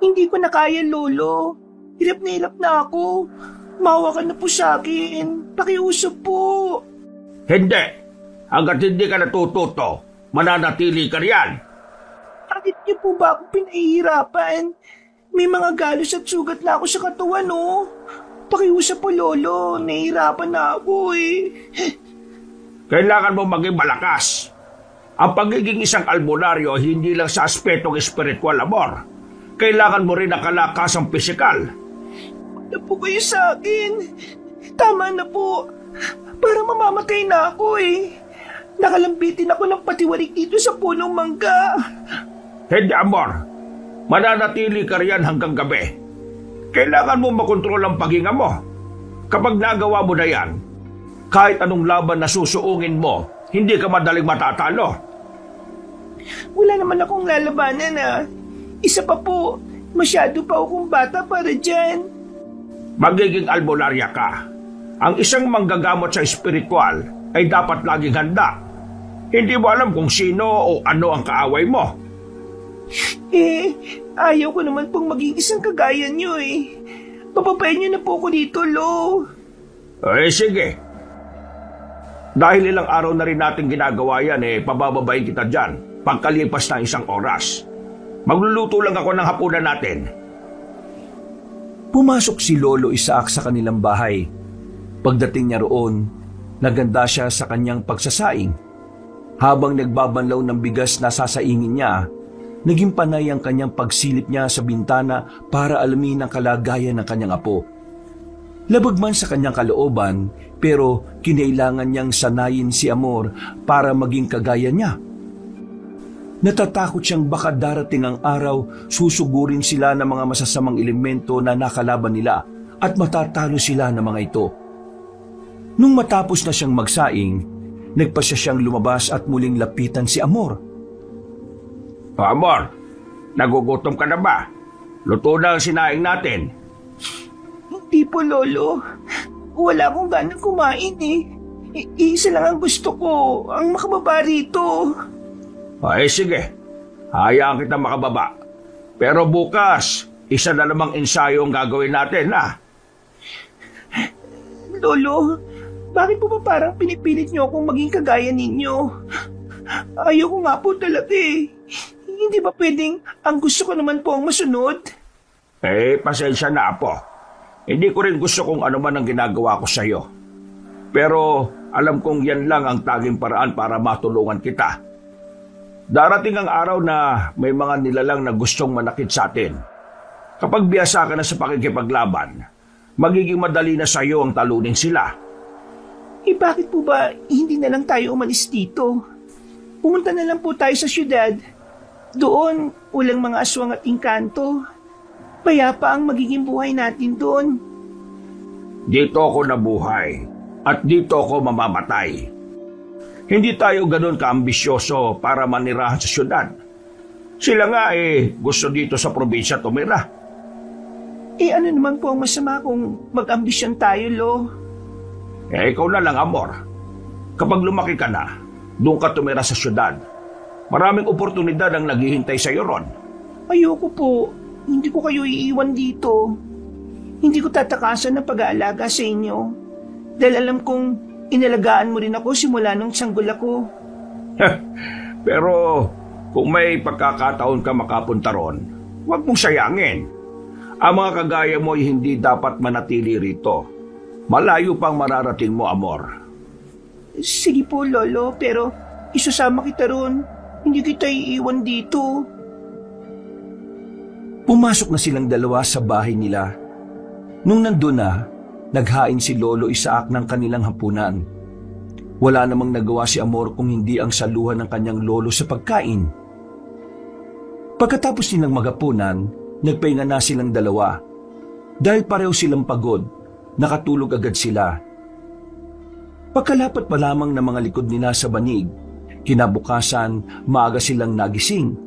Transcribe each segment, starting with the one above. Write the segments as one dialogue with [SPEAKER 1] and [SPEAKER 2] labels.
[SPEAKER 1] Hindi ko na kaya, Lolo. Hirap na ako. Maawa ka na po sa akin. Pakiusap po.
[SPEAKER 2] Hindi. Hanggat hindi ka natututo, mananatili ka riyan.
[SPEAKER 1] Bakit niyo po ba ako pinahihirapan? May mga galos at sugat na ako sa katawan, oh. Pakiusap po, Lolo. Nahihirapan na ako, eh.
[SPEAKER 2] Kailangan mo maging malakas. Ang pagiging isang albularyo hindi lang sa aspetong espiritual, Amor. Kailangan mo rin ang kalakasang pisikal.
[SPEAKER 1] Ano po kayo sa akin? Tama na po. Parang mamamatay na ako, eh. Nakalambitin ako ng patiwarik dito sa punong mangga.
[SPEAKER 2] Hindi, Amor. Mananatili ka riyan hanggang gabi. Kailangan mo makontrol ang paghinga mo. Kapag nagawa mo na yan, kahit anong laban na susuungin mo, hindi ka madaling matatalo.
[SPEAKER 1] Wala naman akong lalabanan, ah. Isa pa po, masyado pa akong bata para dyan.
[SPEAKER 2] Magiging albularya ka. Ang isang manggagamot sa espiritual ay dapat laging handa. Hindi mo alam kung sino o ano ang kaaway mo.
[SPEAKER 1] Ayaw ko naman pong maging isang kagaya nyo, eh. Papapayin nyo na po ako dito, Lo.
[SPEAKER 2] Sige. Dahil ilang araw na rin natin ginagawa yan, pabababayin kita dyan pagkalipas ng isang oras. Magluluto lang ako ng hapunan natin.
[SPEAKER 3] Pumasok si Lolo Isaac sa kanilang bahay. Pagdating niya roon, naganda siya sa kanyang pagsasaing. Habang nagbabanlaw ng bigas na sasaingin niya, naging panay ang kanyang pagsilip niya sa bintana para alamin ang kalagayan ng kanyang apo. Labag man sa kanyang kalooban, pero kinailangan niyang sanayin si Amor para maging kagaya niya. Natatakot siyang baka darating ang araw, susugurin sila ng mga masasamang elemento na nakalaban nila at matatalo sila ng mga ito. Nung matapos na siyang magsaing, nagpasya siyang lumabas at muling lapitan si Amor.
[SPEAKER 2] Amor, nagugutom ka na ba? Luto na ang sinaing natin.
[SPEAKER 1] Hindi po, Lolo. Wala akong ganang kumain, eh. Isa lang ang gusto ko, ang makababa rito.
[SPEAKER 2] Sige. Hayaan kita makababa. Pero bukas, isa na namang ensayo ang gagawin natin, ha?
[SPEAKER 1] Lolo, bakit po ba parang pinipilit niyo akong maging kagaya ninyo? Ayoko nga po talaga, eh. Hindi ba pwedeng ang gusto ko naman po ang masunod?
[SPEAKER 2] Pasensya na, Apo. Hindi ko rin gusto kung ano man ang ginagawa ko sa'yo. Pero alam kong yan lang ang taging paraan para matulungan kita. Darating ang araw na may mga nilalang na gustong manakit sa atin. Kapag biyasa ka na sa pakikipaglaban, magiging madali na sa'yo ang talunin sila.
[SPEAKER 1] Bakit po ba hindi na lang tayo umalis dito? Pumunta na lang po tayo sa syudad. Doon, walang mga aswang at engkanto. Payapa ang magiging buhay natin doon.
[SPEAKER 2] Dito ako nabuhay at dito ako mamamatay. Hindi tayo ganun kaambisyoso para manirahan sa syudad. Sila nga gusto dito sa probinsya tumira.
[SPEAKER 1] Ano naman po ang masama kung mag-ambisyon tayo, Lo?
[SPEAKER 2] Ikaw na lang, Amor. Kapag lumaki ka na, doon ka tumira sa syudad. Maraming oportunidad ang naghihintay sa iyo ron.
[SPEAKER 1] Ayoko po. Hindi ko kayo iiwan dito. Hindi ko tatakasan ng pag-aalaga sa inyo. Dahil alam kong inalagaan mo rin ako simula nung sanggol ako.
[SPEAKER 2] Pero kung may pagkakataon ka makapunta ron, huwag mong sayangin. Ang mga kagaya mo ay hindi dapat manatili rito. Malayo pang mararating mo, Amor.
[SPEAKER 1] Sige po, Lolo, pero isasama kita ron. Hindi kita iiwan dito.
[SPEAKER 3] Pumasok na silang dalawa sa bahay nila. Nung nandun na, naghain si Lolo Isaac ng kanilang hapunan. Wala namang nagawa si Amor kung hindi ang saluhan ng kanyang lolo sa pagkain. Pagkatapos nilang maghapunan, nagpahinga na silang dalawa. Dahil pareho silang pagod, nakatulog agad sila. Pagkalapat pa lamang ng mga likod nila sa banig, kinabukasan maaga silang nagising.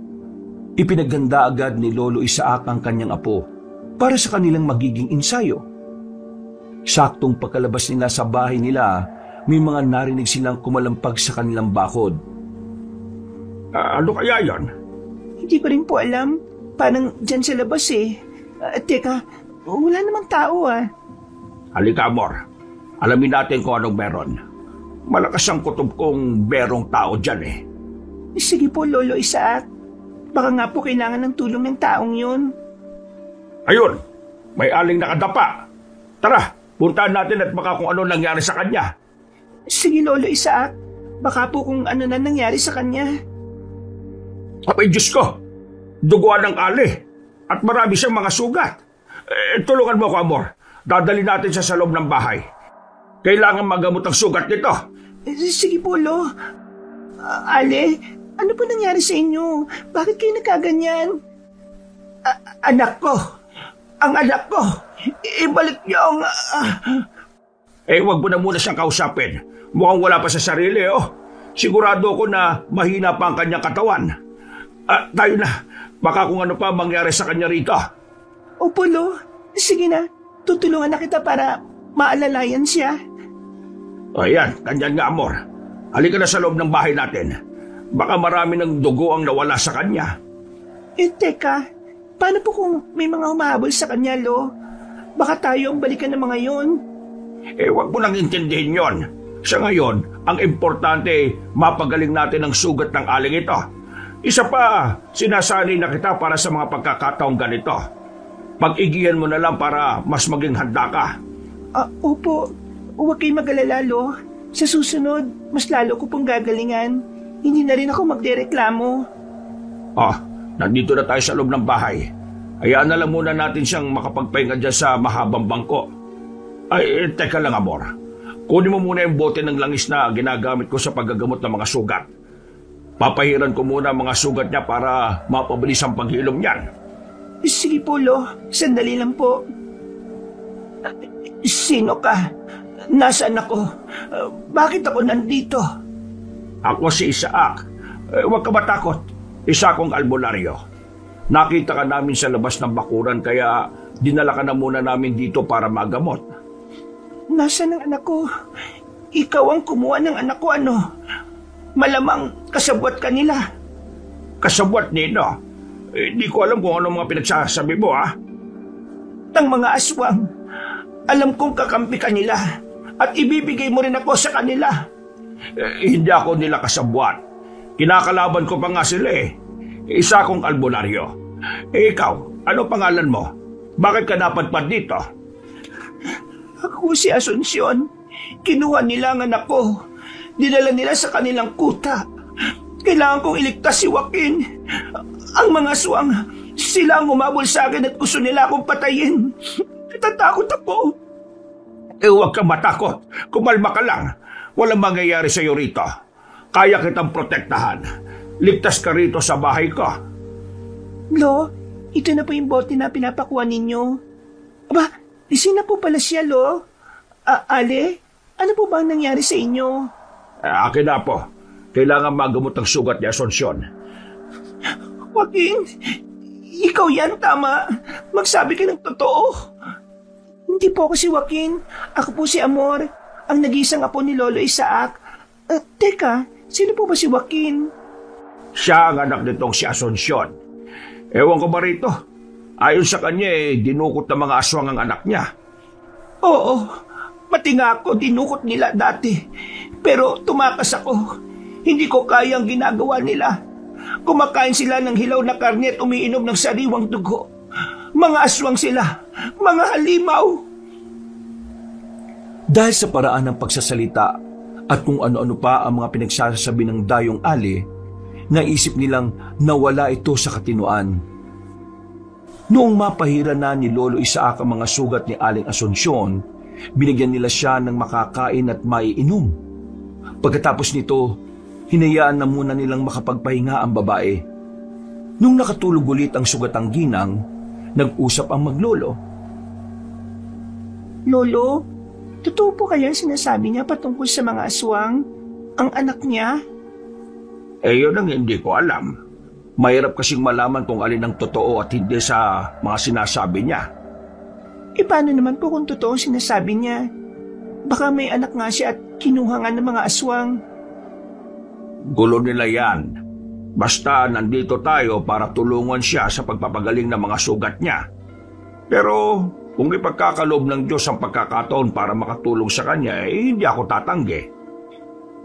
[SPEAKER 3] Ipinaghanda agad ni Lolo Isaac ang kanyang apo para sa kanilang magiging ensayo. Saktong pagkalabas nila sa bahay nila, may mga narinig silang kumalampag sa kanilang bakod.
[SPEAKER 2] Ano kaya yon?
[SPEAKER 1] Hindi ko rin po alam. parang dyan sa labas eh. Teka, wala namang tao ah.
[SPEAKER 2] Halika, Amor. Alamin natin kung anong meron. Malakas ang kutob kong merong tao dyan eh.
[SPEAKER 1] Sige po, Lolo Isaac. Baka nga po kailangan ng tulong ng taong yun.
[SPEAKER 2] Ayun! May aling nakadapa. Tara, puntahan natin at baka kung ano nangyari sa kanya.
[SPEAKER 1] Sige, Lolo Isaac. Baka po kung ano na nangyari sa kanya.
[SPEAKER 2] Abay, Diyos ko! Duguan ng ali. At marami siyang mga sugat. Tulungan mo ko, Amor. Dadali natin siya sa loob ng bahay. Kailangan magamot ang sugat nito.
[SPEAKER 1] Sige po, Lo. Ale, ano po nangyari sa inyo? Bakit kayo nagkaganyan? Anak ko! Ang anak ko! Ibalik niyo ang...
[SPEAKER 2] Wag mo na muna siyang kausapin. Mukhang wala pa sa sarili, oh. Sigurado ko na mahina pa ang kanyang katawan. Tayo na. Baka kung ano pa mangyari sa kanya rito.
[SPEAKER 1] Opo, Lo. Sige na. Tutulungan na kita para maalalayan siya.
[SPEAKER 2] Ayan, kanyan nga, Amor. Halika na sa loob ng bahay natin. Baka marami ng dugo ang nawala sa kanya.
[SPEAKER 1] Teka. Paano po kung may mga humahabol sa kanya, Lo? Baka tayo ang balikan ng mga yon.
[SPEAKER 2] Wag mo nang intindihin yon. Sa ngayon, ang importante, mapagaling natin ang sugat ng aling ito. Isa pa, sinasanay na kita para sa mga pagkakataong ganito. Pag-igihan mo na lang para mas maging handa ka.
[SPEAKER 1] Opo. Huwag kayong mag-alala, Lo. Sa susunod, mas lalo ko pong gagalingan. Hindi na rin ako magdereklamo.
[SPEAKER 2] Nandito na tayo sa loob ng bahay. Hayaan na lang muna natin siyang makapagpahinga dyan sa mahabang bangko. Teka lang, Amor. Kunin mo muna yung bote ng langis na ginagamit ko sa paggagamot ng mga sugat. Papahiran ko muna ang mga sugat niya para mapabilis ang paghilom niyan.
[SPEAKER 1] Sige po, Lo. Sandali lang po. Sino ka? Nasaan ako? Bakit ako nandito?
[SPEAKER 2] Ako si Isaac. Huwag ka matakot. Isa akong albularyo. Nakita ka namin sa labas ng bakuran kaya dinala ka na muna namin dito para magamot.
[SPEAKER 1] Nasaan ang anak ko? Ikaw ang kumuha ng anak ko, ano? Malamang kasabwat ka nila.
[SPEAKER 2] Kasabwat nino? Di ko alam kung ano mga pinagsasabi mo, ha?
[SPEAKER 1] Tang mga aswang, alam kong kakampi ka nila at ibibigay mo rin ako sa kanila.
[SPEAKER 2] Hindi ako nila kasabwat. Kinakalaban ko pa nga sila eh. Isa akong albularyo. Ikaw, ano pangalan mo? Bakit ka napadpad dito?
[SPEAKER 1] Ako si Asuncion. Kinuha nila ang anak ko. Dinala nila sa kanilang kuta. Kailangan kong iligtas si Joaquin. Ang mga aswang, sila ang umabol sa akin at gusto nila akong patayin. Natatakot ako.
[SPEAKER 2] Huwag kang matakot. Kumalma ka lang. Walang mangyayari sa iyo rito. Kaya kitang protektahan. Ligtas ka rito sa bahay ko.
[SPEAKER 1] Lo, ito na po yung bote na pinapakuha ninyo. Aba, isina po pala siya, Lo. Ale, ano po ba ang nangyari sa inyo?
[SPEAKER 2] Akin na po. Kailangan magamot ang sugat ni Asuncion.
[SPEAKER 1] Joaquin, ikaw yan, tama. Magsabi ka ng totoo. Hindi po ako si Joaquin. Ako po si Amor, ang nag-iisang apo ni Lolo Isaac. Teka, sino po ba si Joaquin?
[SPEAKER 2] Siya ang anak nitong si Asuncion. Ewan ko ba rito? Ayon sa kanya dinukot ng mga aswang ang anak niya.
[SPEAKER 1] Oo, pati nga ako dinukot nila dati. Pero tumakas ako. Hindi ko kaya ang ginagawa nila. Kumakain sila ng hilaw na karne at umiinom ng sariwang dugo. Mga aswang sila, mga halimaw.
[SPEAKER 3] Dahil sa paraan ng pagsasalita at kung ano-ano pa ang mga pinagsasabi ng dayong ali, naisip nilang nawala ito sa katinuan. Noong mapahira na ni Lolo Isaac ang mga sugat ni Aling Asuncion, binigyan nila siya ng makakain at maiinom. Pagkatapos nito, hinayaan na muna nilang makapagpahinga ang babae. Nung nakatulog ulit ang sugatang ginang, nag-usap ang maglolo.
[SPEAKER 1] Lolo, totoo po kaya sinasabi niya patungkol sa mga aswang? Ang anak niya?
[SPEAKER 2] Yun ang hindi ko alam. Mahirap kasing malaman kung alin ang totoo at hindi sa mga sinasabi niya.
[SPEAKER 1] Paano naman po kung totoo sinasabi niya? Baka may anak nga siya at kinuha nga ng mga aswang.
[SPEAKER 2] Gulo nila yan. Basta nandito tayo para tulungan siya sa pagpapagaling ng mga sugat niya. Pero kung ipagkakaloob ng Diyos ang pagkakataon para makatulong sa kanya, hindi ako tatanggi.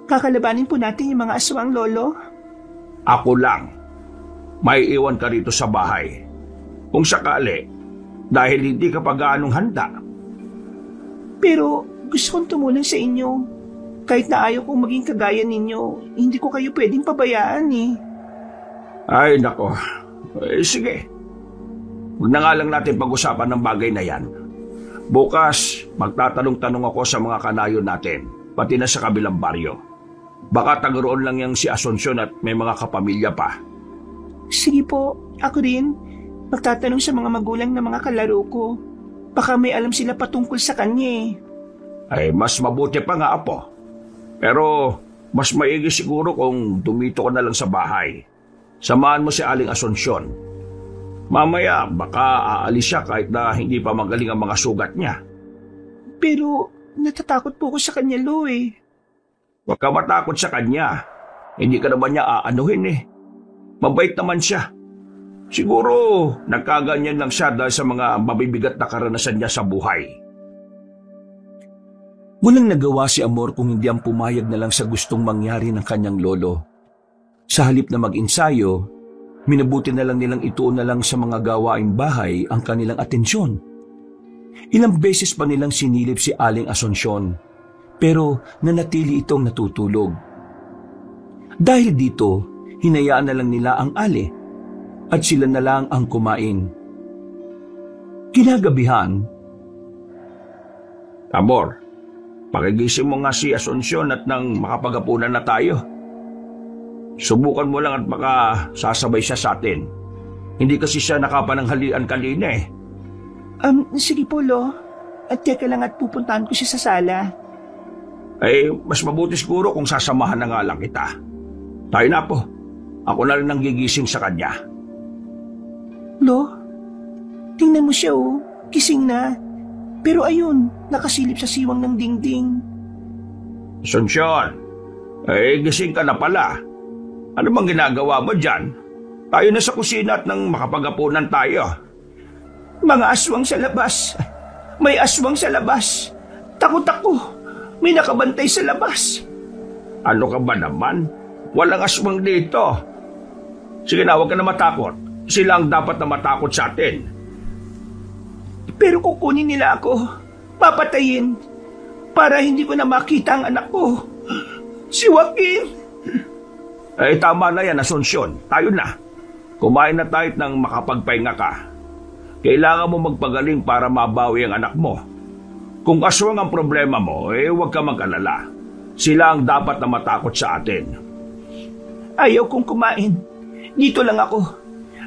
[SPEAKER 1] Kakalabanin po natin yung mga aswang, Lolo.
[SPEAKER 2] Ako lang. May iwan ka rito sa bahay. Kung sakali, dahil hindi ka pa gaanong handa.
[SPEAKER 1] Pero gusto kong tumulong sa inyo. Kahit na ayaw kong maging kagaya ninyo, hindi ko kayo pwedeng pabayaan eh.
[SPEAKER 2] Ay, nako. Sige. Huwag na nga lang natin pag-usapan ng bagay na yan. Bukas, magtatanong-tanong ako sa mga kanayon natin, pati na sa kabilang baryo. Baka tagaroon lang yang si Asuncion at may mga kapamilya pa.
[SPEAKER 1] Sige po, ako rin. Magtatanong sa mga magulang ng mga kalaro ko. Baka may alam sila patungkol sa kanya eh.
[SPEAKER 2] Ay, mas mabuti pa nga, Apo. Pero mas maigi siguro kung dumito ka na lang sa bahay. Samahan mo si Aling Asuncion. Mamaya, baka aalis siya kahit na hindi pa magaling ang mga sugat niya.
[SPEAKER 1] Pero natatakot po ko sa kanya, Lo eh.
[SPEAKER 2] Huwag ka matakot sa kanya. Hindi ka naman niya aanuhin eh. Mabait naman siya. Siguro, nagkaganyan lang siya dahil sa mga mabibigat na karanasan niya sa buhay.
[SPEAKER 3] Walang nagawa si Amor kung hindi ang pumayag na lang sa gustong mangyari ng kanyang lolo. Sa halip na mag-insayo, minabuti na lang nilang ituon na lang sa mga gawaing bahay ang kanilang atensyon. Ilang beses pa nilang sinilip si Aling Asuncion, pero nanatili itong natutulog. Dahil dito, hinayaan na lang nila ang Ali at sila na lang ang kumain. Kinagabihan,
[SPEAKER 2] Amor, pakigising mo nga si Asuncion at nang makapagapunan na tayo. Subukan mo lang at baka sasabay siya sa atin. Hindi kasi siya nakapananghalian kanina eh.
[SPEAKER 1] Sige po, Lo. At teka lang at pupuntahan ko siya sa sala.
[SPEAKER 2] Ay, mas mabuti siguro kung sasamahan na nga lang kita. Tayo na po. Ako na rin ang gigising sa kanya.
[SPEAKER 1] Lo, tingnan mo siya oh. Gising na. Pero ayun, nakasilip sa siwang ng dingding.
[SPEAKER 2] Asuncion, gising ka na pala. Ano bang ginagawa mo dyan? Tayo na sa kusina at nang makapagapunan tayo.
[SPEAKER 1] Mga aswang sa labas. May aswang sa labas. Takot ako. May nakabantay sa labas.
[SPEAKER 2] Ano ka ba naman? Walang aswang dito. Sige na, huwag ka na matakot. Sila ang dapat na matakot sa atin.
[SPEAKER 1] Pero kukunin nila ako. Papatayin. Para hindi ko na makita ang anak ko. Si Joaquin.
[SPEAKER 2] Tama na yan, Asuncion. Tayo na. Kumain na tayo nang makapagpahinga ka. Kailangan mo magpagaling para mabawi ang anak mo. Kung aswang ang problema mo, huwag ka mag-alala. Sila ang dapat na matakot sa atin.
[SPEAKER 1] Ayaw kong kumain. Dito lang ako.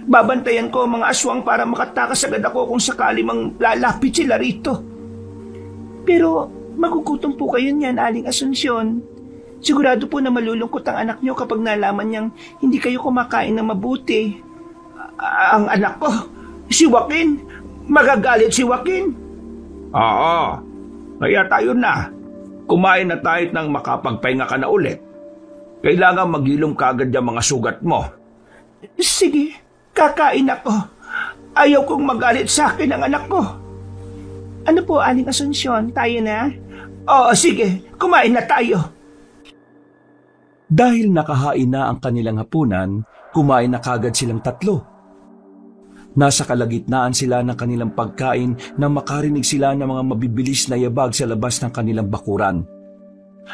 [SPEAKER 1] Babantayan ko ang mga aswang para makatakas agad ako kung sakali mang lalapit sila rito. Pero magugutom po kayo niyan, Aling Asuncion. Sigurado po na malulungkot ang anak niyo kapag nalaman niyang hindi kayo kumakain ng mabuti. Ang anak ko, si Joaquin. Magagalit si Joaquin.
[SPEAKER 2] Oo. Kaya tayo na. Kumain na tayo nang makapagpahinga ka na ulit. Kailangan magilom kagad yung mga sugat mo.
[SPEAKER 1] Sige, kakain ako. Ayaw kong magalit sa akin ang anak ko. Ano po, Aling Asuncion? Tayo na? Oo, sige. Kumain na tayo.
[SPEAKER 3] dahil nakahain na ang kanilang hapunan, kumain na kagad silang tatlo. Nasa kalagitnaan sila ng kanilang pagkain nang makarinig sila ng mga mabibilis na yabag sa labas ng kanilang bakuran.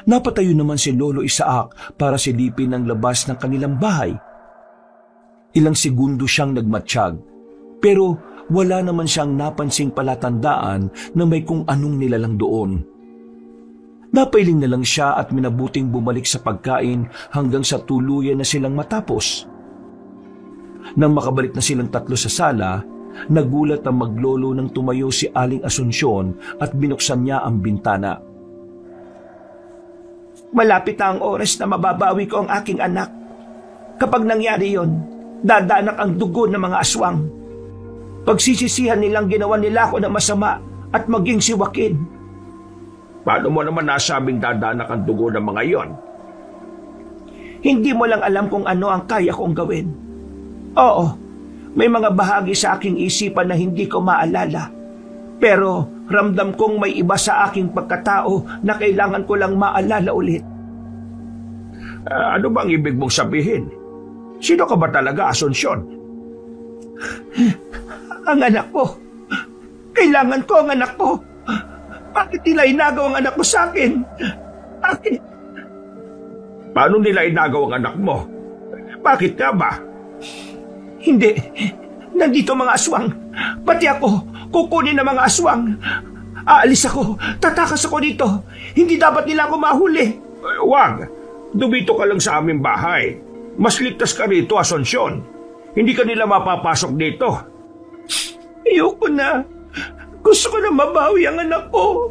[SPEAKER 3] Napatayo naman si Lolo Isaac para silipin ang labas ng kanilang bahay. Ilang segundo siyang nagmatsyag, pero wala naman siyang napansing palatandaan na may kung anong nilalang doon. Napailing na lang siya at minabuting bumalik sa pagkain hanggang sa tuluyan na silang matapos. Nang makabalik na silang tatlo sa sala, nagulat ang maglolo nang tumayo si Aling Asuncion at binuksan niya ang bintana.
[SPEAKER 1] Malapit na ang oras na mababawi ko ang aking anak. Kapag nangyari yon, dadanak ang dugo ng mga aswang. Pagsisisihan nilang ginawa nila ako na masama at maging si Joaquin.
[SPEAKER 2] Paano mo naman nasabing dadanak ang dugo ng mga yon?
[SPEAKER 1] Hindi mo lang alam kung ano ang kaya kong gawin. Oo, may mga bahagi sa aking isipan na hindi ko maalala. Pero ramdam kong may iba sa aking pagkatao na kailangan ko lang maalala ulit.
[SPEAKER 2] Ano bang ibig mong sabihin? Sino ka ba talaga, Asunsyon?
[SPEAKER 1] Ang anak ko. Kailangan ko ang anak ko. Bakit nila inagaw ang anak ko sa akin? Bakit?
[SPEAKER 2] Paano nila inagaw ang anak mo? Bakit ka ba?
[SPEAKER 1] Hindi. Nandito mga aswang. Pati ako, kukunin ng mga aswang. Aalis ako. Tatakas ako dito. Hindi dapat nila ako mahuli.
[SPEAKER 2] Wag. Dumito ka lang sa aming bahay. Mas ligtas ka rito, Asunsyon. Hindi ka nila mapapasok dito.
[SPEAKER 1] Ayoko na. Gusto ko na mabawi ang anak ko.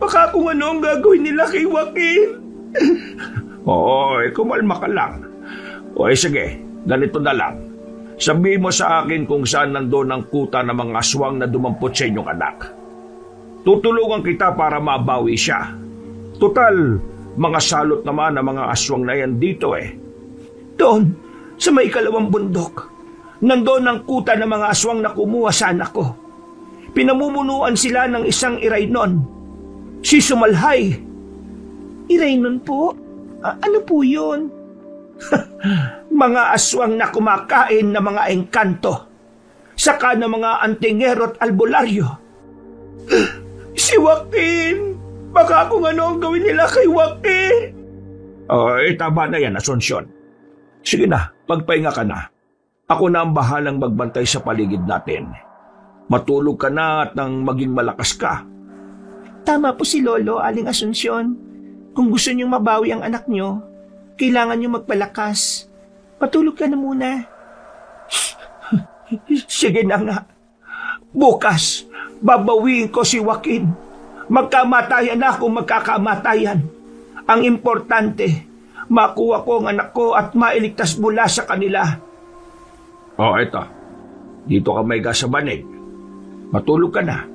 [SPEAKER 1] Baka kung ano ang gagawin nila kay Joaquin.
[SPEAKER 2] Oo, kumalma ka lang. O sige, ganito na lang. Sabihin mo sa akin kung saan nandoon ang kuta ng mga aswang na dumampot sa inyong anak. Tutulungan kita para mabawi siya. Total, mga salot naman ang mga aswang na yan dito eh.
[SPEAKER 1] Doon, sa may ikalawang bundok, nandoon ang kuta ng mga aswang na kumuha sa anak ko. Pinamumunuan sila ng isang Iraynon. Si Sumalhay. Iraynon po? Ano po yun? Mga aswang na kumakain ng mga engkanto. Saka ng mga antingero at albularyo. Si Joaquin! Baka kung ano ang gawin nila kay Joaquin.
[SPEAKER 2] Tama na yan, Asunsyon. Sige na, pagpahinga ka na. Ako na ang bahalang magbantay sa paligid natin. Matulog ka na at nang maging malakas ka.
[SPEAKER 1] Tama po si Lolo, Aling Asunsyon. Kung gusto niyong mabawi ang anak niyo, kailangan niyo magpalakas. Patulog ka na muna. Sige na nga. Bukas, babawiin ko si Joaquin. Magkamatayan na kung magkakamatayan. Ang importante, makuha ko ang anak ko at mailigtas mula sa kanila.
[SPEAKER 2] Eto. Dito ka may gas sa banig. Matulog ka na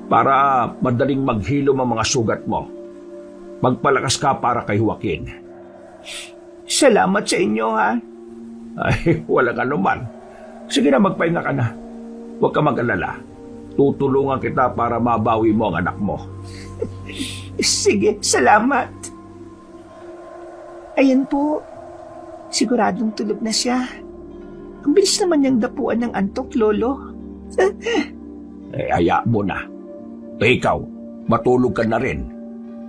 [SPEAKER 2] para madaling maghilom ang mga sugat mo. Magpalakas ka para kay Joaquin.
[SPEAKER 1] Salamat sa inyo, ha?
[SPEAKER 2] Ay, wala ka naman. Sige na, magpahinga ka na. Huwag ka mag-alala. Tutulungan kita para mabawi mo ang anak mo.
[SPEAKER 1] Sige, salamat. Ayan po. Siguradong tulog na siya. Ang bilis naman niyang dapuan ng antok, Lolo.
[SPEAKER 2] Haya mo na. Ikaw, matulog ka na rin.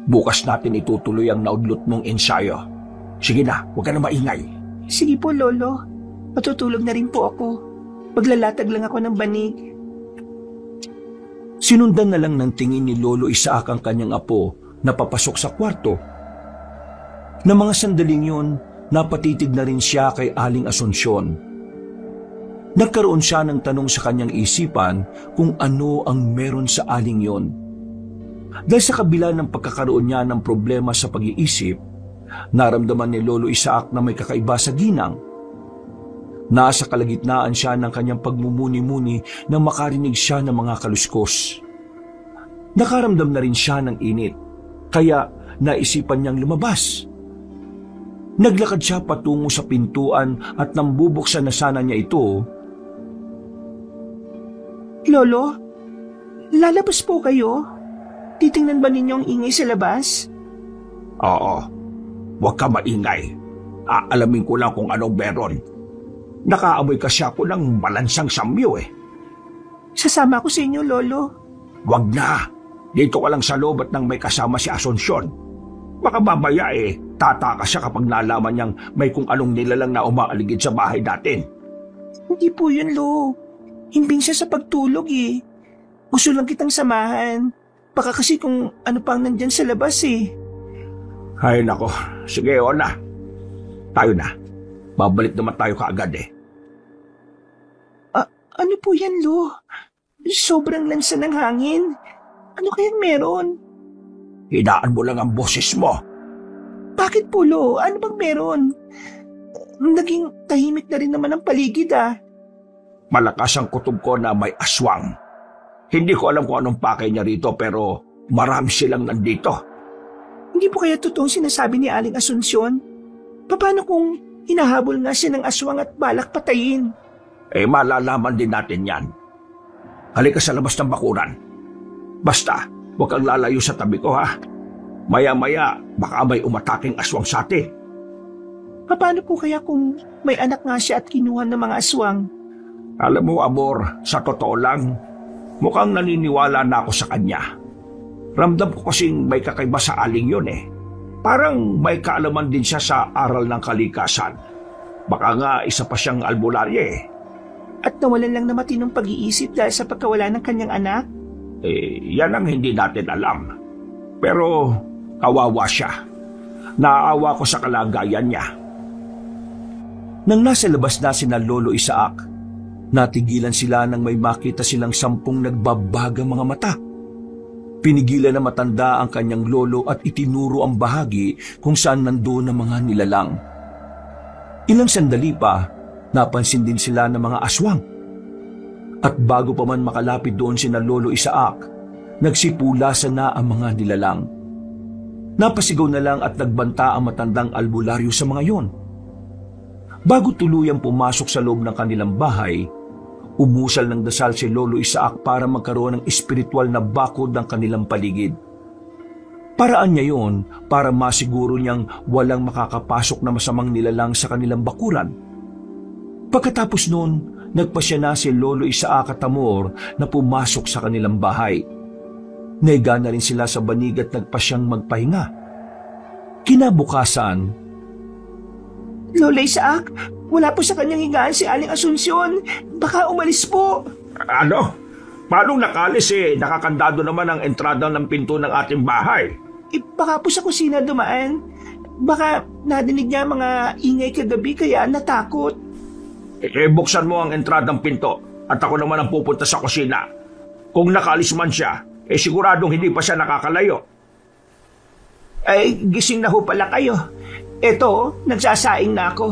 [SPEAKER 2] Bukas natin itutuloy ang naudlot mong ensayo. Sige na, huwag ka na maingay.
[SPEAKER 1] Sige po, Lolo. Matutulog na rin po ako. Maglalatag lang ako ng banig.
[SPEAKER 3] Sinundan na lang ng tingin ni Lolo Isaac ang kanyang apo na papasok sa kwarto. Na mga sandaling yun, napatitig na rin siya kay Aling Asunsyon. Nagkaroon siya ng tanong sa kanyang isipan kung ano ang meron sa aling yon. Dahil sa kabila ng pagkakaroon niya ng problema sa pag-iisip, naramdaman ni Lolo Isaac na may kakaiba sa ginang. Nasa kalagitnaan siya ng kanyang pagmumuni-muni nang makarinig siya ng mga kaluskos. Nakaramdam na rin siya ng init, kaya naisipan niyang lumabas. Naglakad siya patungo sa pintuan at nang bubuksan na sana niya ito,
[SPEAKER 1] Lolo, lalabas po kayo? Titingnan ba ninyo ang ingay sa labas?
[SPEAKER 2] Oo, huwag ka maingay. Aalamin ko lang kung anong meron. Nakaamoy kasi ako ng malansang samyo eh.
[SPEAKER 1] Sasama ko sa inyo, Lolo.
[SPEAKER 2] Huwag na. Dito ka lang sa loob at nang may kasama si Asunsyon. Baka mamaya tataka siya kapag nalaman niyang may kung anong nilalang na umaaligid sa bahay natin.
[SPEAKER 1] Hindi po yun, Lo. Himbing siya sa pagtulog eh. Gusto lang kitang samahan. Baka kasi kung ano pang nandyan sa labas eh.
[SPEAKER 2] Ay nako, sige na. Tayo na. Babalik naman tayo kaagad eh.
[SPEAKER 1] Ano po yan, Lo? Sobrang lansa ng hangin. Ano kayang meron?
[SPEAKER 2] Hinaan mo lang ang boses mo.
[SPEAKER 1] Bakit po, Lo? Ano bang meron? Naging tahimik na rin naman ang paligid ah.
[SPEAKER 2] Malakas ang kutob ko na may aswang. Hindi ko alam kung anong pakay niya rito pero marami silang nandito.
[SPEAKER 1] Hindi po kaya totoong sinasabi ni Aling Asunsyon? Paano kung hinahabol nga siya ng aswang at balak patayin?
[SPEAKER 2] Malalaman din natin yan. Halika sa labas ng bakuran. Basta, huwag kang lalayo sa tabi ko ha. Maya-maya, baka may umataking aswang sa atin.
[SPEAKER 1] Paano po kaya kung may anak nga siya at kinuha ng mga aswang?
[SPEAKER 2] Alam mo, Amor, sa totoo lang, mukhang naniniwala na ako sa kanya. Ramdam ko kasing may kakaiba sa aling yun eh. Parang may kaalaman din siya sa aral ng kalikasan. Baka nga isa pa siyang albularya eh.
[SPEAKER 1] At nawalan lang na matinong pag-iisip dahil sa pagkawala ng kanyang anak?
[SPEAKER 2] Yan ang hindi natin alam. Pero kawawa siya. Naaawa ko sa kalagayan niya.
[SPEAKER 3] Nang nasa labas na sina Lolo Isaac, natigilan sila nang may makita silang 10 nagbabagang mga mata. Pinigilan na matanda ang kanyang lolo at itinuro ang bahagi kung saan nandoon ang mga nilalang. Ilang sandali pa, napansin din sila ng mga aswang. At bago pa man makalapit doon sina Lolo Isaac, nagsipulasan na ang mga nilalang. Napasigaw na lang at nagbanta ang matandang albularyo sa mga yon. Bago tuluyang pumasok sa loob ng kanilang bahay, umusal ng dasal si Lolo Isaac para magkaroon ng espiritual na bakod ng kanilang paligid. Paraan niya yon para masiguro niyang walang makakapasok na masamang nilalang sa kanilang bakuran. Pagkatapos noon, nagpasya na si Lolo Isaac at Amor na pumasok sa kanilang bahay. Naiga na rin sila sa banig at nagpasyang magpahinga. Kinabukasan,
[SPEAKER 1] Lola Isaac, wala po sa kanyang higaan si Aling Asunsyon. Baka umalis po.
[SPEAKER 2] Ano? Paano nakalis nakakandado naman ang entrada ng pinto ng ating bahay?
[SPEAKER 1] Baka po sa kusina dumaan. Baka nadinig niya mga ingay kagabi kaya natakot.
[SPEAKER 2] Buksan mo ang entradang pinto at ako naman ang pupunta sa kusina. Kung nakalis man siya, siguradong hindi pa siya nakakalayo.
[SPEAKER 1] Gising na ho pala kayo. Eto, nagsasaing na ako.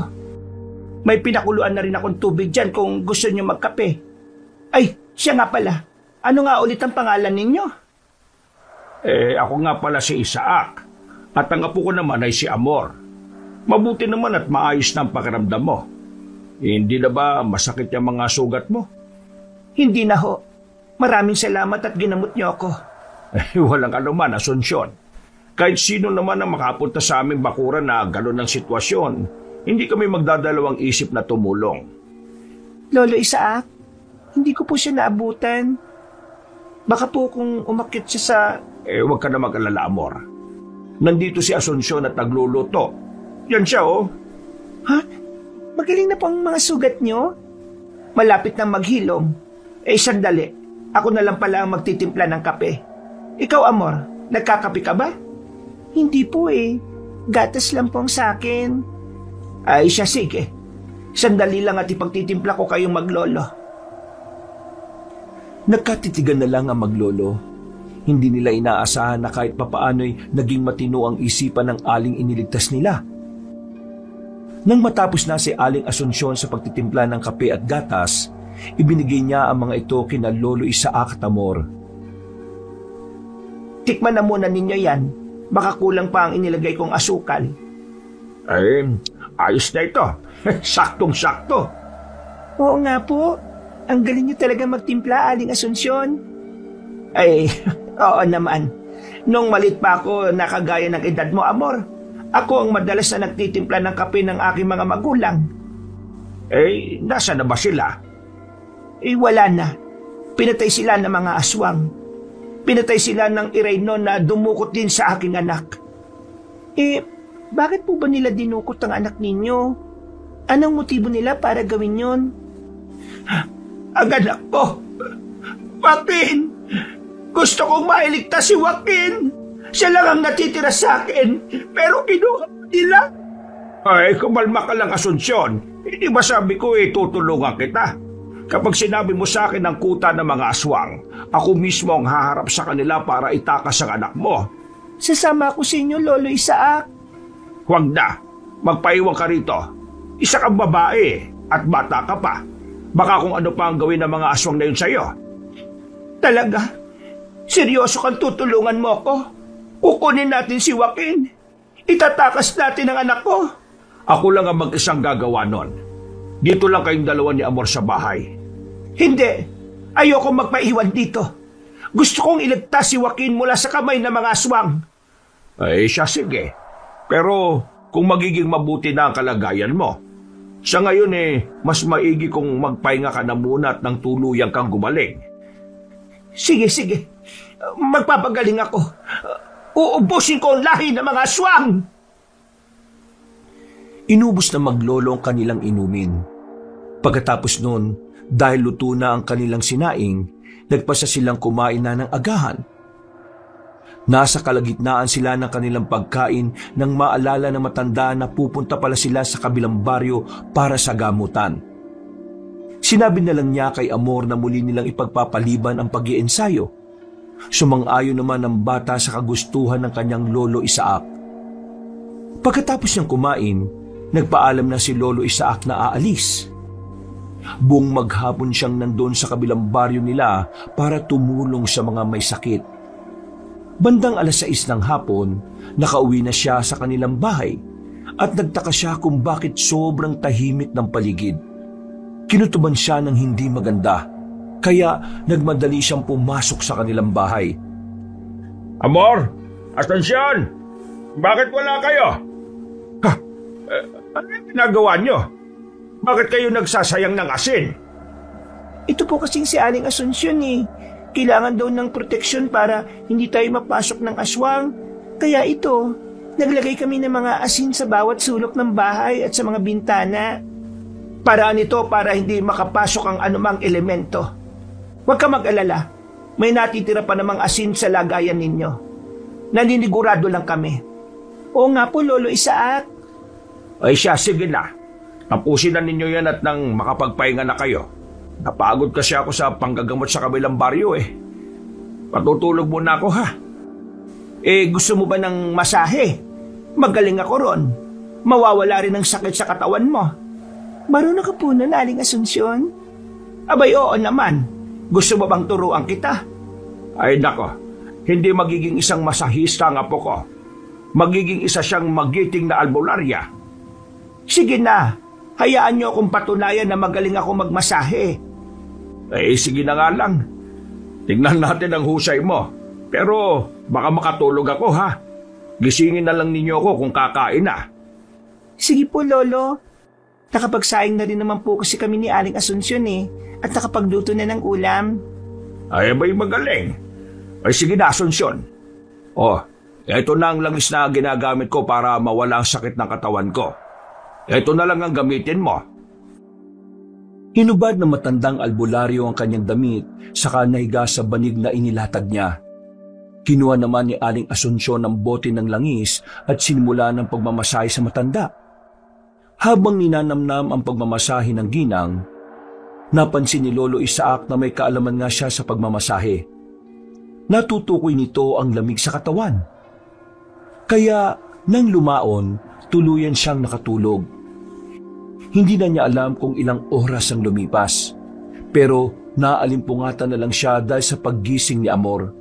[SPEAKER 1] May pinakuluan na rin akong tubig dyan kung gusto niyo magkape. Siya nga pala. Ano nga ulit ang pangalan ninyo?
[SPEAKER 2] Ako nga pala si Isaac. At ang apo ko naman ay si Amor. Mabuti naman at maayos na ang pakiramdam mo. Hindi na ba masakit yung mga sugat mo?
[SPEAKER 1] Hindi na ho. Maraming salamat at ginamot niyo ako.
[SPEAKER 2] Walang anuman, Asunsyon. Kahit sino naman ang makapunta sa aming bakuran na gano'n ang sitwasyon, hindi kami magdadalawang isip na tumulong.
[SPEAKER 1] Lolo Isaac, hindi ko po siya naabutan. Baka po kung umakyat siya sa...
[SPEAKER 2] Huwag ka na mag-alala, Amor. Nandito si Asunsyon at nagluluto. Yan siya, oh.
[SPEAKER 1] Ha? Magaling na po ang mga sugat niyo? Malapit nang maghilom. Sandali. Ako na lang pala ang magtitimpla ng kape. Ikaw, Amor, nagkakape ka ba? Hindi po Gatas lang pong sa akin. Siya, sige. Sandali lang at ipagtitimpla ko kayong maglolo.
[SPEAKER 3] Nagkatitigan na lang ang maglolo. Hindi nila inaasahan na kahit papaano'y naging matino ang isipan ng aling iniligtas nila. Nang matapos na si Aling Asunsyon sa pagtitimpla ng kape at gatas, ibinigay niya ang mga ito kina Lolo Isaac at Amor.
[SPEAKER 1] Tikman na muna ninyo yan. Baka kulang pa ang inilagay kong asukal.
[SPEAKER 2] Ayos na ito. Saktong-sakto.
[SPEAKER 1] Oo nga po. Ang galing niyo talaga magtimpla, Aling Asunsyon. Oo naman. Nung malit pa ako, nakagaya ng edad mo, Amor. Ako ang madalas na nagtitimpla ng kape ng aking mga magulang.
[SPEAKER 2] Nasa na ba sila?
[SPEAKER 1] Wala na. Pinatay sila ng mga aswang. Pinatay sila ng irayno na dumukot din sa aking anak. Bakit po ba nila dinukot ang anak ninyo? Anong motibo nila para gawin yon?
[SPEAKER 2] Ang anak ko! Joaquin! Gusto kong mailigtas si Joaquin! Siya lang ang natitira sa akin, pero kinuha nila. Kumalma ka lang, Asunsyon. Hindi ba sabi ko tutulungan kita? Kapag sinabi mo sa akin ang kuta ng mga aswang, ako mismo ang haharap sa kanila para itakas ang anak mo.
[SPEAKER 1] Sasama ako sa inyo, Lolo Isaac.
[SPEAKER 2] Huwag na. Magpaiwan ka rito. Isa kang babae at bata ka pa. Baka kung ano pa ang gawin ng mga aswang na yun sa'yo.
[SPEAKER 1] Talaga? Seryoso kang tutulungan mo ako? Kukunin natin si Joaquin. Itatakas natin ang anak ko.
[SPEAKER 2] Ako lang ang mag-isang gagawa nun. Dito lang kayong dalawa ni Amor sa bahay.
[SPEAKER 1] Hindi. Ayoko magpaiwan dito. Gusto kong iligtas si Joaquin mula sa kamay ng mga aswang.
[SPEAKER 2] Ay, siya sige. Pero kung magiging mabuti na ang kalagayan mo, sa ngayon mas maigi kung magpahinga ka na muna at nang tuluyang kang gumaling.
[SPEAKER 1] Sige. Magpapagaling ako. Uubusin ko ang lahi ng mga aswang.
[SPEAKER 3] Inubos na maglolo ang kanilang inumin. Pagkatapos nun, dahil luto na ang kanilang sinaing, nagpasa silang kumain na ng agahan. Nasa kalagitnaan sila ng kanilang pagkain nang maalala ng matanda na pupunta pala sila sa kabilang baryo para sa gamutan. Sinabi na lang niya kay Amor na muli nilang ipagpapaliban ang pag-iensayo. Sumang-ayon naman ang bata sa kagustuhan ng kanyang lolo Isaac. Pagkatapos niyang kumain, nagpaalam na si Lolo Isaac na aalis. Buong maghapon siyang nandun sa kabilang baryo nila para tumulong sa mga may sakit. Bandang 6:00 ng hapon, nakauwi na siya sa kanilang bahay at nagtaka siya kung bakit sobrang tahimik ng paligid. Kinutuban siya ng hindi maganda, kaya nagmadali siyang pumasok sa kanilang bahay.
[SPEAKER 2] Amor! Atensyon! Bakit wala kayo? Ano yung ginagawa nyo? Bakit kayo nagsasayang ng asin?
[SPEAKER 1] Ito po kasing si Aling Asunsyon Kailangan daw ng proteksyon para hindi tayo mapasok ng aswang. Kaya ito, naglagay kami ng mga asin sa bawat sulok ng bahay at sa mga bintana. Paraan ito para hindi makapasok ang anumang elemento. Huwag ka mag-alala. May natitira pa namang asin sa lagayan ninyo. Naninigurado lang kami. Oo nga po, Lolo Isaac.
[SPEAKER 2] Ay siya, sige na. Tapusin na ninyo yan at nang makapagpahinga na kayo. Napagod kasi ako sa panggagamot sa kabilang baryo Patutulog muna ako ha.
[SPEAKER 1] Gusto mo ba ng masahe? Magaling ako ron. Mawawala rin ang sakit sa katawan mo. Marunong ka po nun, Aling Asunsyon? Abay, oo naman. Gusto mo bang turuan kita?
[SPEAKER 2] Ay nako, hindi magiging isang masahista ang apo ko. Magiging isa siyang magiting na albularya.
[SPEAKER 1] Sige na, hayaan niyo akong patunayan na magaling ako magmasahe.
[SPEAKER 2] Sige na nga lang. Tingnan natin ang husay mo. Pero baka makatulog ako ha. Gisingin na lang ninyo ako kung kakain na.
[SPEAKER 1] Sige po, Lolo. Nakapagsaing na rin naman po kasi kami ni Aling Asunsyon at nakapagluto na ng ulam.
[SPEAKER 2] Ay, may magaling. Ay, sige na, Asunsyon. Ito na ang langis na ginagamit ko para mawala ang sakit ng katawan ko. Ito na lang ang gamitin mo.
[SPEAKER 3] Hinubad ng matandang albularyo ang kanyang damit saka nahiga sa banig na inilatag niya. Kinuha naman ni Aling Asunsyon ang bote ng langis at sinimula ng pagmamasahe sa matanda. Habang ninanamnam ang pagmamasahe ng ginang, napansin ni Lolo Isaac na may kaalaman nga siya sa pagmamasahe. Natutukoy nito ang lamig sa katawan. Kaya nang lumaon, tuluyan siyang nakatulog. Hindi na niya alam kung ilang oras ang lumipas. Pero naalimpungatan na lang siya dahil sa paggising ni Amor.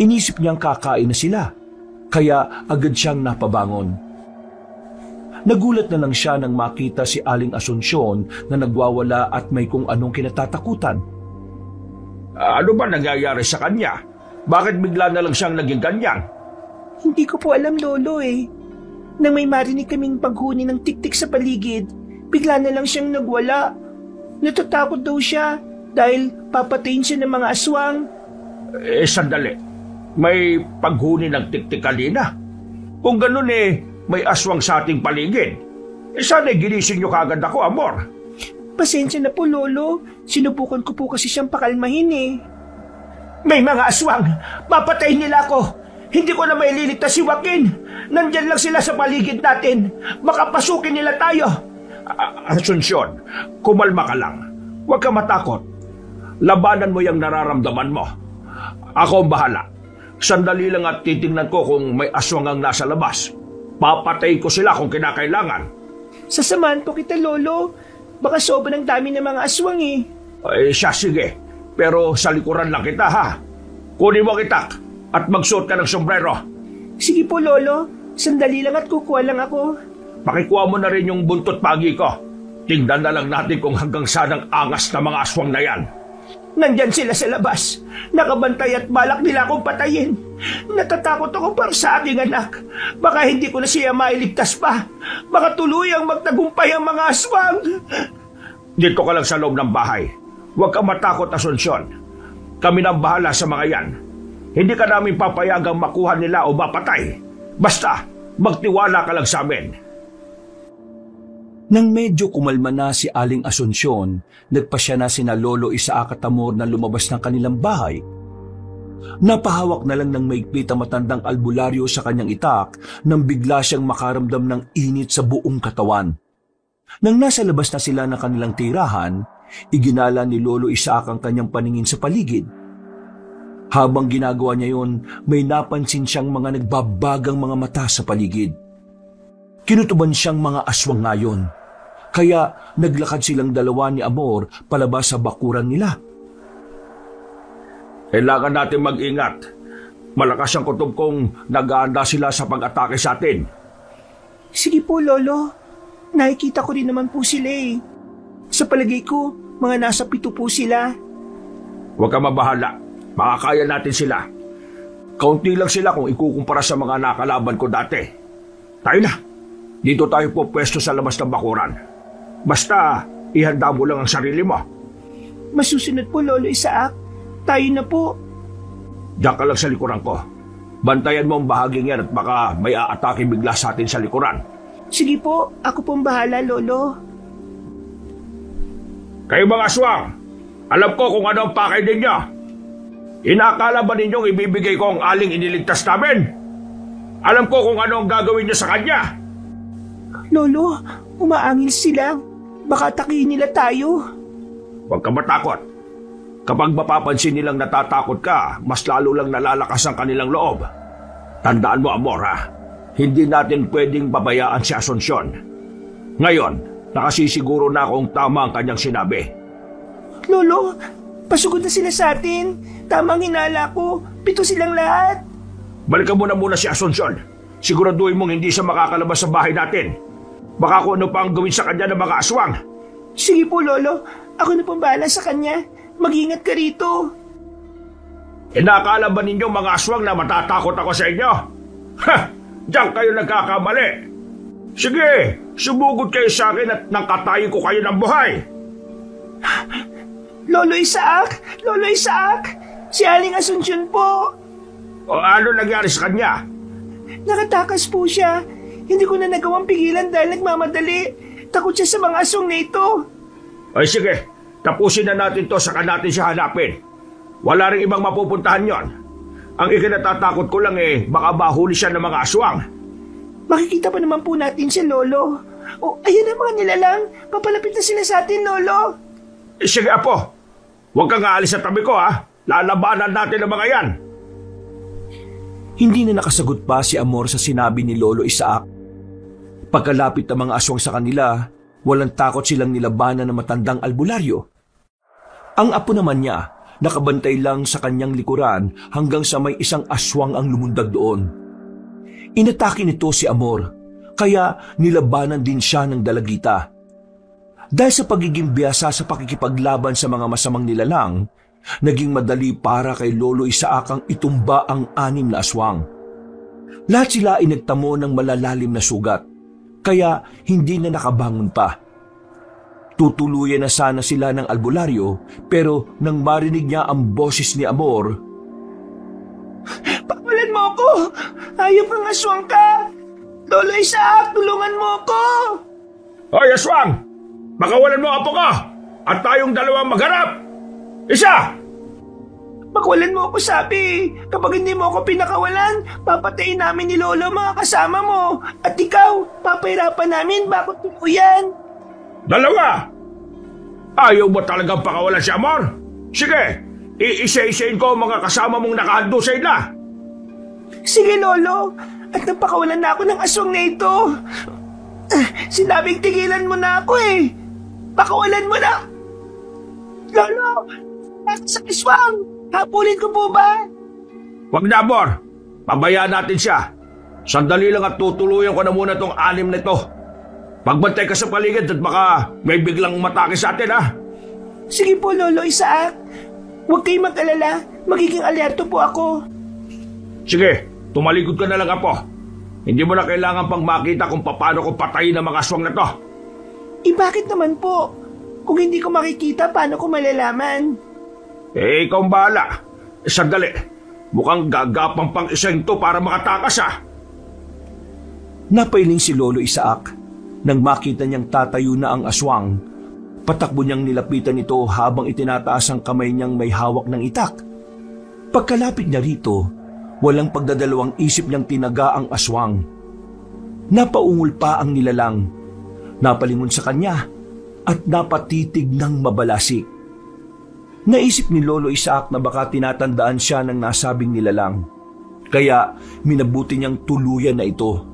[SPEAKER 3] Inisip niyang kakain na sila, kaya agad siyang napabangon. Nagulat na lang siya nang makita si Aling Asunsyon na nagwawala at may kung anong kinatatakutan.
[SPEAKER 2] Ano ba nangyayari sa kanya? Bakit bigla na lang siyang naging ganyan?
[SPEAKER 1] Hindi ko po alam, Lolo Nang may marinig kaming paghuni ng tiktik sa paligid, bigla na lang siyang nagwala. Natatakot daw siya dahil papatayin siya ng mga aswang.
[SPEAKER 2] Sandali. May paghuni ng tiktik kanina. Kung ganun may aswang sa ating paligid. Sana ginising niyo kagad ako, Amor.
[SPEAKER 1] Pasensya na po, Lolo. Sinubukan ko po kasi siyang pakalmahin May mga aswang! Papatayin nila ako! Hindi ko na maililigtas si Joaquin! Nandyan lang sila sa paligid natin! Baka pasukin nila tayo!
[SPEAKER 2] Asunsyon, kumalma ka lang. Huwag ka matakot. Labanan mo yung nararamdaman mo. Ako ang bahala. Sandali lang at titingnan ko kung may aswang ang nasa labas. Papatayin ko sila kung kinakailangan.
[SPEAKER 1] Sasamahan po kita, Lolo. Baka sobrang dami ng mga aswang
[SPEAKER 2] Siya, sige. Pero sa likuran lang kita, ha? Kunin mo kitak at magsuot ka ng sombrero.
[SPEAKER 1] Sige po, Lolo. Sandali lang at kukuha lang ako.
[SPEAKER 2] pakikuha mo na rin yung buntot pagi ko. Tingnan na lang natin kung hanggang saan ang angas na mga aswang na yan.
[SPEAKER 1] Nandyan sila sa labas. Nakabantay at balak nila akong patayin. Natatakot ako para sa aking anak. Baka hindi ko na siya mailigtas pa. Baka tuluyang magtagumpay ang mga aswang.
[SPEAKER 2] Dito ka lang sa loob ng bahay. Huwag kang matakot, Asunsyon. Kami nang bahala sa mga yan. Hindi ka namin papayagang makuha nila o mapatay. Basta, magtiwala ka lang sa amin.
[SPEAKER 3] Nang medyo kumalma na si Aling Asunsyon, nagpasya na sina Lolo Isaac at Amor na lumabas ng kanilang bahay. Napahawak na lang ng maigpit ang matandang albularyo sa kanyang itak nang bigla siyang makaramdam ng init sa buong katawan. Nang nasa labas na sila ng kanilang tirahan, iginala ni Lolo Isaac ang kanyang paningin sa paligid. Habang ginagawa niya yon, may napansin siyang mga nagbabagang mga mata sa paligid. Kinutuban siyang mga aswang ngayon, kaya naglakad silang dalawa ni Amor palabas sa bakuran nila.
[SPEAKER 2] Kailangan natin mag-ingat. Malakas ang kutob kong nag-aanda sila sa pag-atake sa atin.
[SPEAKER 1] Sige po, Lolo. Nakikita ko rin naman po sila eh. Sa palagay ko, mga nasa 7 po sila.
[SPEAKER 2] Huwag ka mabahala. Makakaya natin sila. Kaunti lang sila kung ikukumpara sa mga nakalaban ko dati. Tayo na. Dito tayo po pwesto sa labas ng bakuran. Basta, ihanda mo lang ang sarili mo.
[SPEAKER 1] Masusunod po, Lolo Isaac. Tayo na po.
[SPEAKER 2] Diyan ka lang sa likuran ko. Bantayan mo ang bahaging yan at baka may aatake bigla sa atin sa likuran.
[SPEAKER 1] Sige po, ako pong bahala, Lolo.
[SPEAKER 2] Kayo mga aswang, alam ko kung ano ang pakay ninyo. Inakala ba ninyong ibibigay ko ang aling iniligtas namin? Alam ko kung ano ang gagawin niyo sa kanya.
[SPEAKER 1] Lolo, umaangil sila. Baka atakihin nila tayo.
[SPEAKER 2] Huwag ka matakot. Kapag mapapansin nilang natatakot ka, mas lalo lang nalalakas ang kanilang loob. Tandaan mo, Amor, ha? Hindi natin pwedeng pabayaan si Asunsyon. Ngayon, nakasisiguro na kung tama ang kanyang sinabi.
[SPEAKER 1] Lolo, pasugod na sila sa atin. Tamang hinala ko, 7 silang lahat.
[SPEAKER 2] Balikan mo na muna si Asunsyon. Siguraduhin mong hindi siya makakalabas sa bahay natin. Baka kung ano pa ang gawin sa kanya ng mga aswang.
[SPEAKER 1] Sige po, Lolo. Ako na pong bahala sa kanya. Mag-ingat ka rito.
[SPEAKER 2] Inakala ba ninyo mga aswang na matatakot ako sa inyo? Ha! Diyan kayo nagkakamali. Sige, sumugod kayo sa akin at nakatayo ko kayo ng buhay.
[SPEAKER 1] Lolo Isaac! Lolo Isaac! Si Aling Asunsyon po!
[SPEAKER 2] O ano nangyari sa kanya?
[SPEAKER 1] Nakatakas po siya. Hindi ko na nagawang pigilan dahil nagmamadali. Takot siya sa mga aswang na ito.
[SPEAKER 2] Ay sige, tapusin na natin to saka natin siya hanapin. Wala rin ibang mapupuntahan yon. Ang ikinatatakot ko lang baka mahuli siya ng mga aswang.
[SPEAKER 1] Makikita pa naman po natin siya, Lolo. O, ayun ang mga nilalang. Papalapit na sila sa atin, Lolo.
[SPEAKER 2] Sige, Apo. Huwag kang aalis sa tabi ko, ha? Lalabanan natin ang mga yan.
[SPEAKER 3] Hindi na nakasagot pa si Amor sa sinabi ni Lolo Isaac. Pagkalapit ng mga aswang sa kanila, walang takot silang nilabanan ng matandang albularyo. Ang apo naman niya, nakabantay lang sa kanyang likuran hanggang sa may isang aswang ang lumundag doon. Inatake nito si Amor, kaya nilabanan din siya ng dalagita. Dahil sa pagiging biyasa sa pakikipaglaban sa mga masamang nilalang, naging madali para kay Lolo Isaac ang itumba ang 6 na aswang. Lahat sila ay nagtamo ng malalalim na sugat, kaya hindi na nakabangon pa. Tutuluyan na sana sila ng albularyo, pero nang marinig niya ang boses ni Amor,
[SPEAKER 1] Pakawalan mo ako! Ayaw kang aswang ka! Lolo Isaac, tulungan mo ako!
[SPEAKER 2] Hoy, aswang! Pakawalan mo ang apo ko! At tayong dalawang magharap! Isa!
[SPEAKER 1] Pakawalan mo ako, sabi! Kapag hindi mo ako pinakawalan, papatayin namin ni Lolo mga kasama mo! At ikaw, papahirapan namin bakit tuluyan!
[SPEAKER 2] Dalawa! Ayaw mo talagang pakawalan si Amor? Sige, iisa-isain ko ang mga kasama mong nakahandusay na!
[SPEAKER 1] Sige, Lolo! At napakawalan na ako ng aswang na ito! Sinabing tigilan mo na ako eh! Pakawalan mo na! Lolo! Nasa aswang! Habulin ko po ba?
[SPEAKER 2] Wag na, Amor! Pabayaan natin siya! Sandali lang at tutuluyan ko na muna tong 6 na ito. Pagbantay ka sa paligid at baka may biglang umatake sa atin, ha?
[SPEAKER 1] Sige po, Lolo Isaac. Huwag kayong mag-alala. Magiging alerto po ako.
[SPEAKER 2] Sige, tumalikod ka na lang, Apo. Hindi mo na kailangan pang makita kung paano ko patayin ang mga aswang na to.
[SPEAKER 1] Bakit naman po? Kung hindi ko makikita, paano ko malalaman?
[SPEAKER 2] Ikaw ang bahala. Sandali. Mukhang gagapang pang isang to para makatakas, ha?
[SPEAKER 3] Napailing si Lolo Isaac nang makita niyang tatayo na ang aswang. Patakbo niyang nilapitan ito habang itinataas ang kamay niyang may hawak ng itak. Pagkalapit niya rito, walang pagdadalawang isip niyang tinaga ang aswang. Napaungol pa ang nilalang. Napalingon sa kanya at napatitig ng mabalasik. Naisip ni Lolo Isaac na baka tinatandaan siya ng nasabing nilalang. Kaya minabuti niyang tuluyan na ito.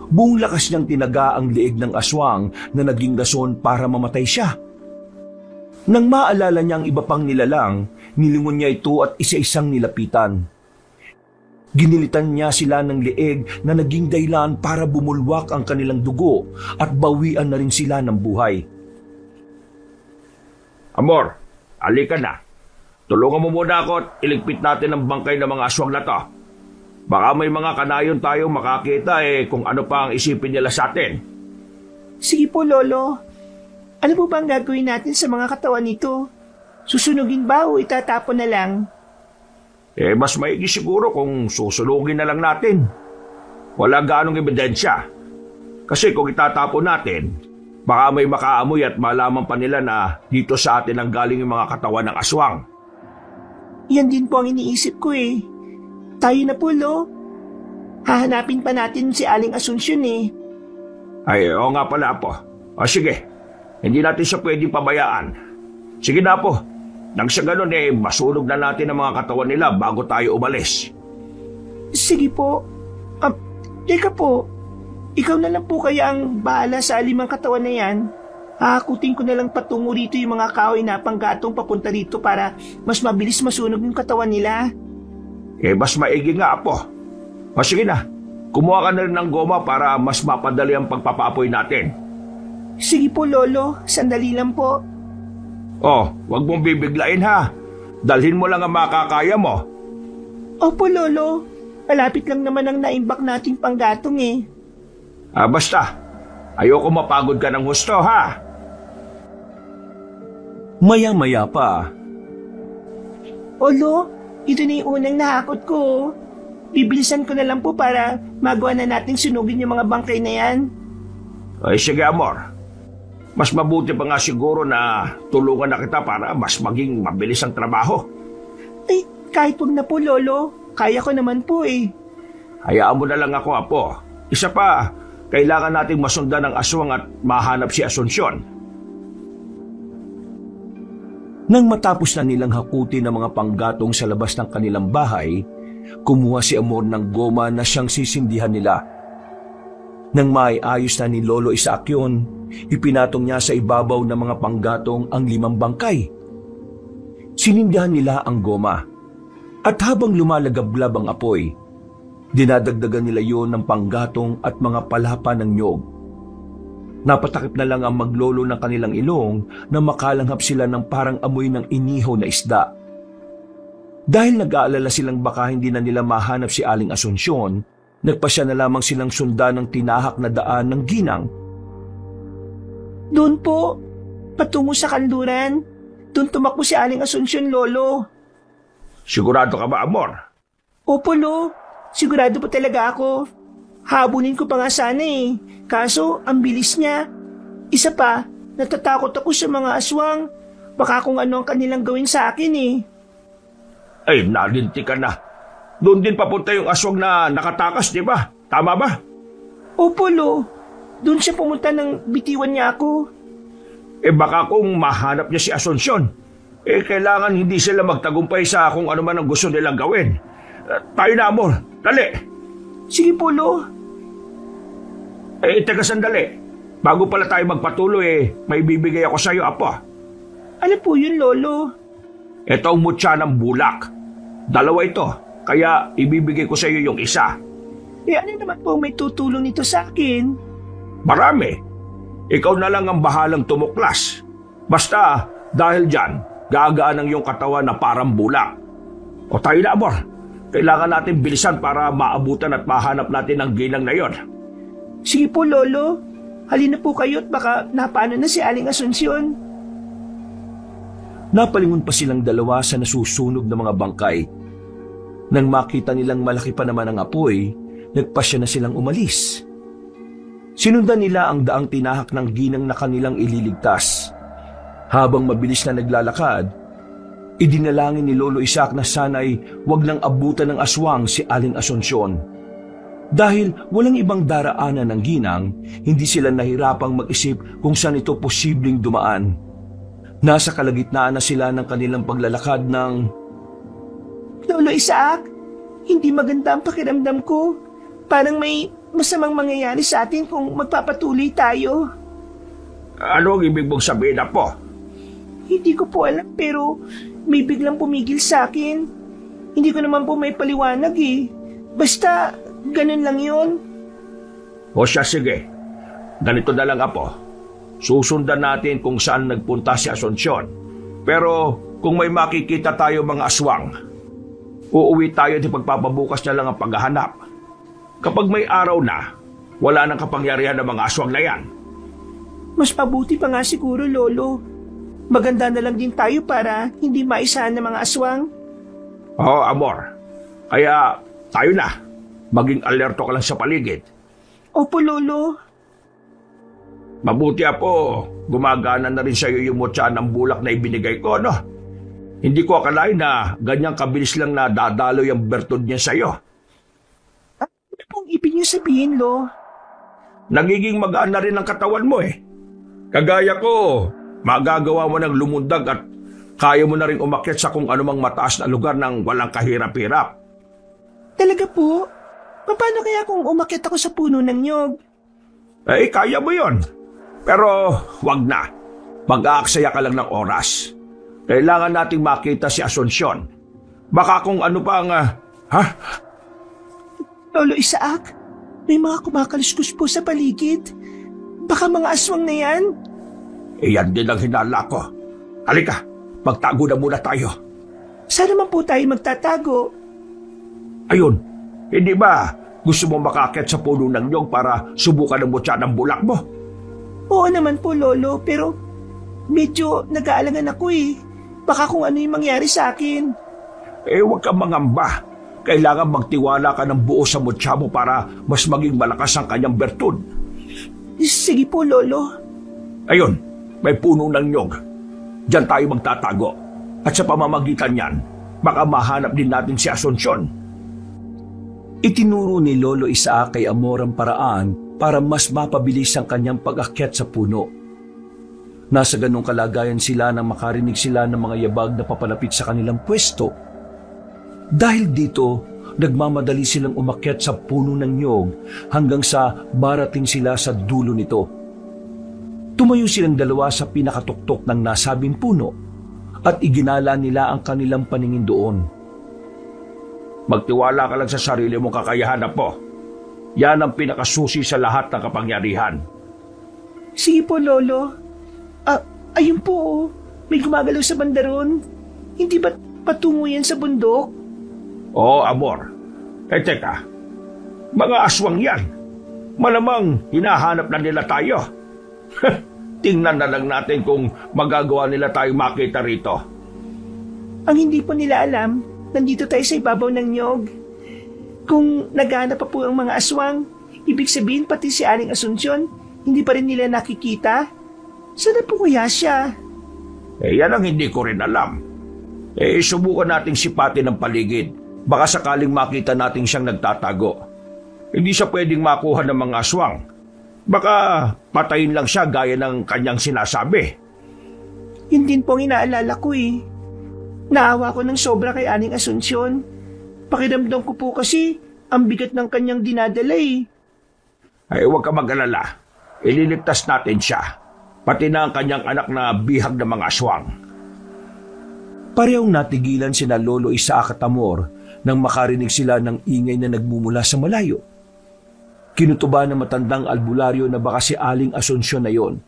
[SPEAKER 3] Buong lakas niyang tinaga ang liig ng aswang na naging rason para mamatay siya. Nang maalala niya ang iba pang nilalang, nilingon niya ito at isa-isang nilapitan. Ginilitan niya sila ng liig na naging dahilan para bumulwak ang kanilang dugo at bawian na rin sila ng buhay.
[SPEAKER 2] Amor, alika na. Tulungan mo muna ako at iligpit natin ang bangkay ng mga aswang na to. Baka may mga kanayon tayong makakita kung ano pa ang isipin nila sa atin.
[SPEAKER 1] Sige po, Lolo. Ano po ba ang gagawin natin sa mga katawan nito? Susunugin ba o itatapon na lang?
[SPEAKER 2] Mas maigi siguro kung susunugin na lang natin. Wala ganong ebidensya. Kasi kung itatapon natin, baka may makaamoy at malaman pa nila na dito sa atin ang galing yung mga katawan ng aswang.
[SPEAKER 1] Yan din po ang iniisip ko Tayo na po, Lo. Hahanapin pa natin si Aling Asunsyon
[SPEAKER 2] Oo nga pala, Apo. Sige, hindi natin siya pwedeng pabayaan. Sige na, Apo. Nang sa ganun masunog na natin ang mga katawan nila bago tayo umalis.
[SPEAKER 1] Sige po. Teka po. Ikaw na lang po kaya ang bahala sa 5 katawan na yan. Hahakutin ko na lang patungo rito yung mga kahoy na panggatong papunta rito para mas mabilis masunog yung katawan nila.
[SPEAKER 2] Mas maigi nga, Apo. Sige na, kumuha ka na rin ng goma para mas mapadali ang pagpapapoy natin.
[SPEAKER 1] Sige po, Lolo. Sandali lang po.
[SPEAKER 2] Wag mong bibiglain, ha. Dalhin mo lang ang makakaya mo.
[SPEAKER 1] Opo, Lolo. Malapit lang naman ang naimbak nating panggatong
[SPEAKER 2] Basta. Ayoko mapagod ka ng husto, ha.
[SPEAKER 3] Maya-maya pa.
[SPEAKER 1] Lo, ito na yung unang nahakot ko. Bibilisan ko na lang po para magawa na natin sunugin yung mga bangkay na yan.
[SPEAKER 2] Sige, Amor. Mas mabuti pa nga siguro na tulungan na kita para mas maging mabilis ang trabaho.
[SPEAKER 1] Kahit wag na po, Lolo. Kaya ko naman po
[SPEAKER 2] Hayaan mo na lang ako, Apo. Isa pa, kailangan nating masundan ang aswang at mahanap si Asunsyon.
[SPEAKER 3] Nang matapos na nilang hakutin ang mga panggatong sa labas ng kanilang bahay, kumuha si Amor ng goma na siyang sisindihan nila. Nang maiayos na ni Lolo Isaac yun, ipinatong niya sa ibabaw ng mga panggatong ang 5 bangkay. Sinindihan nila ang goma. At habang lumalagablab ang apoy, dinadagdagan nila yon ng panggatong at mga palapa ng nyog. Napatakip na lang ang maglolo ng kanilang ilong na makalanghap sila ng parang amoy ng inihaw na isda. Dahil nag-aalala silang baka hindi na nila mahanap si Aling Asunsyon, nagpasya na lamang silang sundan ng tinahak na daan ng ginang.
[SPEAKER 1] Doon po, patungo sa kanluran. Doon tumakbo si Aling Asunsyon, Lolo.
[SPEAKER 2] Sigurado ka ba, Amor?
[SPEAKER 1] Opo, Lo. Sigurado po talaga ako. Habulin ko pa nga sana Kaso, ang bilis niya. Isa pa, natatakot ako sa mga aswang. Baka kung ano ang kanilang gawin sa akin
[SPEAKER 2] Nalinti ka na. Doon din papunta yung aswang na nakatakas, di ba? Tama ba?
[SPEAKER 1] Opo, Lo. Doon siya pumunta nang bitiwan niya ako.
[SPEAKER 2] Baka kung mahanap niya si Asunsyon, kailangan hindi sila magtagumpay sa kung ano man ang gusto nilang gawin. Tayo na, Amor. Dali!
[SPEAKER 1] Sige po, Lo.
[SPEAKER 2] Teka sandali. Bago pala tayo magpatuloy, may bibigay ako sa iyo, Apo.
[SPEAKER 1] Ano po yun, Lolo?
[SPEAKER 2] Ito ang mutya ng bulak. 2 ito, kaya ibibigay ko sa iyo yung isa.
[SPEAKER 1] Ano naman po may tutulong nito sa akin?
[SPEAKER 2] Marami. ikaw na lang ang bahalang tumuklas. Basta, dahil dyan, gagaan ang iyong katawan na parang bulak. O tayo na, Amor. Kailangan natin bilisan para maabutan at mahanap natin ang ginang na yon.
[SPEAKER 1] Sige po, Lolo. Halina po kayo at baka napano na si Aling Asunsyon.
[SPEAKER 3] Napalingon pa silang dalawa sa nasusunog na mga bangkay. Nang makita nilang malaki pa naman ang apoy, nagpasya na silang umalis. Sinundan nila ang daang tinahak ng ginang na kanilang ililigtas. Habang mabilis na naglalakad, idinalangin ni Lolo Isaac na sana'y wag lang abutan ng aswang si Aling Asunsyon. Dahil walang ibang daraanan ng ginang, hindi sila nahirapang mag-isip kung saan ito posibleng dumaan. Nasa kalagitnaan na sila ng kanilang paglalakad ng...
[SPEAKER 1] Lolo Isaac, hindi maganda ang pakiramdam ko. Parang may masamang mangyayari sa atin kung magpapatuloy tayo.
[SPEAKER 2] Ano ang ibig mong sabihin, Apo?
[SPEAKER 1] Hindi ko po alam pero may biglang pumigil sa akin. Hindi ko naman po may paliwanag eh. Basta ganun lang yun.
[SPEAKER 2] O siya, sige. Ganito na lang, Apo. Susundan natin kung saan nagpunta si Asunsyon. Pero kung may makikita tayo mga aswang, uuwi tayo at pagpapabukas na lang ang paghahanap. Kapag may araw na, wala nang kapangyarihan ng mga aswang na yan.
[SPEAKER 1] Mas mabuti pa nga siguro, Lolo. Maganda na lang din tayo para hindi maisahan ng mga aswang.
[SPEAKER 2] Oo, Amor. Kaya tayo na. Maging alerto ka lang sa paligid.
[SPEAKER 1] Opo, Lolo.
[SPEAKER 2] Mabuti, Apo. Gumagana na rin sa iyo yung mutya ng bulak na ibinigay ko, no? Hindi ko akalain na ganyang kabilis lang na dadalo yung bertud niya sa iyo.
[SPEAKER 1] Ano pong ibig niyo sabihin, Lo?
[SPEAKER 2] Nagiging magaan na rin ang katawan mo eh. Kagaya ko, magagawa mo ng lumundag at kaya mo na rin umakyat sa kung anumang mataas na lugar ng walang kahirap-hirap.
[SPEAKER 1] Talaga po? Paano kaya kung umakyat ako sa puno ng nyog?
[SPEAKER 2] Eh, kaya mo yon. Pero wag na. Mag-aaksaya ka lang ng oras. Kailangan nating makita si Asunsyon. Baka kung ano pa ang...
[SPEAKER 1] Lolo Isaac, may mga kumakaluskus po sa paligid. Baka mga aswang na yan?
[SPEAKER 2] Iyan din ang hinala ko. Halika, magtago na muna tayo.
[SPEAKER 1] Saan naman po tayo magtatago?
[SPEAKER 2] Ayun, hindi ba gusto mo makakit sa puno ng nyog para subukan ang mutya ng bulak mo?
[SPEAKER 1] Oo naman po, Lolo, pero medyo nag-aalangan ako eh. Baka kung ano yung mangyari sa akin.
[SPEAKER 2] Eh, huwag kang mangamba. Kailangan magtiwala ka ng buo sa mutya mo para mas maging malakas ang kanyang bertud.
[SPEAKER 1] Sige po, Lolo.
[SPEAKER 2] Ayun, may puno ng nyog. Diyan tayo magtatago. At sa pamamagitan niyan, baka mahanap din natin si Asunsyon.
[SPEAKER 3] Itinuro ni Lolo Isaac kay Amor ang paraan para mas mapabilis ang kanyang pag-akyat sa puno. Nasa ganong kalagayan sila nang makarinig sila ng mga yabag na papalapit sa kanilang pwesto. Dahil dito, nagmamadali silang umakyat sa puno ng nyog hanggang sa barating sila sa dulo nito. Tumayo silang dalawa sa pinakatuktok ng nasabing puno at iginala nila ang kanilang paningin doon.
[SPEAKER 2] Magtiwala ka lang sa sarili mong kakayahan, Apo. Yan ang pinakasusi sa lahat ng kapangyarihan.
[SPEAKER 1] Sige po, Lolo. Ayun po, oh. May gumagalaw sa banda ron. Hindi ba patungo yan sa bundok?
[SPEAKER 2] Oo, Amor. Eh, teka. Mga aswang yan. Malamang hinahanap na nila tayo. Tingnan na lang natin kung magagawa nila tayong makita rito.
[SPEAKER 1] Ang hindi po nila alam, nandito tayo sa ibabaw ng nyog. Kung naghahanap pa po ang mga aswang, ibig sabihin pati si Aling Asunsyon, hindi pa rin nila nakikita. Sana po kaya siya?
[SPEAKER 2] Eh, yan ang hindi ko rin alam. Eh, subukan nating sipatin ang paligid. Baka sakaling makita natin siyang nagtatago. Hindi siya pwedeng makuha ng mga aswang. Baka patayin lang siya gaya ng kanyang sinasabi.
[SPEAKER 1] Yun din po ang inaalala ko eh. Naawa ko ng sobra kay Aling Asunsyon. Pakiramdam ko po kasi ang bigat ng kanyang dinadala eh.
[SPEAKER 2] Ay, huwag ka mag-alala. Ililigtas natin siya. Pati na ang kanyang anak na bihag ng mga aswang.
[SPEAKER 3] Parehong natigilan sina Lolo Isaac at Amor nang makarinig sila ng ingay na nagmumula sa malayo. Kinutuba ng matandang albularyo na baka si Aling Asunsyon na yon.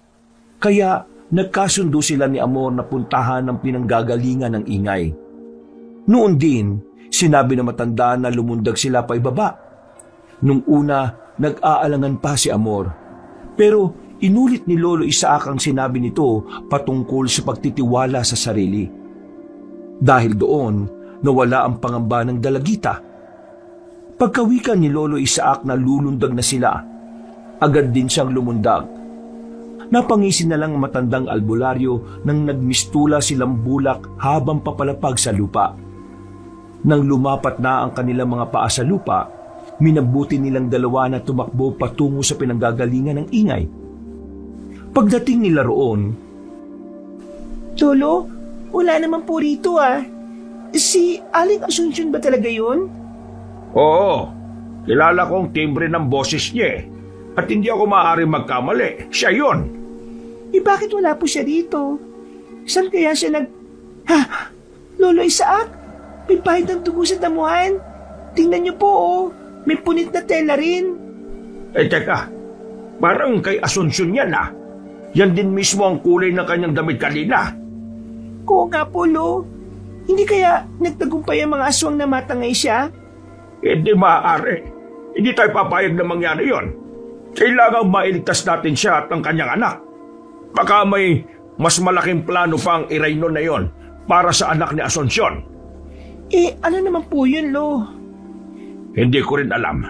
[SPEAKER 3] Kaya nagkasundo sila ni Amor na puntahan ng pinanggagalingan ng ingay. Noon din, sinabi ng matanda na lumundag sila pa ibaba. Nung una, nag-aalangan pa si Amor. Pero inulit ni Lolo Isaac ang sinabi nito patungkol sa pagtitiwala sa sarili. Dahil doon, nawala ang pangamba ng dalagita. Pagkawikan ni Lolo Isaac na lulundag na sila, agad din siyang lumundag. Napangisin na lang ang matandang albularyo nang nagmistula silang bulak habang papalapag sa lupa. Nang lumapat na ang kanilang mga paa sa lupa, minabuti nilang dalawa na tumakbo patungo sa pinanggagalingan ng ingay. Pagdating nila roon,
[SPEAKER 1] Lolo, wala naman po rito ah. Si Aling Asunsyon ba talaga yun?
[SPEAKER 2] Oo, kilala kong timbre ng boses niya eh. At hindi ako maaaring magkamali. Siya yun.
[SPEAKER 1] Bakit wala po siya dito? Saan kaya siya Lolo Isaac, may pahid ng dugo sa damuhan. Tingnan niyo po oh, may punit na tela rin.
[SPEAKER 2] Teka, parang kay Asunsyon yan ah. Yan din mismo ang kulay ng kanyang damit kanina.
[SPEAKER 1] Oo nga po, Lo. Hindi kaya nagtagumpay ang mga aswang na matangay siya?
[SPEAKER 2] Hindi maaari. Hindi tayo papayag na mangyari yon. Kailangang mailigtas natin siya at ang kanyang anak. Baka may mas malaking plano pang irayno na yon para sa anak ni Asunsyon.
[SPEAKER 1] Ano naman po yun, Lo?
[SPEAKER 2] Hindi ko rin alam.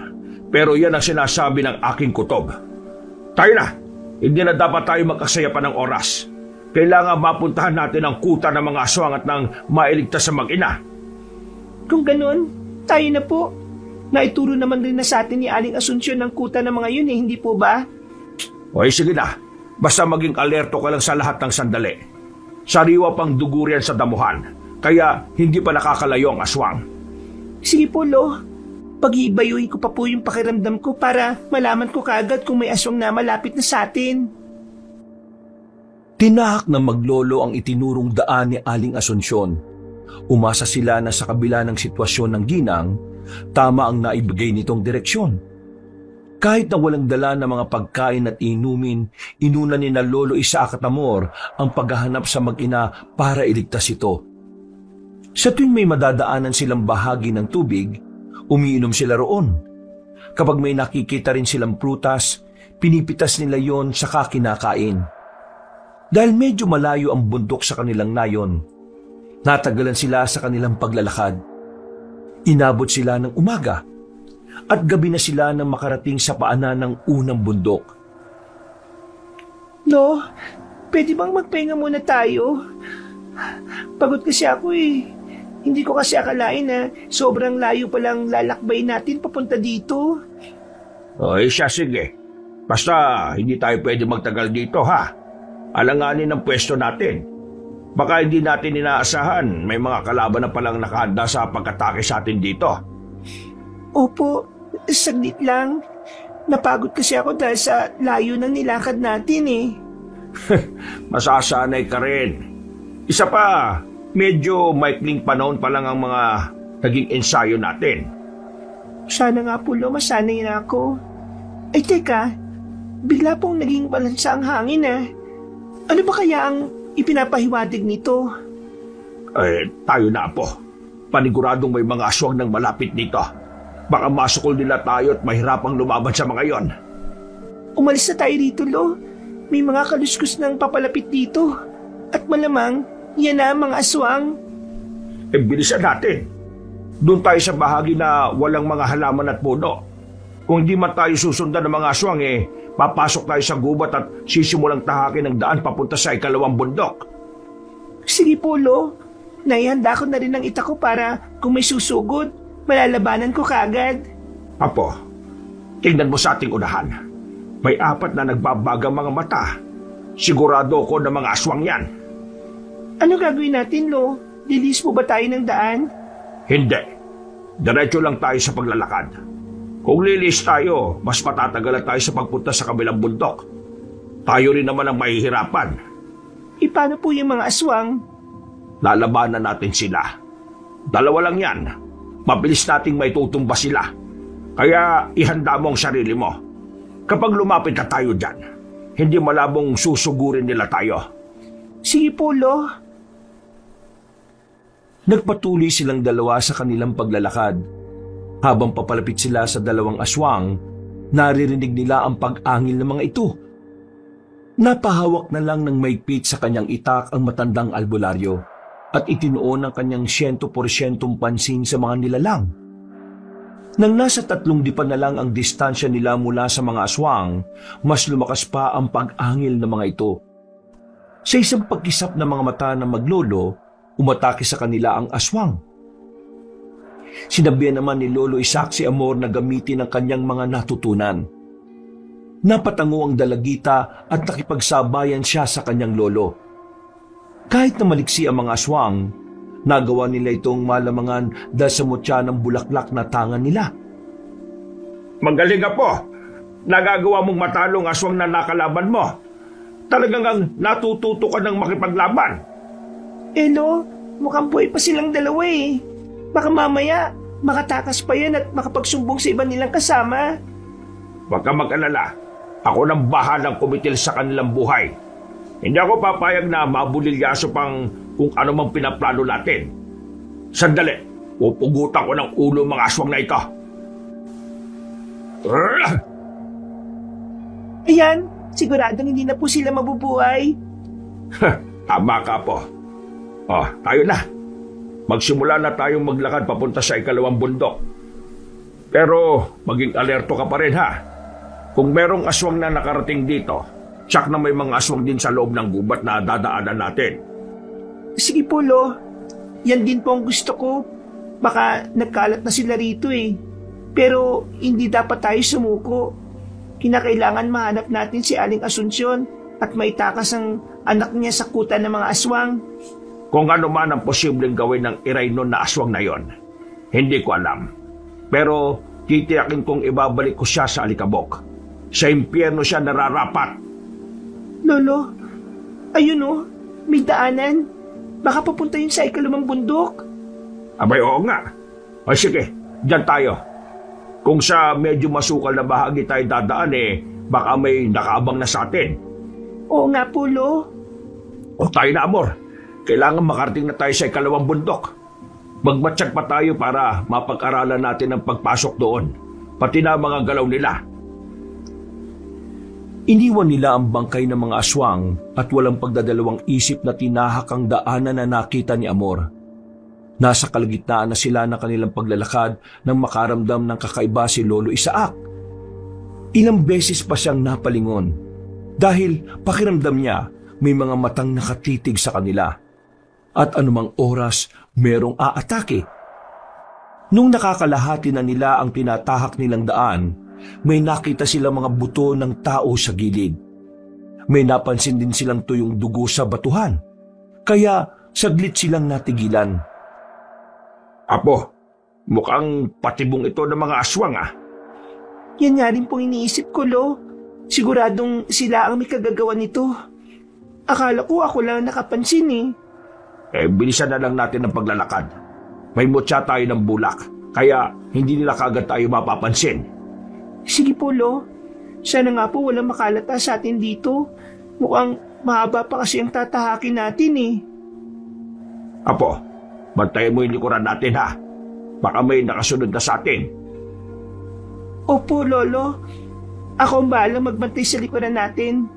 [SPEAKER 2] Pero yan ang sinasabi ng aking kutob. Tayo na. Hindi na dapat tayo magkasaya pa ng oras. Kailangan mapuntahan natin ang kuta ng mga aswang at nang mailigtas sa mag-ina.
[SPEAKER 1] Kung ganun, tayo na po. Naituro naman rin na sa atin ni Aling Asunsyon ng kuta ng mga yun hindi po ba?
[SPEAKER 2] Oy, sige na. Basta maging alerto ka lang sa lahat ng sandali. Sariwa pang dugo riyan sa damuhan, kaya hindi pa nakakalayo ang aswang.
[SPEAKER 1] Sige po, Lo. Pag-iibayuhin ko pa po yung pakiramdam ko para malaman ko kaagad kung may aswang na malapit na sa atin.
[SPEAKER 3] Tinahak ng maglolo ang itinurong daan ni Aling Asunsyon. Umasa sila na sa kabila ng sitwasyon ng ginang, tama ang naibigay nitong direksyon. Kahit na walang dala ng mga pagkain at inumin, inuna ni na Lolo Isaac at Amor ang paghahanap sa mag-ina para iligtas ito. Sa tuwing may madadaanan silang bahagi ng tubig, umiinom sila roon. Kapag may nakikita rin silang prutas, pinipitas nila yon saka kinakain. Dahil medyo malayo ang bundok sa kanilang nayon, natagalan sila sa kanilang paglalakad. Inabot sila ng umaga at gabi na sila nang makarating sa paanan ng unang bundok.
[SPEAKER 1] Lo, pwede bang magpahinga muna tayo? Pagod kasi ako eh. Hindi ko kasi akalain na sobrang layo palang lalakbay natin papunta dito.
[SPEAKER 2] Oy, siya sige. Basta hindi tayo pwede magtagal dito ha. Alanganin ang pwesto natin. Baka hindi natin inaasahan may mga kalaban na palang nakahanda sa pagkatake sa atin dito.
[SPEAKER 1] Opo, saglit lang. Napagod kasi ako dahil sa layo ng nilakad natin eh.
[SPEAKER 2] Masasanay ka rin. Isa pa, medyo maikling panahon pa lang ang mga naging ensayo natin.
[SPEAKER 1] Sana nga po, Lo, masanay na ako. Ay teka, bigla pong naging balansa ang hangin ah. Ano ba kaya ang ipinapahiwatig nito?
[SPEAKER 2] Tayo na po. Paniguradong may mga aswang nang malapit dito. Baka masukol nila tayo at mahirapang lumaban sa mga yon.
[SPEAKER 1] Umalis na tayo dito, Lo. May mga kaluskus nang papalapit dito. At malamang, yan na ang mga aswang.
[SPEAKER 2] Bilisan natin. Doon tayo sa bahagi na walang mga halaman at puno. Kung hindi man tayo susundan ng mga aswang papasok tayo sa gubat at sisimulang tahakin ng daan papunta sa ikalawang bundok.
[SPEAKER 1] Sige po, Lo. Naihanda ko na rin ang ita ko para kung may susugod, malalabanan ko kaagad.
[SPEAKER 2] Apo, tingnan mo sa ating unahan. May 4 na nagbabagang mga mata. Sigurado ko na mga aswang yan.
[SPEAKER 1] Ano gagawin natin, Lo? Lilis po ba tayo ng daan?
[SPEAKER 2] Hindi. Diretso lang tayo sa paglalakad. Kung lilis tayo, mas matatagalan tayo sa pagpunta sa kabilang bundok. Tayo rin naman ang mahihirapan.
[SPEAKER 1] Paano po yung mga aswang?
[SPEAKER 2] Lalabanan natin sila. 2 lang yan. Mabilis nating maitutumba sila. Kaya ihanda mo ang sarili mo. Kapag lumapit na tayo dyan, hindi malabong susugurin nila tayo.
[SPEAKER 1] Sige po, Lo.
[SPEAKER 3] Nagpatuloy silang dalawa sa kanilang paglalakad. Habang papalapit sila sa dalawang aswang, naririnig nila ang pag-angil ng mga ito. Napahawak na lang ng maigpit sa kanyang itak ang matandang albularyo at itinuon ang kanyang 100% pansin sa mga nilalang. Nang nasa 3 dipan na lang ang distansya nila mula sa mga aswang, mas lumakas pa ang pag-angil ng mga ito. Sa isang pagkisap ng mga mata ng maglolo, umatake sa kanila ang aswang. Sinabihan naman ni Lolo Isaac si Amor na gamitin ang kanyang mga natutunan. Napatango ang dalagita at nakipagsabayan siya sa kanyang lolo. Kahit na maliksi ang mga aswang, nagawa nila itong malamangan dahil sa mutya ng bulaklak na tangan nila.
[SPEAKER 2] Magaling ka po. Nagagawa mong matalo ang aswang na nakalaban mo. Talagang ang natututo ka ng makipaglaban.
[SPEAKER 1] Lo, mukhang buhay pa silang dalawa eh. Baka mamaya, makatakas pa yan at makapagsumbong sa iba nilang kasama.
[SPEAKER 2] Huwag ka mag-alala. Ako nang bahalang kumitil sa kanilang buhay. Hindi ako papayag na mabulilyaso pang kung ano mang pinaplano natin. Sandali, pupugutan ko ng ulo mga aswang na ito.
[SPEAKER 1] Ayan, siguradong hindi na po sila mabubuhay.
[SPEAKER 2] Tama ka po. Tayo na. Magsimula na tayong maglakad papunta sa ikalawang bundok. Pero maging alerto ka pa rin ha. Kung merong aswang na nakarating dito, tsak na may mga aswang din sa loob ng gubat na dadaanan natin.
[SPEAKER 1] Sige po, Lo. Yan din po ang gusto ko. Baka nagkalat na sila rito eh. Pero hindi dapat tayo sumuko. Kinakailangan mahanap natin si Aling Asunsyon at maitakas ang anak niya sa kuta ng mga aswang.
[SPEAKER 2] Kung ano man ang posibleng gawin ng Iraino na aswang na yon, hindi ko alam. Pero titiyakin kong ibabalik ko siya sa alikabok. Sa impyerno siya nararapat.
[SPEAKER 1] Lolo, ayun oh, may daanan. Baka papunta yun sa ikalawang bundok.
[SPEAKER 2] Abay, oo nga. O sige, dyan tayo. Kung sa medyo masukal na bahagi tayo dadaan baka may nakaabang na sa atin.
[SPEAKER 1] Oo nga po, Lo.
[SPEAKER 2] O tayo na, Amor. Kailangan makarating na tayo sa ikalawang bundok. Magmatsyag pa tayo para mapag-aralan natin ang pagpasok doon. Pati na mga galaw nila.
[SPEAKER 3] Iniwan nila ang bangkay ng mga aswang at walang pagdadalawang isip na tinahak ang daanan na nakita ni Amor. Nasa kalagitnaan na sila ng kanilang paglalakad nang makaramdam ng kakaiba si Lolo Isaac. Ilang beses pa siyang napalingon dahil pakiramdam niya may mga matang nakatitig sa kanila at anumang oras merong aatake. Nung nakakalahati na nila ang tinatahak nilang daan, may nakita silang mga buto ng tao sa gilid. May napansin din silang tuyong dugo sa batuhan, kaya saglit silang natigilan.
[SPEAKER 2] Apo, mukhang patibong ito ng mga aswang
[SPEAKER 1] Yan nga rin pong iniisip ko, Lo. Siguradong sila ang may kagagawa nito. Akala ko ako lang nakapansin
[SPEAKER 2] bilisan na lang natin ang paglalakad. May mutya tayo ng bulak, kaya hindi nila kagad tayo mapapansin.
[SPEAKER 1] Sige po, Lo. Sana nga po walang makalata sa atin dito. Mukhang mahaba pa kasi ang tatahakin natin
[SPEAKER 2] Apo, bantayan mo yung likuran natin ha. Baka may nakasunod na sa atin.
[SPEAKER 1] Opo, Lolo. Ako ang bahalang magbantay sa likuran natin.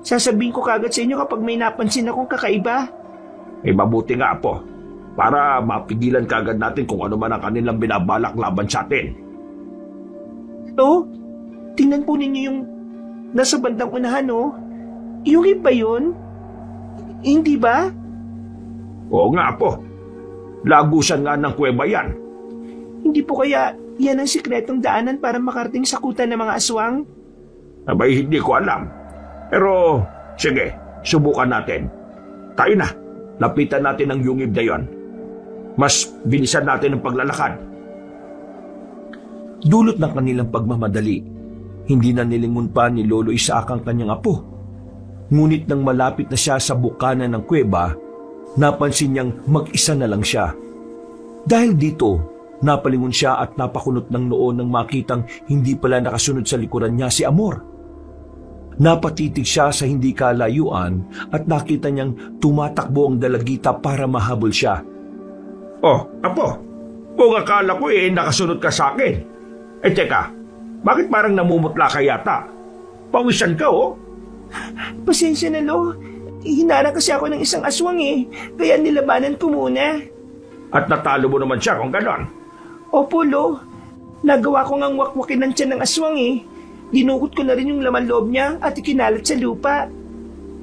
[SPEAKER 1] Sasabihin ko kagad sa inyo kapag may napansin akong kakaiba.
[SPEAKER 2] Mabuti nga, Apo, para mapigilan kagad natin kung ano man ang kanilang binabalak laban sa atin.
[SPEAKER 1] Lo, tingnan po ninyo yung nasa bandang unahan, Yung iba yun? Hindi ba?
[SPEAKER 2] Oo nga, Apo. Lagusan nga ng kuweba yan.
[SPEAKER 1] Hindi po kaya yan ang sikretong daanan para makarating sa kuta ng mga aswang?
[SPEAKER 2] Abay, hindi ko alam. Pero, sige, subukan natin. Tayo na. Lapitan natin ang yungib na yon. Mas bilisan natin ang paglalakad.
[SPEAKER 3] Dulot ng kanilang pagmamadali, hindi na nilingon pa ni Lolo Isaac ang kanyang apo. Ngunit nang malapit na siya sa bukana ng kuweba, napansin niyang mag-isa na lang siya. Dahil dito, napalingon siya at napakunot ng noo nang makitang hindi pala nakasunod sa likuran niya si Amor. Napatitig siya sa hindi kalayuan at nakita niyang tumatakbo ang dalagita para mahabol siya.
[SPEAKER 2] Oh, Apo, kung akala ko nakasunod ka sa akin. Teka, bakit parang namumutla ka yata? Pawisan ka
[SPEAKER 1] Pasensya na, Lo. Hinarang kasi ako ng isang aswang kaya nilabanan ko muna.
[SPEAKER 2] At natalo mo naman siya kung ganon.
[SPEAKER 1] Opo, Lo. Nagawa ko ngang wakwakin ng tiyan ng aswang Dinukot ko na rin yung laman loob niya at ikinalat sa lupa.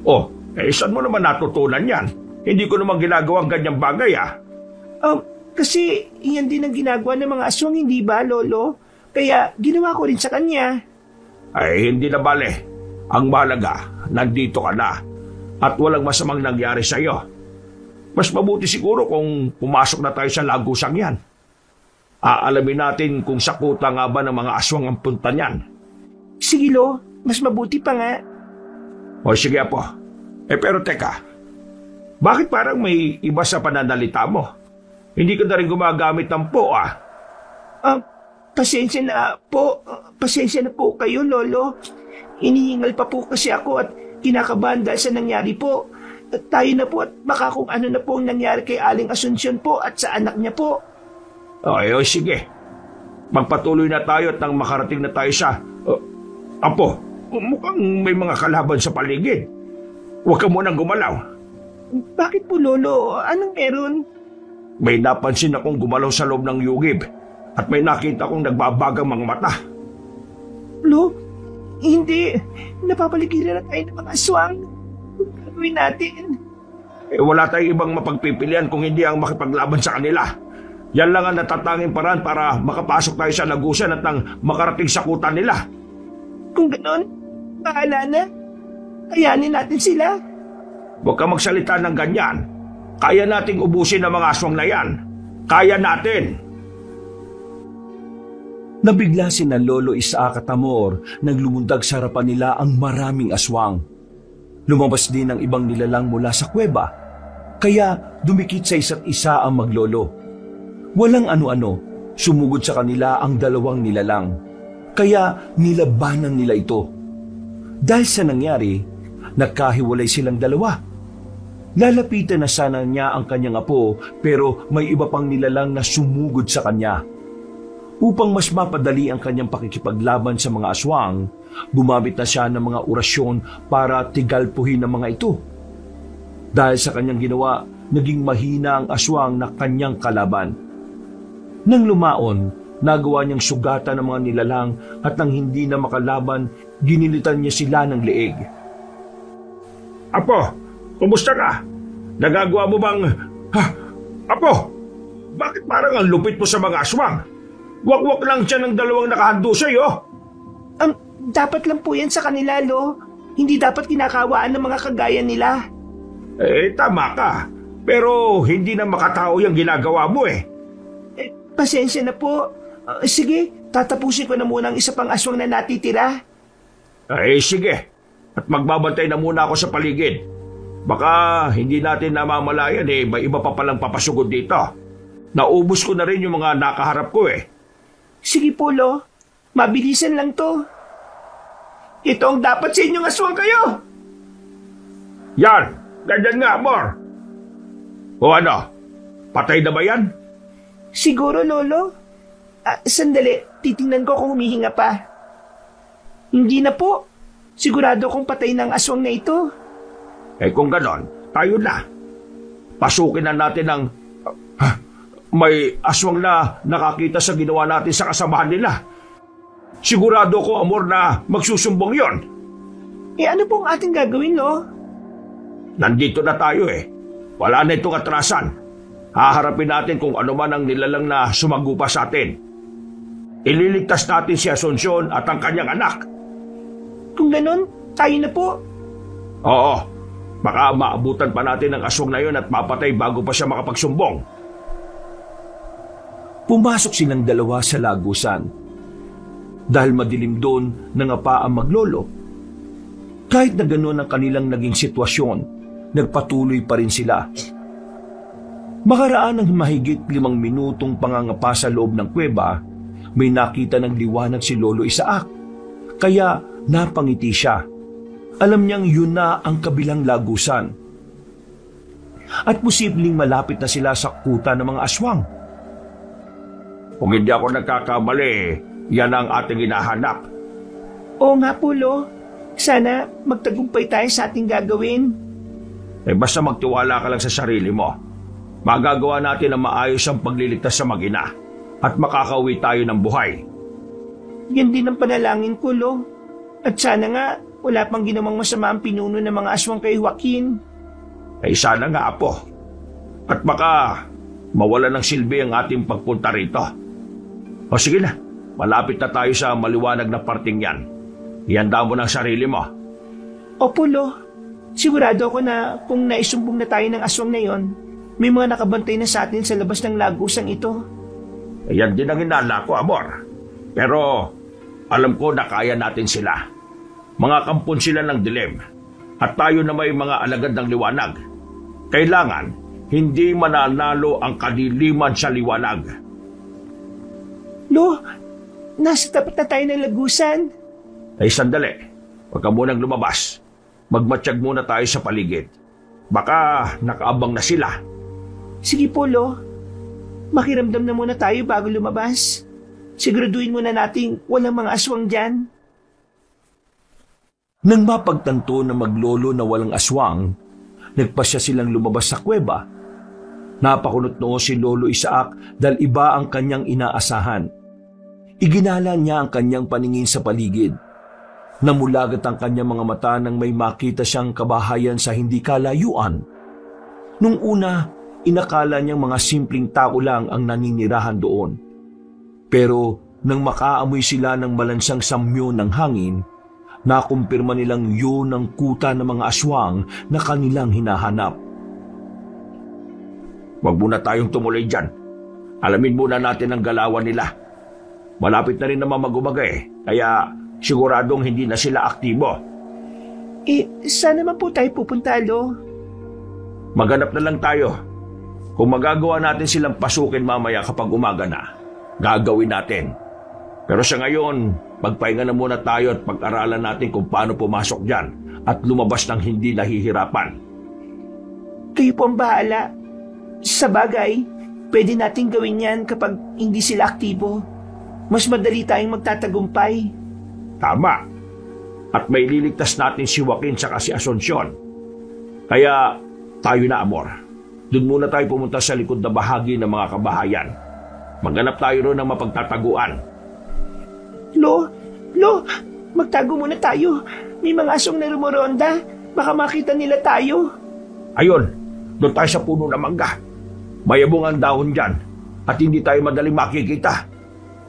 [SPEAKER 2] Oh, saan mo naman natutunan yan? Hindi ko naman ginagawang ganyang bagay
[SPEAKER 1] Kasi yan din ang ginagawa ng mga aswang, hindi ba, Lolo? Kaya ginawa ko rin sa kanya.
[SPEAKER 2] Ay, hindi na bale. Ang mahalaga, nandito ka na. At walang masamang nangyari sa iyo. Mas mabuti siguro kung pumasok na tayo sa lagusang yan. Aalamin natin kung sakuta nga ba ng mga aswang ang punta niyan.
[SPEAKER 1] Sige, Lo. Mas mabuti pa nga.
[SPEAKER 2] O sige, Apo. Pero teka, bakit parang may iba sa pananalita mo? Hindi ka na rin gumagamit ng po,
[SPEAKER 1] Pasensya na po. Pasensya na po kayo, Lolo. Inihingal pa po kasi ako at kinakabahan dahil sa nangyari po. At tayo na po at baka kung ano na po ang nangyari kay Aling Asunsyon po at sa anak niya po.
[SPEAKER 2] O sige. Magpatuloy na tayo at nang makarating na tayo sa... Apo, mukhang may mga kalaban sa paligid. Huwag ka munang gumalaw.
[SPEAKER 1] Bakit po, Lolo? Anong meron?
[SPEAKER 2] May napansin akong gumalaw sa loob ng yugib at may nakita akong nagbabagang mga mata.
[SPEAKER 1] Lo, hindi. Napapaligiran na tayo ng mga aswang. Gagawin natin.
[SPEAKER 2] Wala tayong ibang mapagpipilian kung hindi ang makipaglaban sa kanila. Yan lang ang natatanging paraan para makapasok tayo sa lagusan at nang makarating sa kuta nila.
[SPEAKER 1] Kung ganon, bahala na. Kayanin natin sila.
[SPEAKER 2] Huwag ka magsalita ng ganyan. Kaya nating ubusin ang mga aswang na yan. Kaya natin.
[SPEAKER 3] Nabigla si na Lolo Isaac at Amor nang lumundag sa harapan nila ang maraming aswang. Lumabas din ang ibang nilalang mula sa kuweba. Kaya dumikit sa isa't isa ang maglolo. Walang ano-ano, sumugod sa kanila ang dalawang nilalang. Kaya nilabanan nila ito. Dahil sa nangyari, nagkahiwalay silang dalawa. Lalapitan na sana niya ang kanyang apo pero may iba pang nilalang na sumugod sa kanya. Upang mas mapadali ang kanyang pakikipaglaban sa mga aswang, gumamit na siya ng mga orasyon para tigalpuhin ang mga ito. Dahil sa kanyang ginawa, naging mahina ang aswang na kanyang kalaban. Nang lumaon, nagawa niyang sugatan ng mga nilalang at nang hindi na makalaban, ginilitan niya sila ng leeg.
[SPEAKER 2] Apo, kumusta ka? Nagagawa mo bang... Apo, bakit parang ang lupit mo sa mga aswang? Wakwak lang siya ng dalawang nakahando sa'yo.
[SPEAKER 1] Dapat lang po yan sa kanila, Lo. Hindi dapat kinakawaan ng mga kagaya nila.
[SPEAKER 2] Tama ka. Pero hindi na makatao yung ginagawa mo
[SPEAKER 1] Pasensya na po. Sige, tatapusin ko na muna ang isa pang aswang na natitira.
[SPEAKER 2] Sige. At magbabantay na muna ako sa paligid. Baka hindi natin namamalayan may iba pa palang papasugod dito. Naubos ko na rin yung mga nakaharap ko
[SPEAKER 1] Sige po, Lo. Mabilisan lang to. Ito ang dapat sa inyong aswang kayo.
[SPEAKER 2] Yan, ganyan nga, Amor. O ano, patay na ba yan?
[SPEAKER 1] Siguro, Lolo. Sandali, titingnan ko kung humihinga pa. Hindi na po. Sigurado kong patay ng aswang na ito.
[SPEAKER 2] Kung ganon, tayo na. Pasukin na natin ang... may aswang na nakakita sa ginawa natin sa kasamahan nila. Sigurado ko, Amor, na magsusumbong yon.
[SPEAKER 1] Ano pong ating gagawin, Lo?
[SPEAKER 2] Nandito na tayo Wala na itong atrasan. Haharapin natin kung ano man ang nilalang na sumagupa sa atin. Ililigtas natin si Asunsyon at ang kanyang anak.
[SPEAKER 1] Kung ganon, tayo na po.
[SPEAKER 2] Oo. Baka maabutan pa natin ang aswang na yon at mapatay bago pa siya makapagsumbong.
[SPEAKER 3] Pumasok silang dalawa sa lagusan. Dahil madilim doon, nangapa ang maglolo. Kahit na gano'n ang kanilang naging sitwasyon, nagpatuloy pa rin sila. Makaraan ng mahigit 5 minutong pangangapa sa loob ng kuweba, may nakita ng liwanag si Lolo Isaac. Kaya napangiti siya. Alam niyang yun na ang kabilang lagusan. At posibleng malapit na sila sa kuta ng mga aswang.
[SPEAKER 2] Kung hindi ako nagkakamali, yan ang ating hinahanap.
[SPEAKER 1] Oo nga po, Lo. Sana magtagumpay tayo sa ating gagawin.
[SPEAKER 2] Basta magtiwala ka lang sa sarili mo. Magagawa natin ang maayos ang pagliligtas sa mag-ina at makakauwi tayo ng buhay.
[SPEAKER 1] Yan din ang panalangin ko, Lo. At sana nga, wala pang ginawang masama ang pinuno ng mga aswang kay Joaquin.
[SPEAKER 2] Sana nga, Apo. At baka mawala ng silbi ang ating pagpunta rito. O sige na, malapit na tayo sa maliwanag na parting yan. Ihanda mo ng sarili mo.
[SPEAKER 1] Opo, Lo. Sigurado ako na kung naisumbong na tayo ng aswang na yon, may mga nakabantay na sa atin sa labas ng lagusang ito.
[SPEAKER 2] Yan din ang hinala ko, Amor. Pero alam ko na kaya natin sila. Mga kampon sila ng dilim. At tayo na may mga alagad ng liwanag. Kailangan hindi mananalo ang kadiliman sa liwanag.
[SPEAKER 1] Lo, nasa tapat na tayo ng lagusan.
[SPEAKER 2] Sandali. Huwag ka munang lumabas. Magmatsyag muna tayo sa paligid. Baka nakaabang na sila.
[SPEAKER 1] Sige po, Lo. Makiramdam na muna tayo bago lumabas. Siguraduhin muna nating walang mga aswang dyan.
[SPEAKER 3] Nang mapagtanto na maglolo na walang aswang, nagpasya silang lumabas sa kuweba. Napakunot noo si Lolo Isaac dahil iba ang kanyang inaasahan. Iginala niya ang kanyang paningin sa paligid. Namulagat ang kanyang mga mata nang may makita siyang kabahayan sa hindi kalayuan. Nung una, inakala niyang mga simpleng tao lang ang naninirahan doon. Pero nang makaamoy sila ng malansang samyo ng hangin, nakumpirma nilang yun ang kuta ng mga aswang na kanilang hinahanap.
[SPEAKER 2] Huwag muna tayong tumuloy dyan. Alamin muna natin ang galawan nila. Malapit na rin naman mag-umaga kaya siguradong hindi na sila aktibo.
[SPEAKER 1] Saan naman po tayo pupunta, Lo?
[SPEAKER 2] Maghanap na lang tayo. Kung magagawa natin silang pasukin mamaya kapag umaga na, gagawin natin. Pero sa ngayon, magpahinga na muna tayo at pag-aralan natin kung paano pumasok dyan at lumabas ng hindi nahihirapan.
[SPEAKER 1] Kayo po ang bahala. Sa bagay, pwede natin gawin yan kapag hindi sila aktibo. Mas madali tayong magtatagumpay.
[SPEAKER 2] Tama. At may liligtas natin si Joaquin sa si Asuncion. Kaya tayo na, Amor. Doon muna tayo pumunta sa likod na bahagi ng mga kabahayan. Maghanap tayo roon ng mapagtataguan.
[SPEAKER 1] Lo, magtago muna tayo. May mga asong na rumoronda. Baka makita nila tayo.
[SPEAKER 2] Ayun, doon tayo sa puno ng mangga. Mayabong ang dahon dyan at hindi tayo madaling makikita.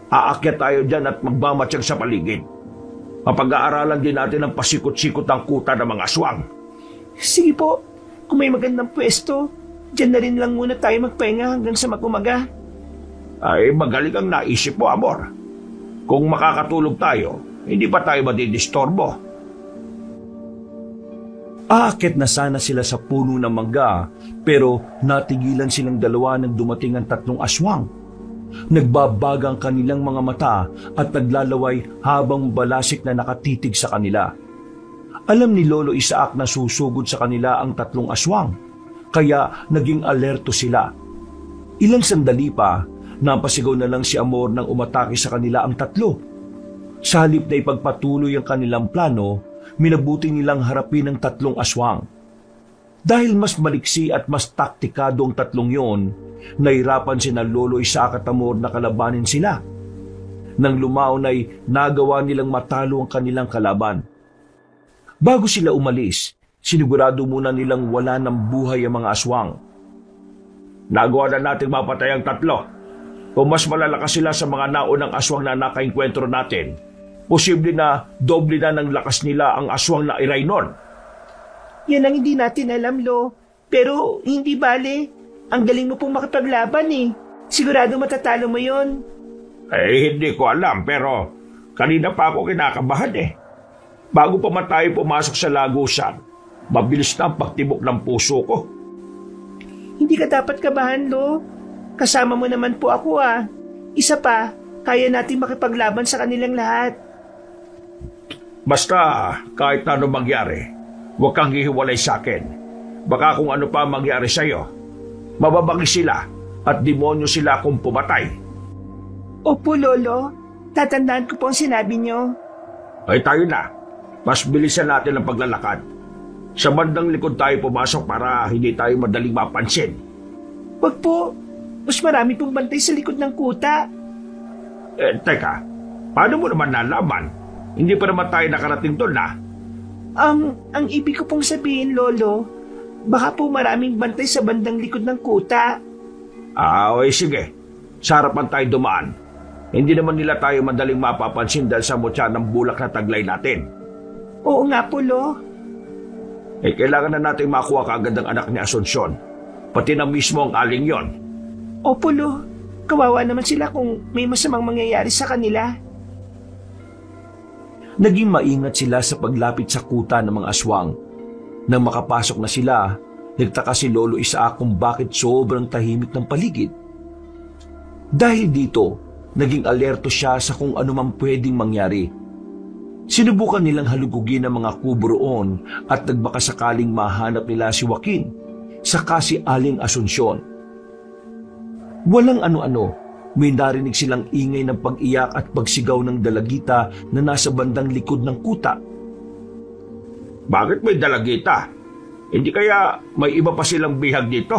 [SPEAKER 2] Aakyat tayo dyan at magmamatsyag sa paligid. Mapag-aaralan din natin ang pasikot-sikot ng kuta ng mga aswang.
[SPEAKER 1] Sige po, kung may magandang pwesto, dyan na rin lang muna tayo magpahinga hanggang sa mag-umaga.
[SPEAKER 2] Ay, magaling ang naisip mo, Amor. Kung makakatulog tayo, hindi pa tayo madidistorbo.
[SPEAKER 3] Aakyat na sana sila sa puno ng mangga, pero natigilan silang dalawa nang dumating ang tatlong aswang. Nagbabaga ang kanilang mga mata at naglalaway habang balasik na nakatitig sa kanila. Alam ni Lolo Isaac na susugod sa kanila ang tatlong aswang, kaya naging alerto sila. Ilang sandali pa, napasigaw na lang si Amor nang umatake sa kanila ang tatlo. Sa halip na ipagpatuloy ang kanilang plano, minabuti nilang harapin ang tatlong aswang. Dahil mas maliksi at mas taktikado ang tatlong yon, nahirapan sina Lolo Isaac at Amor na kalabanin sila. Nang lumaon ay nagawa nilang matalo ang kanilang kalaban. Bago sila umalis, sinigurado muna nilang wala ng buhay ang mga aswang.
[SPEAKER 2] Nagawa na natin mapatay ang tatlo. Kung mas malalakas sila sa mga naunang aswang na nakainkwentro natin, posible na doble na ng lakas nila ang aswang na iray nun.
[SPEAKER 1] Yan ang hindi natin alam, Lo. Pero hindi bale. Ang galing mo pong makipaglaban Sigurado matatalo mo yon.
[SPEAKER 2] Hindi ko alam pero kanina pa ako kinakabahan Bago pa man tayo pumasok sa lagusan, mabilis na ang pagtibok ng puso ko.
[SPEAKER 1] Hindi ka dapat kabahan, Lo. Kasama mo naman po ako Isa pa, kaya natin makipaglaban sa kanilang lahat.
[SPEAKER 2] Basta kahit ano mangyari, huwag kang hihiwalay sa akin. Baka kung ano pa mangyari sa'yo, mababagi sila at demonyo sila kung pumatay.
[SPEAKER 1] Opo, Lolo. Tatandaan ko po ang sinabi niyo.
[SPEAKER 2] Ay tayo na. Mas bilisan natin ang paglalakad. Sa bandang likod tayo pumasok para hindi tayo madaling mapansin.
[SPEAKER 1] Wag po. Mas marami pong bantay sa likod ng kuta.
[SPEAKER 2] Teka, paano mo naman nalaman? Hindi pa naman tayo nakarating doon na.
[SPEAKER 1] Ang ibig ko pong sabihin, Lolo, baka po maraming bantay sa bandang likod ng kuta.
[SPEAKER 2] Okay, sige. Sa harapan tayo dumaan. Hindi naman nila tayo madaling mapapansin dahil sa mutya ng bulak na taglay natin.
[SPEAKER 1] Oo nga po, Lo.
[SPEAKER 2] Kailangan na natin makuha kaagad ang anak ni Asunsyon. Pati na mismo ang aling yon.
[SPEAKER 1] Opo, Lo. Kawawa naman sila kung may masamang mangyayari sa kanila.
[SPEAKER 3] Naging maingat sila sa paglapit sa kuta ng mga aswang. Nang makapasok na sila, nagtaka si Lolo Isaac kung bakit sobrang tahimik ng paligid. Dahil dito, naging alerto siya sa kung ano mang pwedeng mangyari. Sinubukan nilang halugugin ang mga kubo roon at nagbakasakaling mahanap nila si Joaquin, saka si Aling Asunsyon. Walang ano-ano, may narinig silang ingay ng pag-iyak at pagsigaw ng dalagita na nasa bandang likod ng kuta.
[SPEAKER 2] Bakit may dalagita? Hindi kaya may iba pa silang bihag dito?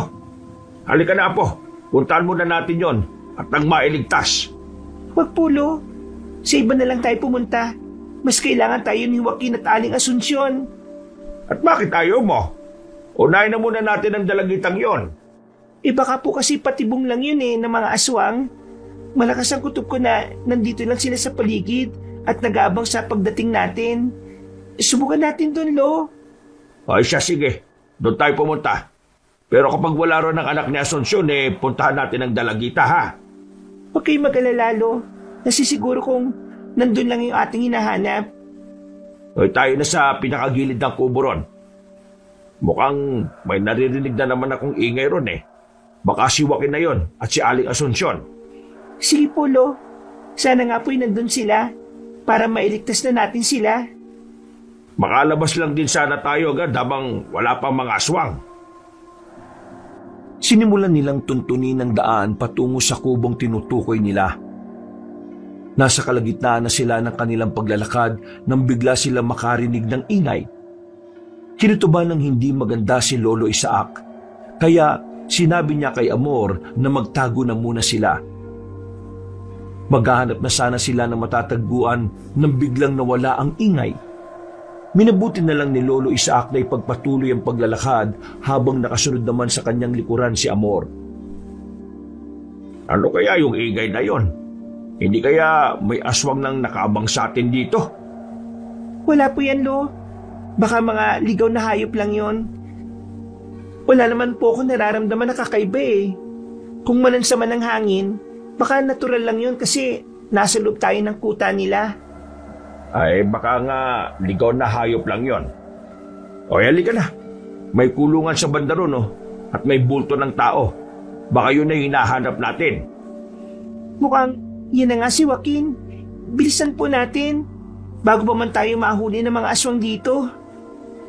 [SPEAKER 2] Halika na, Apo. Puntahan muna natin yon at nang mailigtas.
[SPEAKER 1] Wag po, Lo. Sa iba na lang tayo pumunta. Mas kailangan tayo ni Joaquin at Aling Asunsyon.
[SPEAKER 2] At bakit ayaw mo? Unahin na muna natin ang dalagitang yon.
[SPEAKER 1] Baka po kasi patibong lang yun ng mga aswang. Malakas ang kutob ko na nandito lang sila sa paligid at nag-aabang sa pagdating natin. Subukan natin doon, Lo.
[SPEAKER 2] Ay siya, sige. Doon tayo pumunta. Pero kapag wala ron ang anak ni Asunsyon, puntahan natin ang dalagita, ha?
[SPEAKER 1] Huwag kayong mag-alala, Lo. Nasisiguro kong nandun lang yung ating hinahanap.
[SPEAKER 2] Ay tayo na sa pinakagilid ng kubo ron. Mukhang may naririnig na naman akong ingay ron Baka si Joaquin na yon at si Aling Asunsyon.
[SPEAKER 1] Sige po, Lo. Sana nga po'y nandun sila para mailigtas na natin sila.
[SPEAKER 2] Makalabas lang din sana tayo agad habang wala pang mga aswang.
[SPEAKER 3] Sinimulan nilang tuntunin ang daan patungo sa kubong tinutukoy nila. Nasa kalagitnaan na sila ng kanilang paglalakad nang bigla sila makarinig ng ingay. Kinutuban ng hindi maganda si Lolo Isaac, kaya sinabi niya kay Amor na magtago na muna sila. Maghahanap na sana sila ng matatagpuan nang biglang nawala ang ingay. Minabuti na lang ni Lolo Isaac na ipagpatuloy ang paglalakad habang nakasunod naman sa kanyang likuran si Amor.
[SPEAKER 2] Ano kaya yung ingay na yon? Hindi kaya may aswang nang nakaabang sa atin dito?
[SPEAKER 1] Wala po yan, Lo. Baka mga ligaw na hayop lang yon. Wala naman po ako nararamdaman na kakaiba Kung malansa man ang hangin, baka natural lang yon kasi nasa loob tayo ng kuta nila.
[SPEAKER 2] Ay baka nga ligaw na hayop lang yon. O halika na. May kulungan sa banda ron at may bulto ng tao. Baka yun na hinahanap natin.
[SPEAKER 1] Mukhang yan na nga si Joaquin. Bilisan po natin bago pa man tayo mahuli ng mga aswang dito.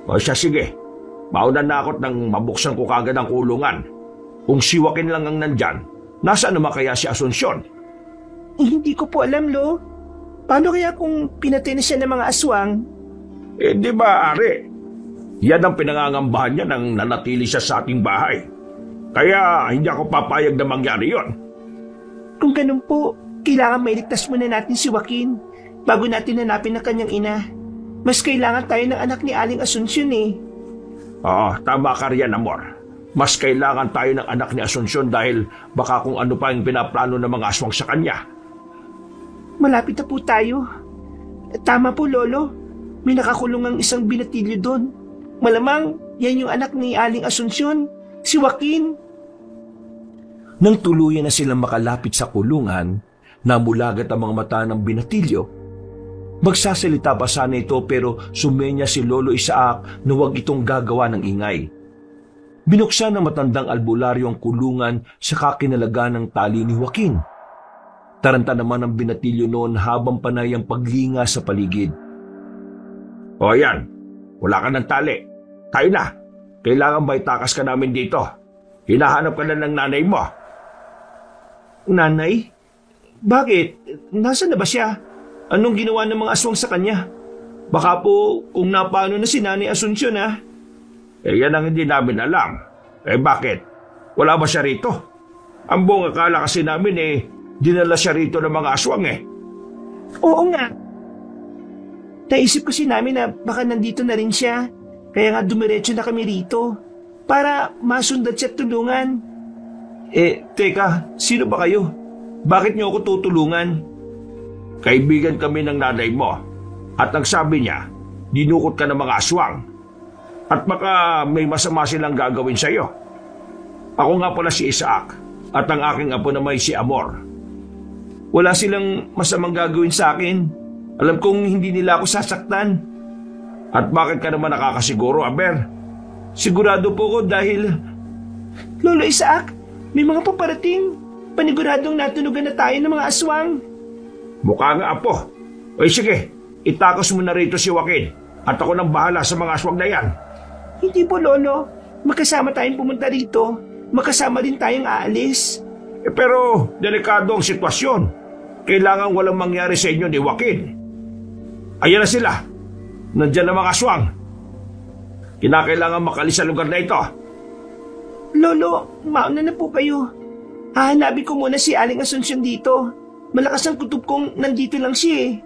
[SPEAKER 2] O siya, sige. Mauna na ako't nang mabuksan ko kagad ang kulungan. Kung si Joaquin lang ang nandyan, nasaan naman kaya si Asunsyon?
[SPEAKER 1] Hindi ko po alam, Lo. Paano kaya kung pinatay na siya ng mga aswang?
[SPEAKER 2] Di ba, Ari? Yan ang pinangangambahan niya nang nanatili siya sa ating bahay. Kaya hindi ako papayag na mangyari yon.
[SPEAKER 1] Kung ganun po, kailangan mailigtas muna natin si Joaquin bago natin hanapin ang kanyang ina. Mas kailangan tayo ng anak ni Aling Asunsyon
[SPEAKER 2] Oo, tama ka riyan, Amor. Mas kailangan tayo ng anak ni Asunsyon dahil baka kung ano pa yung pinaplano ng mga aswang sa kanya.
[SPEAKER 1] Malapit na po tayo. Tama po, Lolo. May nakakulong ang isang binatilyo doon. Malamang yan yung anak ni Aling Asunsyon, si Joaquin.
[SPEAKER 3] Nang tuluyan na silang makalapit sa kulungan, namulagat ang mga mata ng binatilyo. Magsasalita pa sana ito pero sumenya si Lolo Isaac na huwag itong gagawa ng ingay. Binuksan ng matandang albularyo ang kulungan sa kakinalaga ng tali ni Joaquin. Taranta naman ang binatilyo noon habang panay ang paglinga sa paligid.
[SPEAKER 2] O yan, wala ka ng tali. Tayo na. Kailangan ba itakas ka namin dito? Hinahanap ka na ng nanay mo.
[SPEAKER 1] Nanay? Bakit? Nasaan na ba siya? Anong ginawa ng mga aswang sa kanya? Baka po kung napano na si Nanay Asuncion ha?
[SPEAKER 2] Yan ang hindi namin alam. Bakit? Wala ba siya rito? Ang buong akala kasi namin dinala siya rito ng mga aswang
[SPEAKER 1] Oo nga. Naisip kasi namin na baka nandito na rin siya. Kaya nga dumiretso na kami rito. Para masundan siya at tulungan. Teka, sino ba kayo? Bakit niyo ako tutulungan?
[SPEAKER 2] Kaibigan kami ng nanay mo. At ang sabi niya, dinukot ka ng mga aswang. At baka may masama silang gagawin sa iyo. Ako nga pala si Isaac. At ang aking apo naman si Amor.
[SPEAKER 1] Wala silang masamang gagawin sa akin. Alam kong hindi nila ako sasaktan.
[SPEAKER 2] At bakit ka naman nakakasiguro, Aber?
[SPEAKER 1] Sigurado po ko dahil... Lolo Isaac, may mga paparating. Paniguradong natunugan na tayo ng mga aswang.
[SPEAKER 2] Mukha nga, Apo. Sige, itakos mo na rito si Joaquin. At ako nang bahala sa mga aswang na yan.
[SPEAKER 1] Hindi po, Lolo. Magkasama tayong pumunta rito. Magkasama din tayong aalis.
[SPEAKER 2] Pero delikado ang sitwasyon. Kailangan walang mangyari sa inyo ni Joaquin. Ayan na sila. Nandiyan ang mga aswang. Kinakailangan makalis sa lugar na ito.
[SPEAKER 1] Lolo, mauna na po kayo. Hahanapin ko muna si Aling Asuncion dito. Malakas ang kutob kong nandito lang siya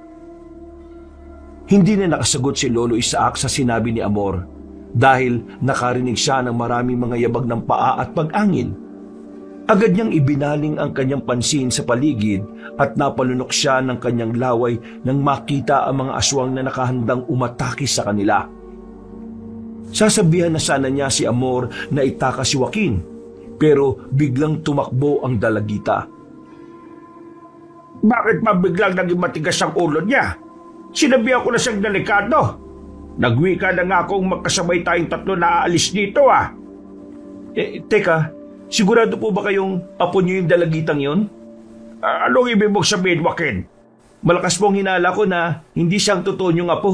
[SPEAKER 3] Hindi na nakasagot si Lolo Isaac sa sinabi ni Amor dahil nakarinig siya ng maraming mga yabag ng paa at pag-angin. Agad niyang ibinaling ang kanyang pansin sa paligid at napalunok siya ng kanyang laway nang makita ang mga aswang na nakahandang umatake sa kanila. Sasabihan na sana niya si Amor na itakas si Joaquin, pero biglang tumakbo ang dalagita.
[SPEAKER 2] Bakit ba biglang naging matigas ang ulo niya? Sinabihan ko na siyang delikado. Nagwika na nga akong magkasabay tayong tatlo na aalis dito
[SPEAKER 1] Teka, sigurado po ba kayong apo niyo yung dalagitang yon?
[SPEAKER 2] Anong ibig mong sabihin, Joaquin?
[SPEAKER 1] Malakas pong hinala ko na hindi siyang totoo niyong apo.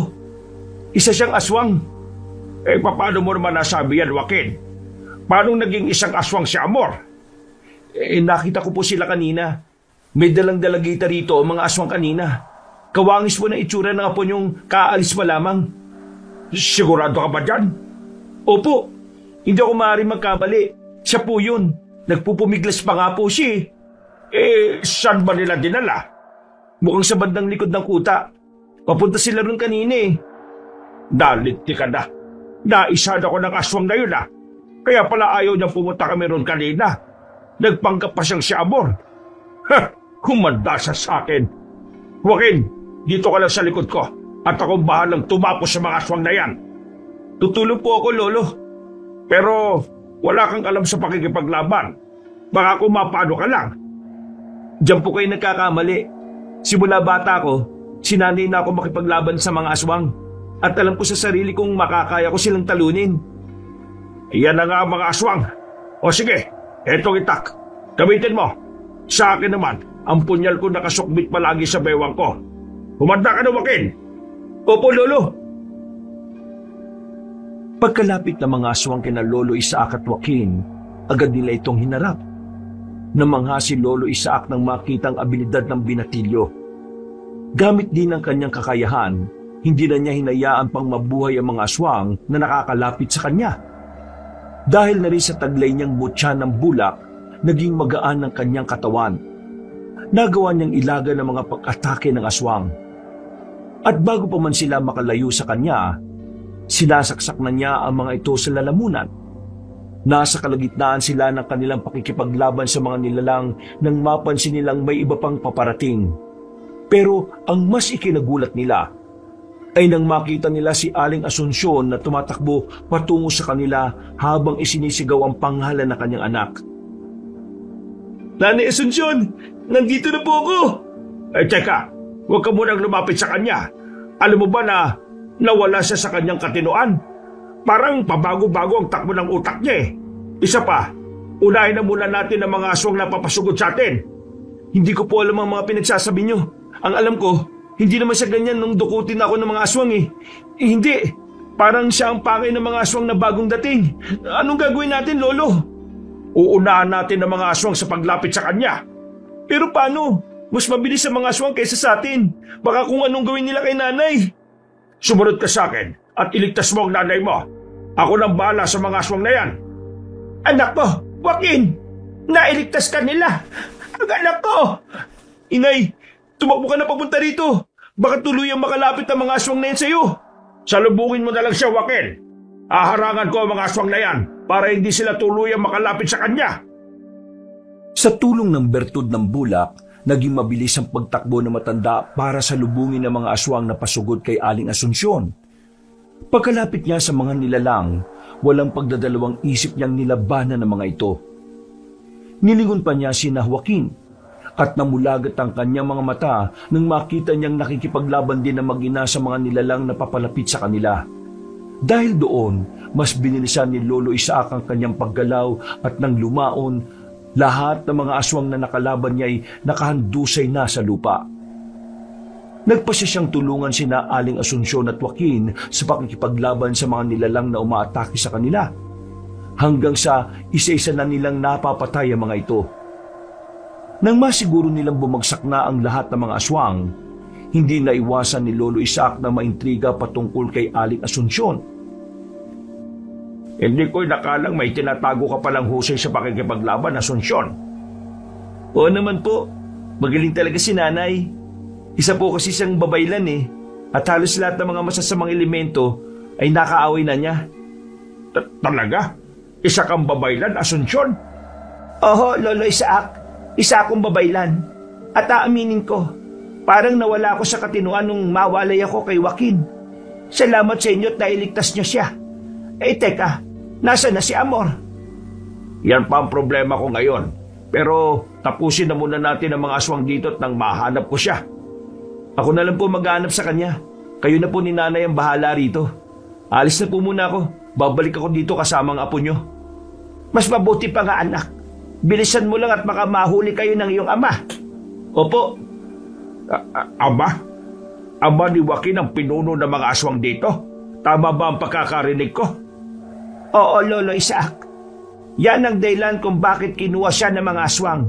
[SPEAKER 1] Isa siyang aswang.
[SPEAKER 2] Paano mo naman nasabi yan, Joaquin? Paano naging isang aswang si Amor?
[SPEAKER 1] Nakita ko po sila kanina. May dalang dalagita rito ang mga aswang kanina. Kawangis po na itsura ng apo niyong kaalis pa lamang.
[SPEAKER 2] Sigurado ka ba dyan?
[SPEAKER 1] Opo. Hindi ako maaaring magkamali. Siya po yun. Nagpupumiglas pa nga po siya
[SPEAKER 2] Saan ba nila dinala?
[SPEAKER 1] Mukhang sa bandang likod ng kuta. Papunta sila ron kanina
[SPEAKER 2] Dalinti ka na. Naisad ako ng aswang na yun Kaya pala ayaw niyang pumunta kami ron kanina. Nagpanggap pa siyang si Amor. Humanda siya sa akin. Joaquin, dito ka lang sa likod ko. At akong bahalang tumapos sa mga aswang na yan.
[SPEAKER 1] Tutulong po ako, Lolo.
[SPEAKER 2] Pero wala kang alam sa pakikipaglaban. Baka kung mapano ka lang.
[SPEAKER 1] Diyan po kayo nagkakamali. Simula bata ko, sinanay na ako makipaglaban sa mga aswang. At alam ko sa sarili kong makakaya ko silang talunin.
[SPEAKER 2] Iyan na nga ang mga aswang. O sige, etong itak. Gamitin mo. Sa akin naman, ang punyal ko nakasukbit palagi sa bewang ko. Humanda ka na, Joaquin.
[SPEAKER 1] Opo, Lolo.
[SPEAKER 3] Pagkalapit ng mga aswang kina Lolo Isaac at Joaquin, agad nila itong hinarap. Namangha si Lolo Isaac nang makitang abilidad ng binatilyo. Gamit din ang kanyang kakayahan, hindi na niya hinayaan pang mabuhay ang mga aswang na nakakalapit sa kanya. Dahil na rin sa taglay niyang mutya ng bulak, naging magaan ang kanyang katawan. Nagawa niyang ilaga ng mga pag-atake ng aswang. At bago pa man sila makalayo sa kanya, sinasaksak na niya ang mga ito sa lalamunan. Nasa kalagitnaan sila ng kanilang pakikipaglaban sa mga nilalang nang mapansin nilang may iba pang paparating. Pero ang mas ikinagulat nila ay nang makita nila si Aling Asuncion na tumatakbo patungo sa kanila habang isinisigaw ang pangalan ng kanyang anak.
[SPEAKER 1] Nanay Asuncion, nandito na po ako!
[SPEAKER 2] Teka, huwag ka munang lumapit sa kanya. Alam mo ba na nawala siya sa kanyang katinoan? Parang pabago-bago ang takbo ng utak niya Isa pa, unahin na muna natin ang mga aswang na papasugod sa atin.
[SPEAKER 1] Hindi ko po alam ang mga pinagsasabi niyo. Ang alam ko, hindi naman siya ganyan nung dukutin ako ng mga aswang Hindi. Parang siya ang pangay ng mga aswang na bagong dating. Anong gagawin natin, Lolo?
[SPEAKER 2] Uunahan natin ang mga aswang sa paglapit sa kanya.
[SPEAKER 1] Pero paano? Mas mabilis ang mga aswang kaysa sa atin. Baka kung anong gawin nila kay nanay.
[SPEAKER 2] Sumunod ka sa akin at iligtas mo ang nanay mo. Ako nang bahala sa mga aswang na yan.
[SPEAKER 1] Anak ko, Joaquin! Nailigtas ka nila! Ang anak ko! Inay, tumakbo ka na papunta rito. Baka tuluyang makalapit ang mga aswang na yan sa'yo.
[SPEAKER 2] Salubungin mo na lang siya, Joaquin. Aharangan ko ang mga aswang na yan para hindi sila tuluyang makalapit sa kanya.
[SPEAKER 3] Sa tulong ng bertud ng bulak, naging mabilis ang pagtakbo ng matanda para salubungin ang mga aswang na pasugod kay Aling Asunsyon. Pagkalapit niya sa mga nilalang, walang pagdadalawang isip niyang nilabanan ng mga ito. Nilingon pa niya si Joaquin at namulagat ang kanyang mga mata nang makita niyang nakikipaglaban din ang mag-ina sa mga nilalang na papalapit sa kanila. Dahil doon, mas binilisan ni Lolo Isaac ang kanyang paggalaw at nang lumaon, lahat ng mga aswang na nakalaban niya ay nakahandusay na sa lupa. Nagpasya siyang tulungan sina Aling Asunsyon at Joaquin sa pakikipaglaban sa mga nilalang na umaatake sa kanila, hanggang sa isa-isa na nilang napapatay ang mga ito. Nang masiguro nilang bumagsak na ang lahat ng mga aswang, hindi na iwasan ni Lolo Isaac na maintriga patungkol kay Aling Asunsyon.
[SPEAKER 2] Hindi ko'y nakalang may tinatago ka palang husay sa pakikipaglaban, Asunsyon.
[SPEAKER 1] Oo naman po, magaling talaga si nanay. Isa po kasi siyang babaylan at halos lahat ng mga masasamang elemento ay nakaaway na niya.
[SPEAKER 2] Talaga? Isa kang babaylan, Asunsyon?
[SPEAKER 1] Oho, Lolo Isaac. Isa akong babaylan. At aaminin ko, parang nawala ako sa katinuan nung mawalay ako kay Joaquin. Salamat sa inyo at nailigtas niyo siya. Teka, nasa na si Amor?
[SPEAKER 2] Yan pa ang problema ko ngayon. Pero tapusin na muna natin ang mga aswang dito at nang mahanap ko siya.
[SPEAKER 1] Ako na lang po maghanap sa kanya. Kayo na po ni nanay ang bahala rito. Alis na po muna ako. Babalik ako dito kasama ang apo nyo. Mas mabuti pa nga, anak. Bilisan mo lang at baka mahuli kayo ng iyong ama. Opo.
[SPEAKER 2] Ama? Ama ni Joaquin ang pinuno ng mga aswang dito? Tama ba ang pagkakarinig ko?
[SPEAKER 1] Oo, Lolo Isaac. Yan ang dahilan kung bakit kinuha siya ng mga aswang.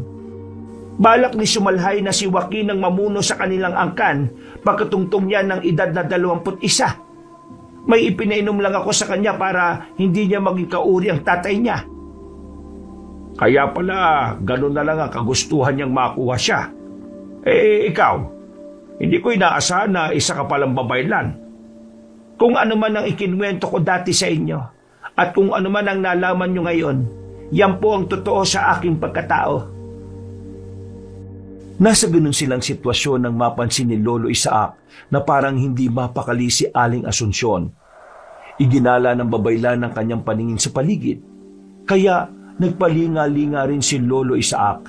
[SPEAKER 1] Balak ni Sumalhay na si Joaquin ang mamuno sa kanilang angkan pagkatungtong niya ng edad na 21. May ipinainom lang ako sa kanya para hindi niya maging kauri ang tatay niya.
[SPEAKER 2] Kaya pala, ganun na lang ang kagustuhan niyang makuha siya. Ikaw, hindi ko inaasahan na isa ka palang babaylan.
[SPEAKER 1] Kung ano man ang ikinwento ko dati sa inyo, at kung ano man ang nalaman nyo ngayon, yan po ang totoo sa aking pagkatao.
[SPEAKER 3] Nasa ganun silang sitwasyon nang mapansin ni Lolo Isaac na parang hindi mapakali si Aling Asunsyon. Iginala ng babaylan ng kanyang paningin sa paligid, kaya nagpalinga-linga rin si Lolo Isaac.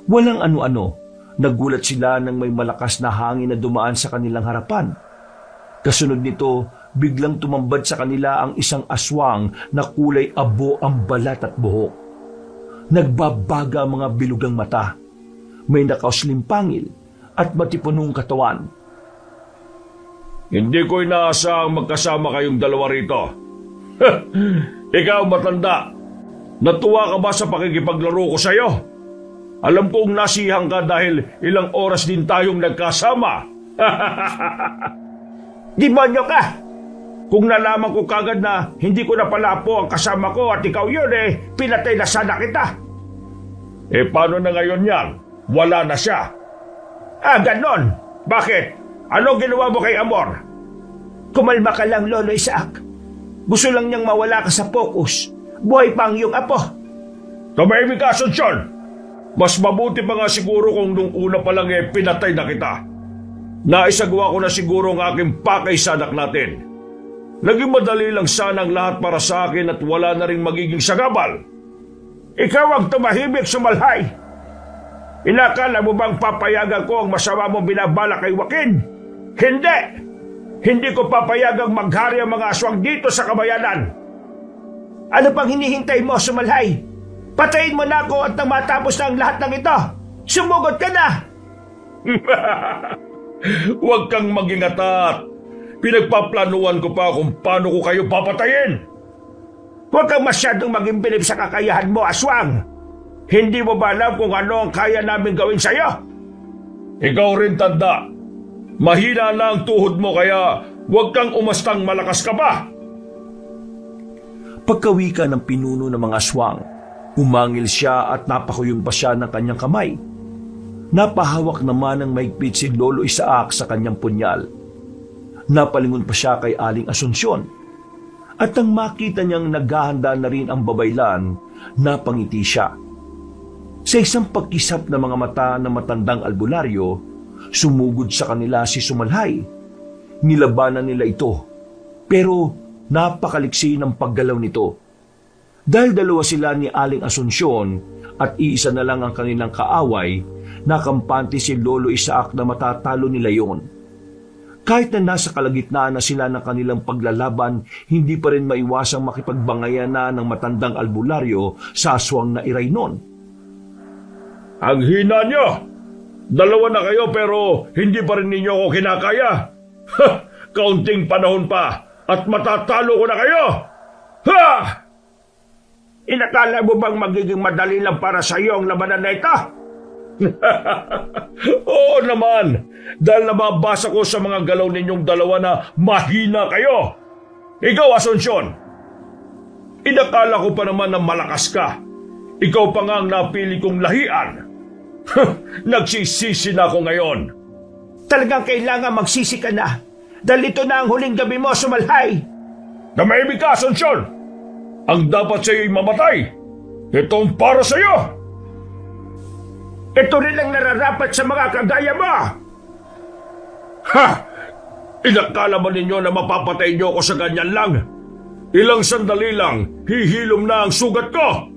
[SPEAKER 3] Walang ano-ano, nagulat sila nang may malakas na hangin na dumaan sa kanilang harapan. Kasunod nito, biglang tumambad sa kanila ang isang aswang na kulay abo ang balat at buhok. Nagbabaga ang mga bilugang mata. May nakausling pangil at matipunong katawan.
[SPEAKER 2] Hindi ko inaasahang magkasama kayong dalawa rito. Ikaw, matanda. Natuwa ka ba sa pakikipaglaro ko sa'yo? Alam kong nasihang ka dahil ilang oras din tayong nagkasama.
[SPEAKER 1] Demonyo ka!
[SPEAKER 2] Kung nalaman ko kagad na hindi ko na pala po ang kasama ko at ikaw yun pinatay na sana kita. Paano na ngayon yan? Wala na siya.
[SPEAKER 1] Ganon.
[SPEAKER 2] Bakit? Ano ginawa mo kay Amor?
[SPEAKER 1] Kumalma ka lang, Lolo Isaac. Gusto lang niyang mawala ka sa focus. Buhay pa ang iyong apo.
[SPEAKER 2] Tumahimik ka, Asunsyon. Mas mabuti pa nga siguro kung nung una pa lang pinatay na kita. Naisagawa ko na siguro ang aking pakay sa anak natin. Naging madali lang sana ang lahat para sa akin at wala na rin magiging sagabal. Ikaw ang tumahimik, Sumalhay. Inakala mo bang papayagan ko ang masama mong binabala kay Joaquin? Hindi! Hindi ko papayagang maghari ang mga aswang dito sa kabayanan.
[SPEAKER 1] Ano pang hinihintay mo, Sumalhay? Patayin mo na ako at nang matapos na ang lahat ng ito. Sumugod ka na!
[SPEAKER 2] Huwag kang mag-ingatat. pinagpaplanuhan ko pa kung paano ko kayo papatayin.
[SPEAKER 1] Huwag kang masyadong maging bilib sa kakayahan mo, aswang. Hindi mo ba alam kung ano ang kaya namin gawin sa'yo?
[SPEAKER 2] Ikaw rin, tanda. Mahina na ang tuhod mo kaya huwag kang umastang malakas ka pa.
[SPEAKER 3] Pagkawika ng pinuno ng mga aswang, umangil siya at napakuyon pa siya ng kanyang kamay. Napahawak naman ng maigpit si Lolo Isaac sa kanyang punyal. Napalingon pa siya kay Aling Asunsyon. At nang makita niyang naghahanda na rin ang babaylan, napangiti siya. Sa isang pagkisap ng mga mata ng matandang albularyo, sumugod sa kanila si Sumalhay. Nilabanan nila ito, pero napakaliksi ng paggalaw nito. Dahil dalawa sila ni Aling Asunsyon at iisa na lang ang kanilang kaaway, nakampante si Lolo Isaac na matatalo nila yon. Kahit na nasa kalagitnaan na sila ng kanilang paglalaban, hindi pa rin maiwasang makipagbangayan na ng matandang albularyo sa aswang na Iraynon.
[SPEAKER 2] Ang hina nyo! Dalawa na kayo pero hindi pa rin ninyo ako kinakaya. Kaunting panahon pa at matatalo ko na kayo! Ha!
[SPEAKER 1] Inakala mo bang magiging madali lang para sa iyo ang labanan na ito?
[SPEAKER 2] Oo naman, dahil nababasa ko sa mga galaw ninyong dalawa na mahina kayo. Ikaw, Asunsyon, inakala ko pa naman na malakas ka. Ikaw pa nga ang napili kong lahian. Nagsisisi na ako ngayon.
[SPEAKER 1] Talagang kailangan magsisi ka na, dahil ito na ang huling gabi mo, Sumalhay.
[SPEAKER 2] Namahimik ka, Asunsyon. Ang dapat sa'yo'y mamatay. Itong para sa'yo.
[SPEAKER 1] Ito rin ang nararapat sa mga kagaya mo.
[SPEAKER 2] Ha! Inakala ba ninyo na mapapatay niyo ako sa ganyan lang? Ilang sandali lang, hihilom na ang sugat ko.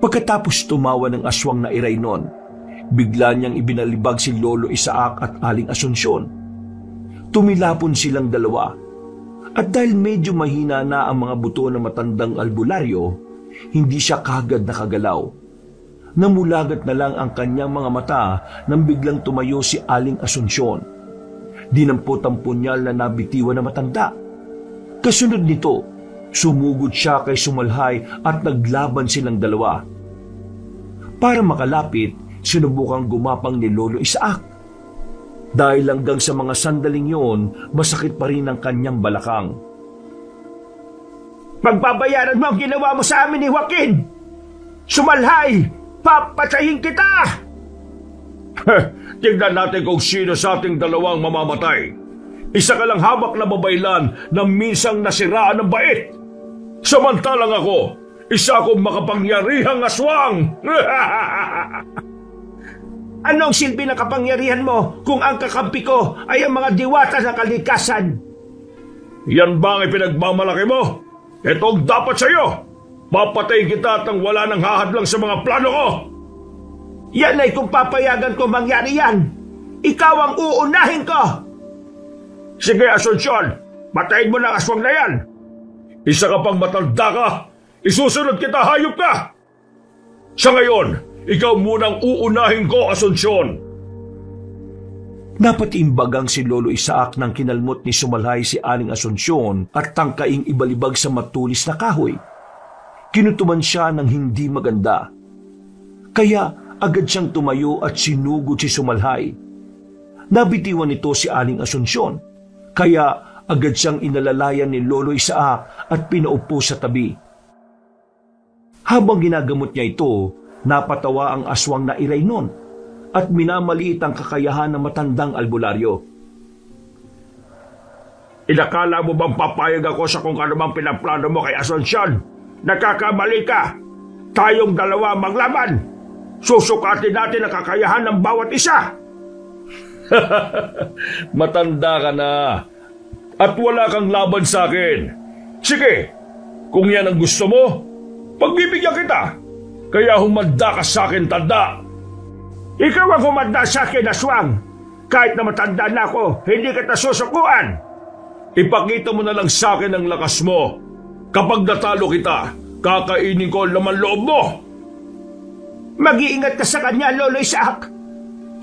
[SPEAKER 3] Pagkatapos tumawa ng aswang na Iraynon, bigla niyang ibinalibag si Lolo Isaac at Aling Asunsyon. Tumilapon silang dalawa. At dahil medyo mahina na ang mga buto ng matandang albularyo, hindi siya kagad nakagalaw. Namulagat na lang ang kanyang mga mata nang biglang tumayo si Aling Asunsyon. Dinampot ang punyal na nabitiwan na matanda. Kasunod nito, sumugod siya kay Sumalhay at naglaban silang dalawa. Para makalapit, sinubukang gumapang ni Lolo Isaac. Dahil hanggang sa mga sandaling yon, masakit pa rin ang kanyang balakang.
[SPEAKER 1] Pagbabayaran mo ang ginawa mo sa amin ni Joaquin! Sumalhay! Papatayin kita!
[SPEAKER 2] Tignan natin kung sino sa ating dalawang mamamatay. Isa ka lang hawak na babaylan na minsang nasiraan ng bait. Samantalang ako, isa akong makapangyarihang aswang.
[SPEAKER 1] Anong silbi ng kapangyarihan mo kung ang kakampi ko ay ang mga diwata ng kalikasan?
[SPEAKER 2] Yan ba ang ipinagmamalaki mo? Ito ang dapat sa'yo. Papatayin kita at ang wala nang hahadlang sa mga plano ko.
[SPEAKER 1] Yan ay kung papayagan ko mangyari yan. Ikaw ang uunahin ko.
[SPEAKER 2] Sige, Asunsyon, patayin mo na ang aswang na yan. Isa ka pang matanda ka. Isusunod kita, hayop ka. Sa ngayon, ikaw munang uunahin ko, Asunsyon.
[SPEAKER 3] Napatiimbagang si Lolo Isaac nang kinalmot ni Sumalhay si Aling Asunsyon at tangkaing ibalibag sa matulis na kahoy. Kinutuban siya ng hindi maganda. Kaya agad siyang tumayo at sinugod si Sumalhay. Nabitiwan nito si Aling Asunsyon. Kaya agad siyang inalalayan ni Lolo Isaac at pinaupo sa tabi. Habang ginagamot niya ito, napatawa ang aswang na Iraynon at minamaliit ang kakayahan ng matandang albularyo.
[SPEAKER 2] Inakala mo bang papayag ako sa kung ano mang pinaplano mo kay Asunsyon? Nagkakamali ka. Tayong dalawa maglaban. Susukatin natin ang kakayahan ng bawat isa. Matanda ka na. At wala kang laban sa akin. Sige, kung yan ang gusto mo, pagbibigyan kita. Kaya humanda ka sa akin, tanda.
[SPEAKER 1] Ikaw ang humanda sa akin, aswang. Kahit na matanda na ako, hindi kita susukuan.
[SPEAKER 2] Ipakita mo na lang sa akin ang lakas mo. Kapag natalo kita, kakainin ko ang laman loob mo.
[SPEAKER 1] Mag-iingat ka sa kanya, Lolo Isaac.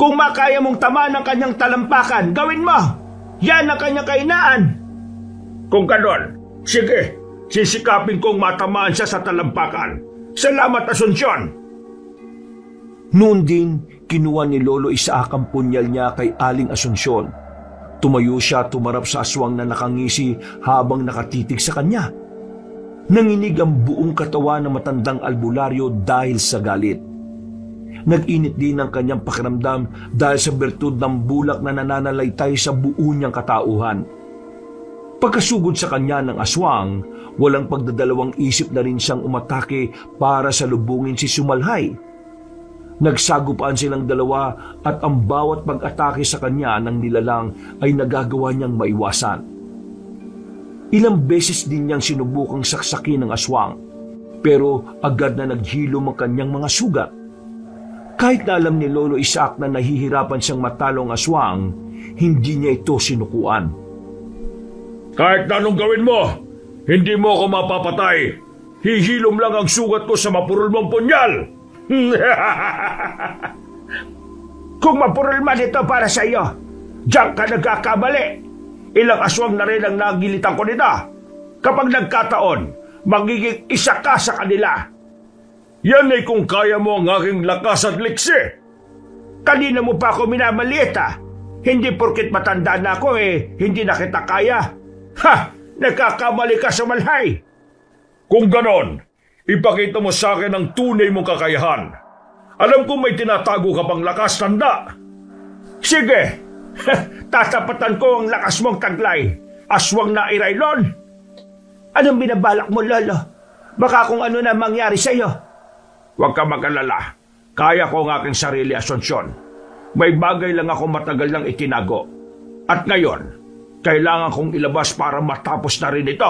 [SPEAKER 2] Kung makaya mong tamaan ng kanyang talampakan, gawin mo. Yan ang kanyang kahinaan. Kung ganon, sige, sisikapin kong matamaan siya sa talampakan. Salamat, Asunsyon.
[SPEAKER 3] Noon din, kinuha ni Lolo Isaac ang punyal niya kay Aling Asunsyon. Tumayo siya tumarap sa aswang na nakangisi habang nakatitig sa kanya. Nanginig ang buong katawan ng matandang albularyo dahil sa galit. Nag-init din ang kanyang pakiramdam dahil sa bertud ng bulak na nananalaytay sa buo niyang katauhan. Pagkasugod sa kanya ng aswang, walang pagdadalawang isip na rin siyang umatake para salubungin si Sumalhay. Nagsagupaan silang dalawa at ang bawat pag-atake sa kanya ng nilalang ay nagagawa niyang maiwasan. Ilang beses din niyang sinubukang saksakin ng aswang, pero agad na naghilom ang kanyang mga sugat. Kahit na alam ni Lolo Isaac na nahihirapan siyang matalo ang aswang, hindi niya ito sinukuan.
[SPEAKER 2] Kahit na anong gawin mo, hindi mo ako mapapatay. Hihilom lang ang sugat ko sa mapurol mong punyal. Kung mapurol man ito para sa iyo, diyan ka nagkakamali. Ilang aswang na rin ang nagilitan ko nito. Kapag nagkataon, magiging isa ka sa kanila. Yan ay kung kaya mo ang aking lakas at liksi. Kanina mo pa ako minamaliit Hindi porkit matanda na ako hindi na kita kaya. Ha! Nagkakamali ka, Sumalhay. Kung ganon, ipakita mo sa akin ang tunay mong kakayahan. Alam kong may tinatago ka pang lakas, tanda. Sige, tatapatan ko ang lakas mong taglay. Aswang na Iraylon. Anong binabalak mo, Lolo? Baka kung ano na mangyari sa iyo. Huwag ka mag-alala. Kaya ko ang aking sarili, Asunsyon. May bagay lang ako matagal nang itinago. At ngayon, kailangan kong ilabas para matapos na rin ito.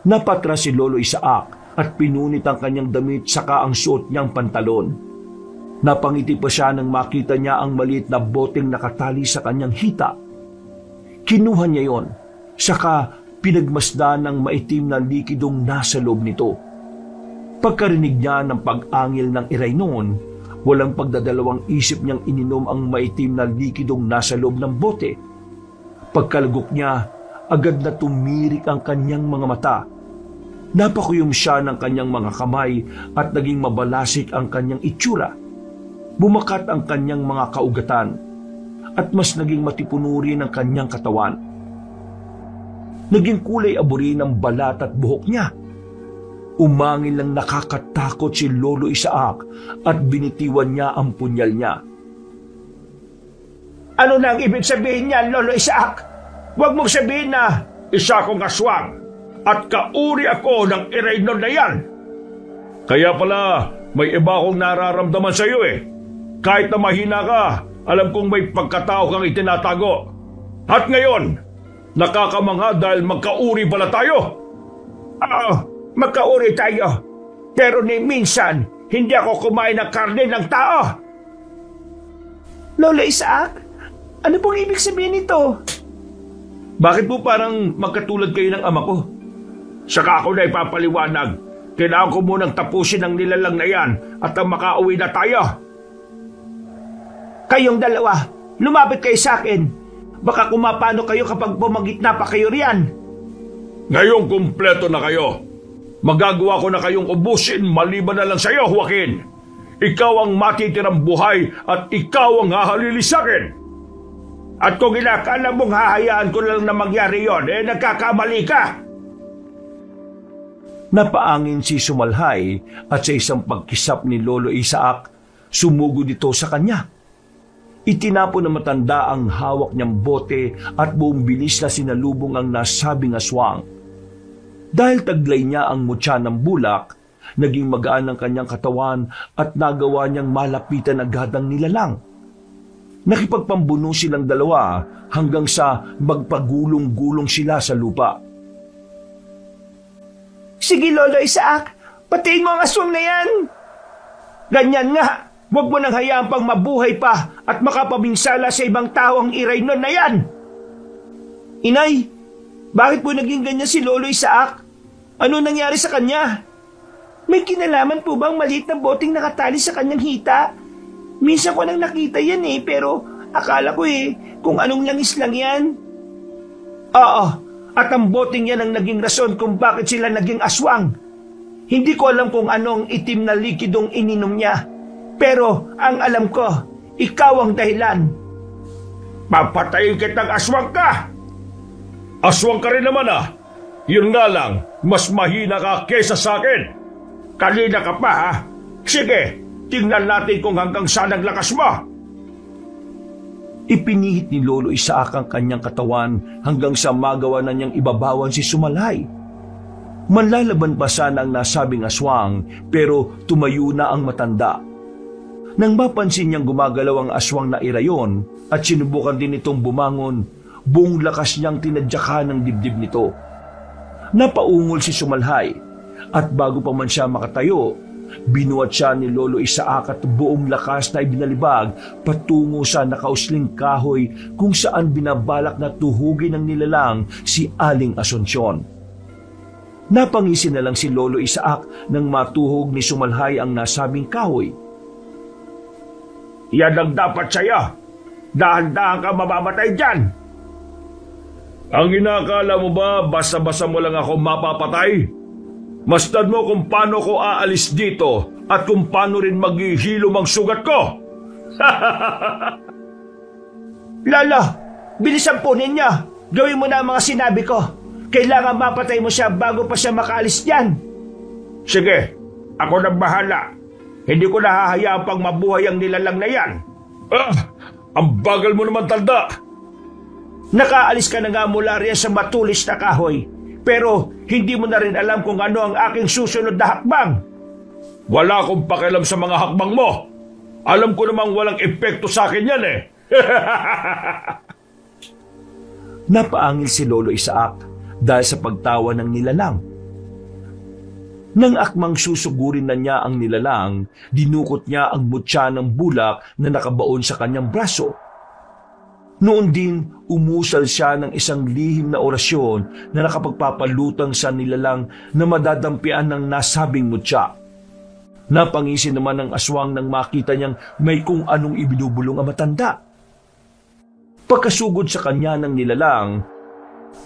[SPEAKER 2] Napatras si Lolo Isaac at pinunit ang kanyang damit saka ang suot niyang pantalon. Napangiti pa siya nang makita niya ang maliit na boteng nakatali sa kanyang hita. Kinuha niya yon, saka pinagmasdan ng maitim na likidong nasa loob nito. Pagkarinig niya ng pag-angil ng Iraynon, walang pagdadalawang isip niyang ininom ang maitim na likidong nasa loob ng bote. Pagkalagok niya, agad na tumirik ang kanyang mga mata. Napakuyom siya ng kanyang mga kamay at naging mabalasik ang kanyang itsura. Bumakat ang kanyang mga kaugatan at mas naging matipunuri ng kanyang katawan. Naging kulay aburi ng balat at buhok niya. Umangil lang nakakatakot si Lolo Isaac at binitiwan niya ang punyal niya. Ano na ang ibig sabihin niyan, Lolo Isaac? Huwag mong sabihin na isa akong aswang at kauri ako ng Iraynon na yan. Kaya pala, may iba akong nararamdaman sa iyo Kahit na mahina ka, alam kong may pagkatao kang itinatago. At ngayon, nakakamangha dahil magkauri pala tayo. Magkauri tayo. Pero ni minsan, hindi ako kumain ng karne ng tao. Lola Isaac, ano pong ibig sabihin nito? Bakit po parang magkatulad kayo ng ama ko? Saka ako na ipapaliwanag. Kailangan ko munang tapusin ang nilalang na yan at ang makauwi na tayo. Kayong dalawa, lumapit kayo sa akin. Baka kumapano kayo kapag bumagitna pa kayo riyan. Ngayong kumpleto na kayo. Magagawa ko na kayong ubusin maliban na lang sa iyo, Joaquin. Ikaw ang matitirang buhay at ikaw ang hahalili sa akin. At kung inakala mong hahayaan ko lang na mangyari yon, nagkakamali ka. Napaangin si Sumalhay at sa isang pagkisap ni Lolo Isaac, sumugod ito sa kanya. Itinapon ng matanda ang hawak niyang bote at buong bilis na sinalubong ang nasabing aswang. Dahil taglay niya ang mutya ng bulak, naging magaan ang kanyang katawan at nagawa niyang malapitan agad ang nilalang. Nakipagpambuno silang dalawa hanggang sa magpagulong-gulong sila sa lupa. Sige, Lolo Isaac, patiin mo ang aswang na yan. Ganyan nga, huwag mo nang hayaan pang mabuhay pa at makapabinsala sa ibang tao ang Iraynon na yan. Inay, bakit po naging ganyan si Lolo Isaac? Ano nangyari sa kanya? May kinalaman po bang maliit na boteng nakatali sa kanyang hita?
[SPEAKER 1] Minsan ko nang nakita yan pero akala ko kung anong langis lang yan. Oo, at ang boting yan ang naging rason kung bakit sila naging aswang. Hindi ko alam kung anong itim na likidong ininom niya. Pero ang alam ko, ikaw ang dahilan.
[SPEAKER 2] Papatayin kitang aswang ka! Aswang ka rin naman Yun nga lang, mas mahina ka kesa sa akin. Kanina ka pa Sige, tingnan natin kung hanggang saan ang lakas mo.
[SPEAKER 3] Ipinihit ni Lolo Isaac ang kanyang katawan hanggang sa magawa na niyang ibabawan si Sumalhay. Manlalaban pa sana ang nasabing aswang pero tumayo na ang matanda. Nang mapansin niyang gumagalaw ang aswang na irayon at sinubukan din itong bumangon, buong lakas niyang tinadyakan ng dibdib nito. Napaungol si Sumalhay at bago pa man siya makatayo, binuhat siya ni Lolo Isaac at buong lakas na ibinalibag patungo sa nakausling kahoy kung saan binabalak na tuhugin ng nilalang si Aling Asunsyon. Napangisi na lang si Lolo Isaac nang matuhog ni Sumalhay ang nasabing kahoy.
[SPEAKER 2] Yan ang dapat sa'yo. Dahan-dahan ka mamamatay dyan. Ang inakala mo ba basta-basta mo lang ako mapapatay? Masdan mo kung paano ko aalis dito at kung paano rin maghihilom ang sugat ko.
[SPEAKER 1] Lolo, bilisan po ninyo. Gawin mo na ang mga sinabi ko. Kailangan mapatay mo siya bago pa siya makaalis dyan.
[SPEAKER 2] Sige, ako nang bahala. Hindi ko nahahayaan pang mabuhay ang nilalang na yan. Ang bagal mo naman, tanda.
[SPEAKER 1] Nakaalis ka na nga mula riyan sa matulis na kahoy. Pero hindi mo na rin alam kung ano ang aking susunod na hakbang.
[SPEAKER 2] Wala akong pakialam sa mga hakbang mo. Alam ko namang walang epekto sa akin yan
[SPEAKER 3] Napaangil si Lolo Isaac dahil sa pagtawa ng nilalang. Nang akmang susugurin na niya ang nilalang, dinukot niya ang mutya ng bulak na nakabaon sa kanyang braso. Noon din, umusal siya ng isang lihim na orasyon na nakapagpapalutang sa nilalang na madadampian ng nasabing mutya. Napangisi naman ng aswang nang makita niyang may kung anong ibinubulong ang matanda. Pagkasugod sa kanya ng nilalang,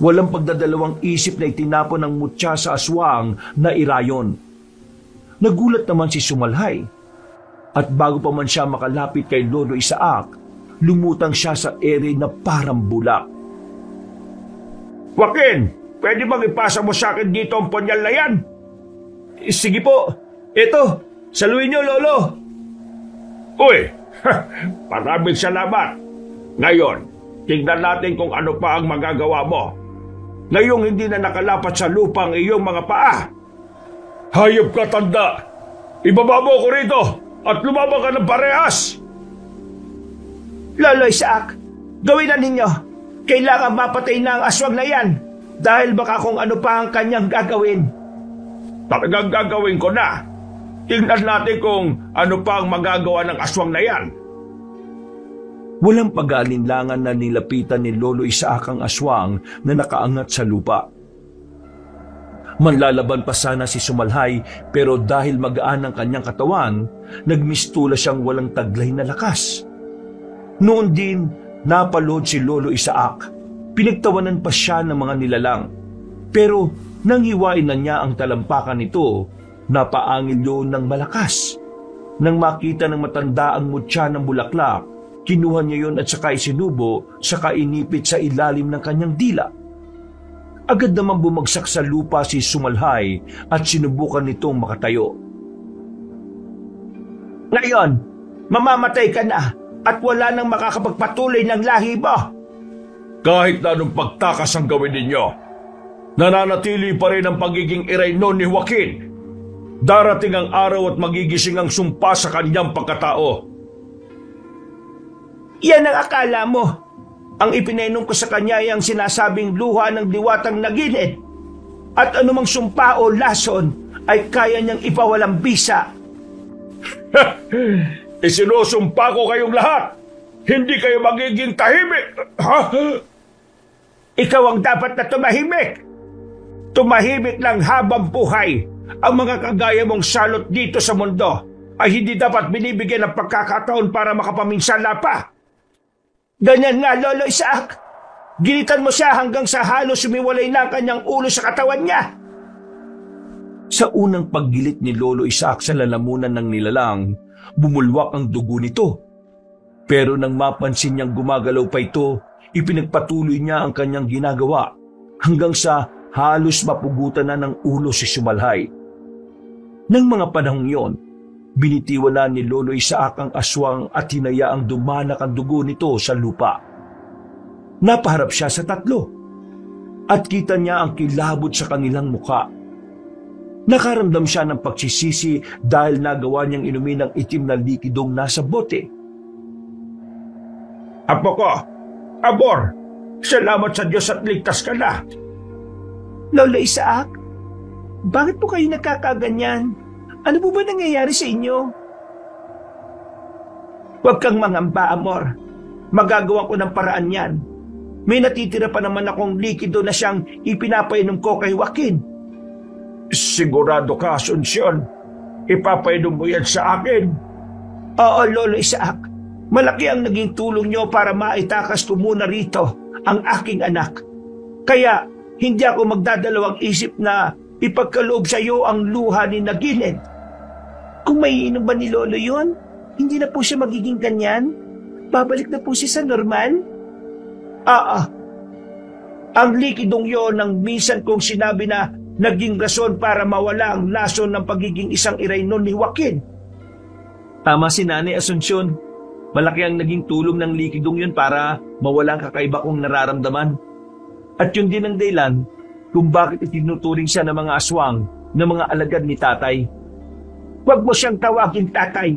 [SPEAKER 3] walang pagdadalawang isip na itinapon ng mutya sa aswang na irayon. Nagulat naman si Sumalhay. At bago pa man siya makalapit kay Lolo Isaac, lumutang siya sa ere na parang bulak.
[SPEAKER 2] Joaquin, pwede bang ipasa mo sa akin dito ang punyal na yan?
[SPEAKER 1] Sige po. Eto, saluhin niyo, Lolo.
[SPEAKER 2] Uy, maraming salamat. Ngayon, tingnan natin kung ano pa ang magagawa mo. Ngayong hindi na nakalapat sa lupa ang iyong mga paa. Hayop ka, tanda! Ibaba mo ko rito at lumabang ka ng parehas!
[SPEAKER 1] Lolo Isaac, gawin na ninyo. Kailangan mapatay na ang aswang na yan dahil baka kung ano pa ang kanyang gagawin.
[SPEAKER 2] Talagang gagawin ko na. Tingnan natin kung ano pa ang magagawa ng aswang na yan.
[SPEAKER 3] Walang pag-aalinlangan na nilapitan ni Lolo Isaac ang aswang na nakaangat sa lupa. Manlalaban pa sana si Sumalhay pero dahil magaan ang kanyang katawan, nagmistula siyang walang taglay na lakas. Noon din, napalood si Lolo Isaac. Pinagtawanan pa siya ng mga nilalang. Pero nang hiwain na niya ang talampakan nito, napaangil yun ng malakas. Nang makita ng matanda ang mutya ng bulaklak, kinuha niya yun at saka isinubo, saka inipit sa ilalim ng kanyang dila. Agad namang bumagsak sa lupa si Sumalhay at sinubukan nitong makatayo.
[SPEAKER 1] Ngayon, mamamatay ka na at wala nang makakapagpatuloy ng lahi mo.
[SPEAKER 2] Kahit na anong pagtakas ang gawin ninyo, nananatili pa rin ang pagiging iraynon ni Joaquin. Darating ang araw at magigising ang sumpa sa kanyang pagkatao.
[SPEAKER 1] Yan ang akala mo. Ang ipinainom ko sa kanya ay ang sinasabing luha ng diwatang naginit. At anumang sumpa o lason ay kaya niyang ipawalang bisa.
[SPEAKER 2] Isinusumpa ko kayong lahat. Hindi kayo magiging tahimik.
[SPEAKER 1] Ikaw ang dapat na tumahimik. Tumahimik lang habang buhay ang mga kagaya mong salot dito sa mundo.
[SPEAKER 2] ay hindi dapat binibigyan ng pagkakataon para makapaminsala pa.
[SPEAKER 1] Ganyan nga, Lolo Isaac. Gilitan mo siya hanggang sa halos sumiwalay na ang kanyang ulo sa katawan niya.
[SPEAKER 3] Sa unang paggilit ni Lolo Isaac sa lalamunan ng nilalang, bumulwak ang dugo nito. Pero nang mapansin niyang gumagalaw pa ito, ipinagpatuloy niya ang kanyang ginagawa hanggang sa halos mapugutan na ng ulo si Sumalhay. Nang mga panahong iyon, binitiwan na ni Lolo Isaac ang aswang at hinayaang dumanak ang dugo nito sa lupa. Napaharap siya sa tatlo at kita niya ang kilabot sa kanilang mukha. Nakaramdam siya ng pagsisisi dahil nagawa niyang inumin ang itim na likidong nasa bote.
[SPEAKER 2] Apo ko, Abor, salamat sa Diyos at ligtas ka na.
[SPEAKER 1] Lolo Isaac, bakit po kayo nagkakaganyan? Ano po ba nangyayari sa inyo? Huwag kang mangamba, Amor. Magagawa ko ng paraan yan. May natitira pa naman akong likido na siyang ipinapainom ko kay Joaquin.
[SPEAKER 2] Sigurado ka, Asunsyon? Ipapainom mo yan sa akin?
[SPEAKER 1] Oo, Lolo Isaac. Malaki ang naging tulong niyo para maitakas ko muna rito ang aking anak. Kaya hindi ako magdadalawang isip na ipagkaloob sa iyo ang luha ni Nagilid. Kung maiinom ba ni Lolo yun, hindi na po siya magiging ganyan? Babalik na po siya sa normal? Ang likidong yon ang minsan kong sinabi na naging rason para mawala ang lason ng pagiging isang iraynon ni Joaquin.
[SPEAKER 3] Tama si Nanay Asunsyon. Malaki ang naging tulong ng likidong yun para mawala ang kakaiba kong nararamdaman. At yun din ang dahilan kung bakit itinuturing siya ng mga aswang ng mga alagad ni tatay.
[SPEAKER 1] Huwag mo siyang tawagin tatay.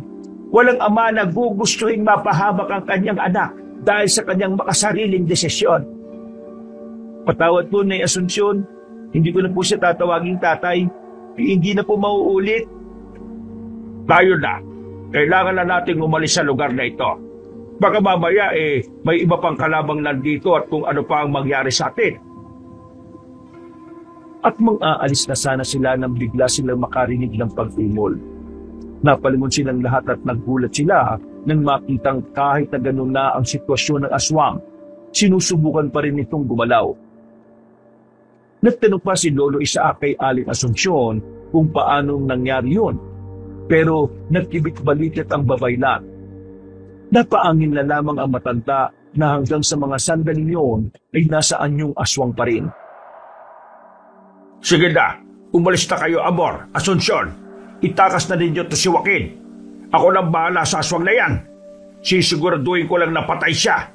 [SPEAKER 1] Walang ama na gugustuhin mapahamak ang kanyang anak dahil sa kanyang makasariling desisyon.
[SPEAKER 3] Patawad po, Nay Asunsyon. Hindi ko na po siya tatawaging tatay. Hindi na po mauulit.
[SPEAKER 2] Tayo na. Kailangan na nating umalis sa lugar na ito. Baka mamaya may iba pang kalabang nandito at kung ano pa ang mangyari sa atin.
[SPEAKER 3] At mang-aalis na sana sila nang bigla silang makarinig ng pag-umol. Napalingon silang lahat at naggulat sila nang makitang kahit na ganun na ang sitwasyon ng aswang, sinusubukan pa rin itong gumalaw. Nagtanong pa si Lolo Isaac kay Aling Asunsyon kung paanong nangyari yun. Pero nagkibit-balikat ang babaylan. Napaangin na lamang ang matanda na hanggang sa mga sandali yun ay nasa anyong aswang pa rin.
[SPEAKER 2] Sige na, umalis na kayo, Amor, Asunsyon. Itakas na ninyo to si Joaquin. Ako nang bahala sa aswang na yan. Sisiguraduhin ko lang na patay siya.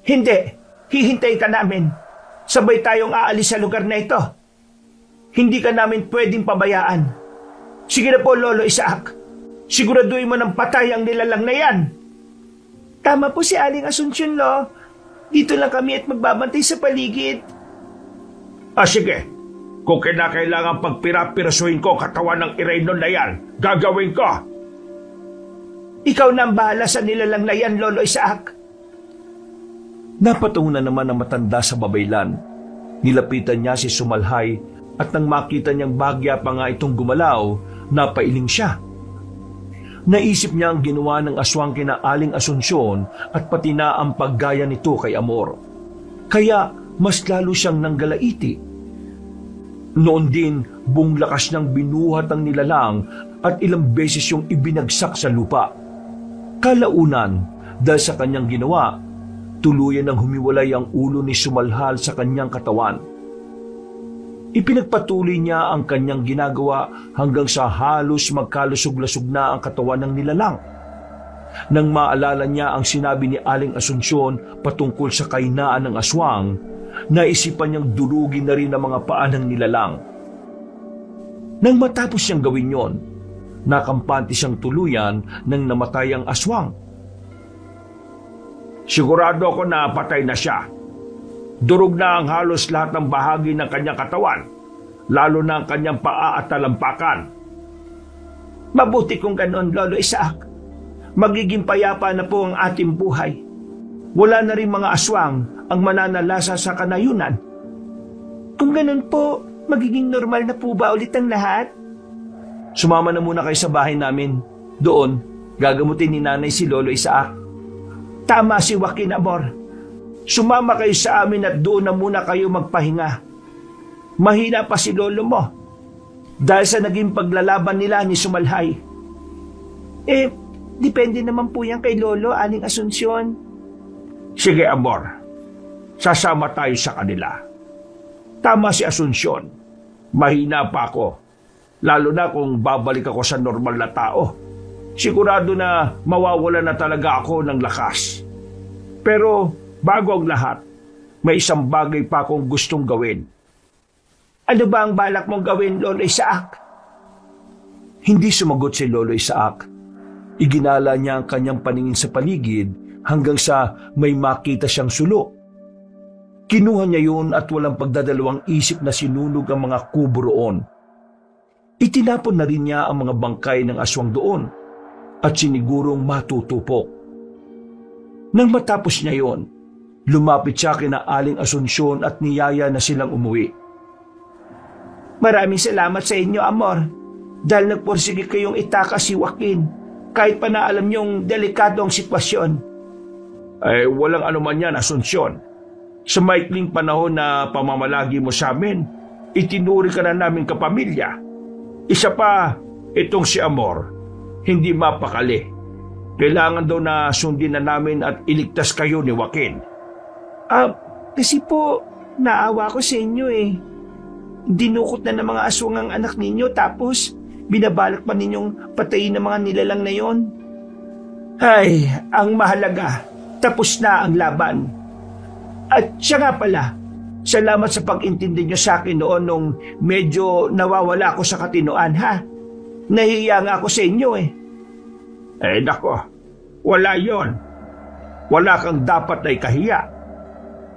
[SPEAKER 1] Hindi, hihintay ka namin. Sabay tayong aalis sa lugar na ito. Hindi ka namin pwedeng pabayaan. Sige na po, Lolo Isaac. Siguraduhin mo ng patay ang nilalang na yan. Tama po si Aling Asunsyon, Lo. Dito lang kami at magbabantay sa paligid.
[SPEAKER 2] Sige. Kung kinakailangan pagpira-pirasuhin ko katawan ng iraynon na yan, gagawin ko.
[SPEAKER 1] Ikaw na ang bahala sa nilalang na yan, Lolo Isaac.
[SPEAKER 3] Napatungo na naman ang matanda sa babaylan. Nilapitan niya si Sumalhay at nang makita niyang bagya pa nga itong gumalaw, napailing siya. Naisip niya ang ginawa ng aswang kina Aling Asunsyon at pati na ang paggaya nito kay Amor. Kaya mas lalo siyang nanggalaiti. Noon din, buong lakas niyang binuhat ang nilalang at ilang beses yung ibinagsak sa lupa. Kalaunan, dahil sa kanyang ginawa, tuluyan ng humiwalay ang ulo ni Sumalhal sa kanyang katawan. Ipinagpatuloy niya ang kanyang ginagawa hanggang sa halos magkalusog-lasog na ang katawan ng nilalang. Nang maalala niya ang sinabi ni Aling Asunsyon patungkol sa kahinaan ng aswang, naisipan niyang durugin na rin ang mga paa ng nilalang. Nang matapos siyang gawin yon, nakampante siyang tuluyan nang namatay ang aswang.
[SPEAKER 2] Sigurado ako na patay na siya. Durog na ang halos lahat ng bahagi ng kanyang katawan, lalo na ang kanyang paa at talampakan.
[SPEAKER 1] Mabuti kung ganoon, Lolo Isaac. Magiging payapa na po ang ating buhay. Wala na rin mga aswang ang mananalasa sa kanayunan. Kung ganun po, magiging normal na po ba ulit ang lahat?
[SPEAKER 3] Sumama na muna kayo sa bahay namin. Doon, gagamutin ni nanay si Lolo Isaac.
[SPEAKER 1] Tama si Joaquin, Amor. Sumama kayo sa amin at doon na muna kayo magpahinga. Mahina pa si lolo mo dahil sa naging paglalaban nila ni Sumalhay. Depende naman po yan kay Lolo, Aling Asunsyon.
[SPEAKER 2] Sige, Amor. Sasama tayo sa kanila. Tama si Asunsyon. Mahina pa ako. Lalo na kung babalik ako sa normal na tao. Sigurado na mawawala na talaga ako ng lakas. Pero bago ang lahat, may isang bagay pa akong gustong gawin.
[SPEAKER 1] Ano ba ang balak mong gawin, Lolo Isaac?
[SPEAKER 3] Hindi sumagot si Lolo Isaac. Iginala niya ang kanyang paningin sa paligid hanggang sa may makita siyang sulo. Kinuha niya yun at walang pagdadalawang isip na sinunog ang mga kubo roon. Itinapon na rin niya ang mga bangkay ng aswang doon at sinigurong matutupok. Nang matapos niya yon, lumapit siya kina Aling Asunsyon at niyaya na silang umuwi.
[SPEAKER 1] Maraming salamat sa inyo, Amor, dahil nagpursige kayong itakas si Joaquin, kahit pa na alam niyong delikado ang sitwasyon.
[SPEAKER 2] Walang anuman yan, Asunsyon. Sa maikling panahon na pamamalagi mo sa amin, itinuri ka na namin kapamilya. Isa pa, itong si Amor, hindi mapakali. Kailangan daw na sundin na namin at iligtas kayo ni Joaquin.
[SPEAKER 1] Kasi po, naawa ko sa inyo Dinukot na ng mga aswang ang anak ninyo tapos binabalak pa ninyong patayin ng mga nilalang na yon. Ay, ang mahalaga, tapos na ang laban. At siya nga pala, salamat sa pag-intindi nyo sa akin noon nung medyo nawawala ako sa katinoan, ha? Nahihiya nga ako sa inyo
[SPEAKER 2] Nako, wala yon. Wala kang dapat na ikahiya.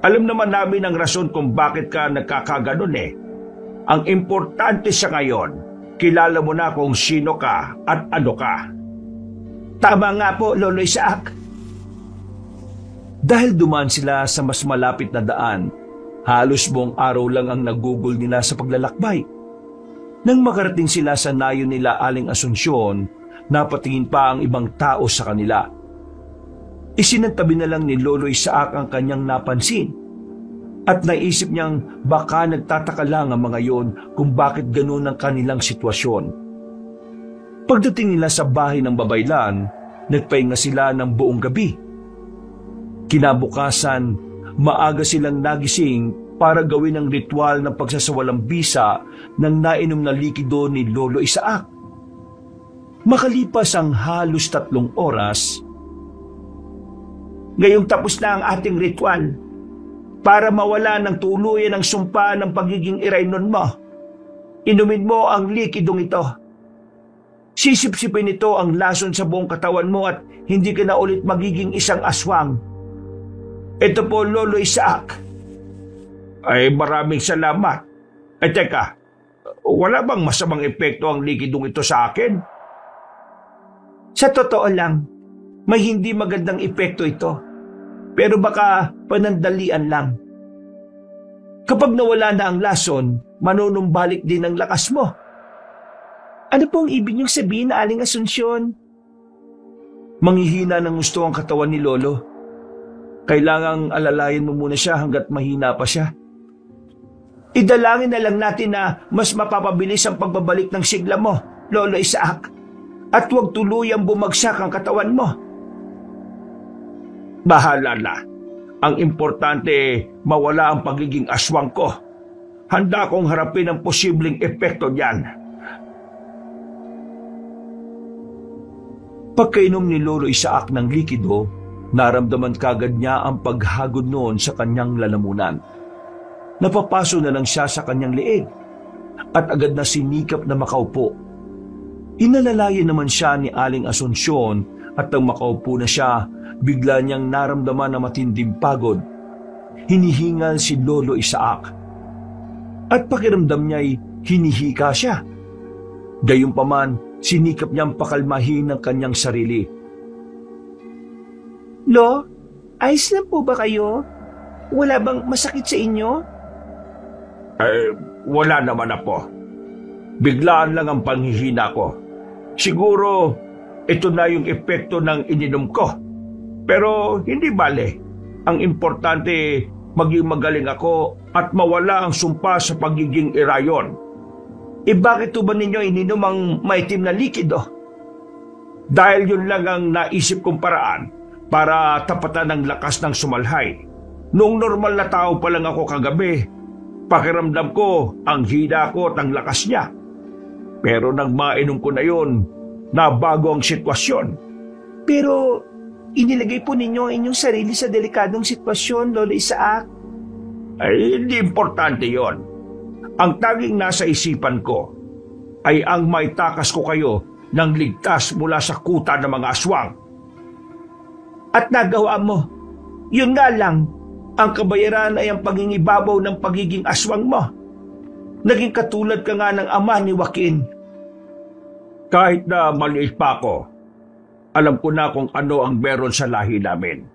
[SPEAKER 2] Alam naman namin ang rason kung bakit ka nagkakaganon Ang importante sa ngayon, kilala mo na kung sino ka at ano ka.
[SPEAKER 1] Tama nga po, Lolo Isaac.
[SPEAKER 3] Dahil dumaan sila sa mas malapit na daan, halos buong araw lang ang nagugol nila sa paglalakbay. Nang makarating sila sa nayon nila Aling Asunsyon, napatingin pa ang ibang tao sa kanila. Isinantabi na lang ni Lolo Isaac ang kanyang napansin. At naisip niyang baka nagtataka lang ang mga yon kung bakit ganun ang kanilang sitwasyon. Pagdating nila sa bahay ng babaylan, nagpahinga sila ng buong gabi. Kinabukasan, maaga silang nagising para gawin ang ritual ng pagsasawalang bisa ng nainom na likido ni Lolo Isaac. Makalipas ang halos 3 oras,
[SPEAKER 1] ngayong tapos na ang ating ritual. Para mawala ng tuluyan ang sumpa ng pagiging Iraynon mo, inumin mo ang likidong ito. Sisipsipin ito ang lason sa buong katawan mo at hindi ka na ulit magiging isang aswang. Ito po, Lolo Isaac.
[SPEAKER 2] Maraming salamat. Teka, wala bang masamang epekto ang likidong ito sa akin?
[SPEAKER 1] Sa totoo lang, may hindi magandang epekto ito. Pero baka panandalian lang. Kapag nawala na ang lason, manunumbalik din ang lakas mo. Ano pong ibig niyong sabihin, Aling Asunsyon?
[SPEAKER 3] Manghihina ng gusto ang katawan ni Lolo. Kailangang alalayan mo muna siya hanggat mahina pa siya.
[SPEAKER 1] Idalangin na lang natin na mas mapapabilis ang pagbabalik ng sigla mo, Lolo Isaac. At huwag tuluyang bumagsak ang katawan mo.
[SPEAKER 2] Bahala na. Ang importante, mawala ang pagiging aswang ko. Handa akong harapin ang posibleng epekto niyan.
[SPEAKER 3] Pagkainom ni Lolo Isaac ng likido, naramdaman kagad niya ang paghagod noon sa kanyang lalamunan. Napapaso na lang siya sa kanyang leeg at agad na sinikap na makaupo. Inalalayan naman siya ni Aling Asunsyon at nang makaupo na siya, bigla niyang naramdaman na matinding pagod. Hinihingal si Lolo Isaac. At pakiramdam niya'y hinihika siya. Gayunpaman, sinikap niyang pakalmahin ang kanyang sarili.
[SPEAKER 1] Lo, ayos lang po ba kayo? Wala bang masakit sa inyo?
[SPEAKER 2] Wala naman po. Biglaan lang ang panghihina ko. Siguro, ito na yung epekto ng ininom ko. Pero hindi bale. Ang importante, maging magaling ako at mawala ang sumpa sa pagiging irayon.
[SPEAKER 1] Bakit ba ninyo ininom ang maitim na likido?
[SPEAKER 2] Dahil yun lang ang naisip kong paraan para tapatan ang lakas ng sumalhay. Noong normal na tao pa lang ako kagabi, pakiramdam ko ang hina ko at ang lakas niya. Pero nang mainom ko na yun, nabago ang sitwasyon.
[SPEAKER 1] Pero inilagay po ninyo ang inyong sarili sa delikadong sitwasyon, Lolo Isaac.
[SPEAKER 2] Ay, hindi importante yon. Ang tanging nasa isipan ko ay ang maitakas ko kayo ng ligtas mula sa kuta ng mga aswang.
[SPEAKER 1] At nagawa mo. Yun nga lang, ang kabayaran ay ang pangingibabaw ng pagiging aswang mo. Naging katulad ka nga ng ama ni Joaquin.
[SPEAKER 2] Kahit na maliit pa ako, alam ko na kung ano ang meron sa lahi namin.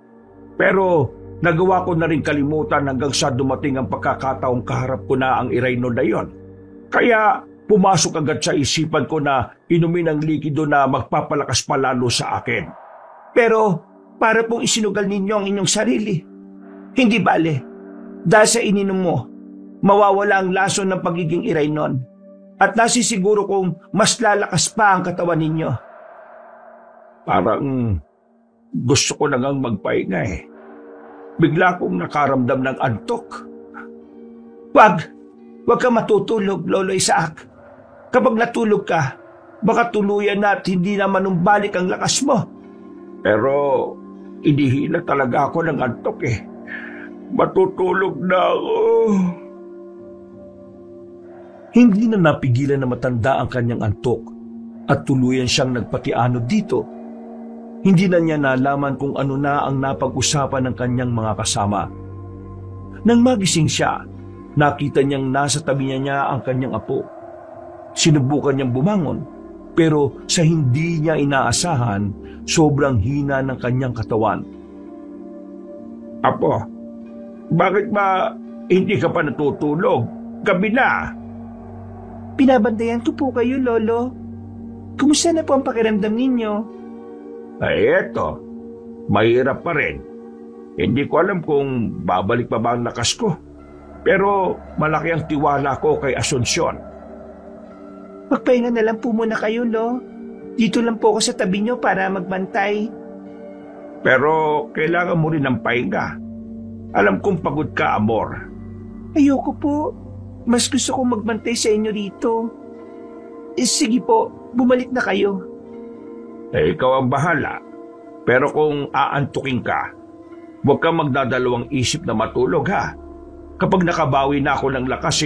[SPEAKER 2] Pero nagawa ko na rin kalimutan hanggang sa dumating ang pagkakataong kaharap ko na ang irayno na yon. Kaya pumasok agad sa isipan ko na inumin ang likido na magpapalakas pa lalo sa akin.
[SPEAKER 1] Pero para pong isinugal ninyo ang inyong sarili. Hindi bale. Dahil sa ininom mo, mawawala ang lason ng pagiging iraynon. At nasisiguro kong mas lalakas pa ang katawan ninyo.
[SPEAKER 2] Parang gusto ko na ngang magpahinga eh. Bigla kong nakaramdam ng antok.
[SPEAKER 1] Wag ka matutulog, Lolo Isaac. Kapag natulog ka, baka tuluyan na at hindi na manumbalik ang lakas mo.
[SPEAKER 2] Pero inihila talaga ako ng antok eh. Matutulog na ako.
[SPEAKER 3] Hindi na napigilan na matanda ang kanyang antok at tuluyan siyang nagpatiano dito. Hindi na niya nalaman kung ano na ang napag-usapan ng kanyang mga kasama. Nang magising siya, nakita niyang nasa tabi niya ang kanyang apo. Sinubukan niyang bumangon, pero sa hindi niya inaasahan, sobrang hina ng kanyang katawan.
[SPEAKER 2] Apo, bakit ba hindi ka pa natutulog? Gabi na.
[SPEAKER 1] Pinabantayan ko po kayo, Lolo. Kumusta na po ang pakiramdam ninyo?
[SPEAKER 2] Ay, eto. Mahirap pa rin. Hindi ko alam kung babalik pa ba ang lakas ko. Pero malaki ang tiwala ko kay Asuncion.
[SPEAKER 1] Magpahinga na lang po muna kayo, Lo. Dito lang po ako sa tabi nyo para magbantay.
[SPEAKER 2] Pero kailangan mo rin ng pahinga. Alam kong pagod ka, Amor.
[SPEAKER 1] Ayoko po. Mas gusto kong magbantay sa inyo rito. Sige po, bumalik na kayo.
[SPEAKER 2] Ikaw ang bahala. Pero kung aantukin ka, huwag kang magdadalawang isip na matulog ha. Kapag nakabawi na ako ng lakas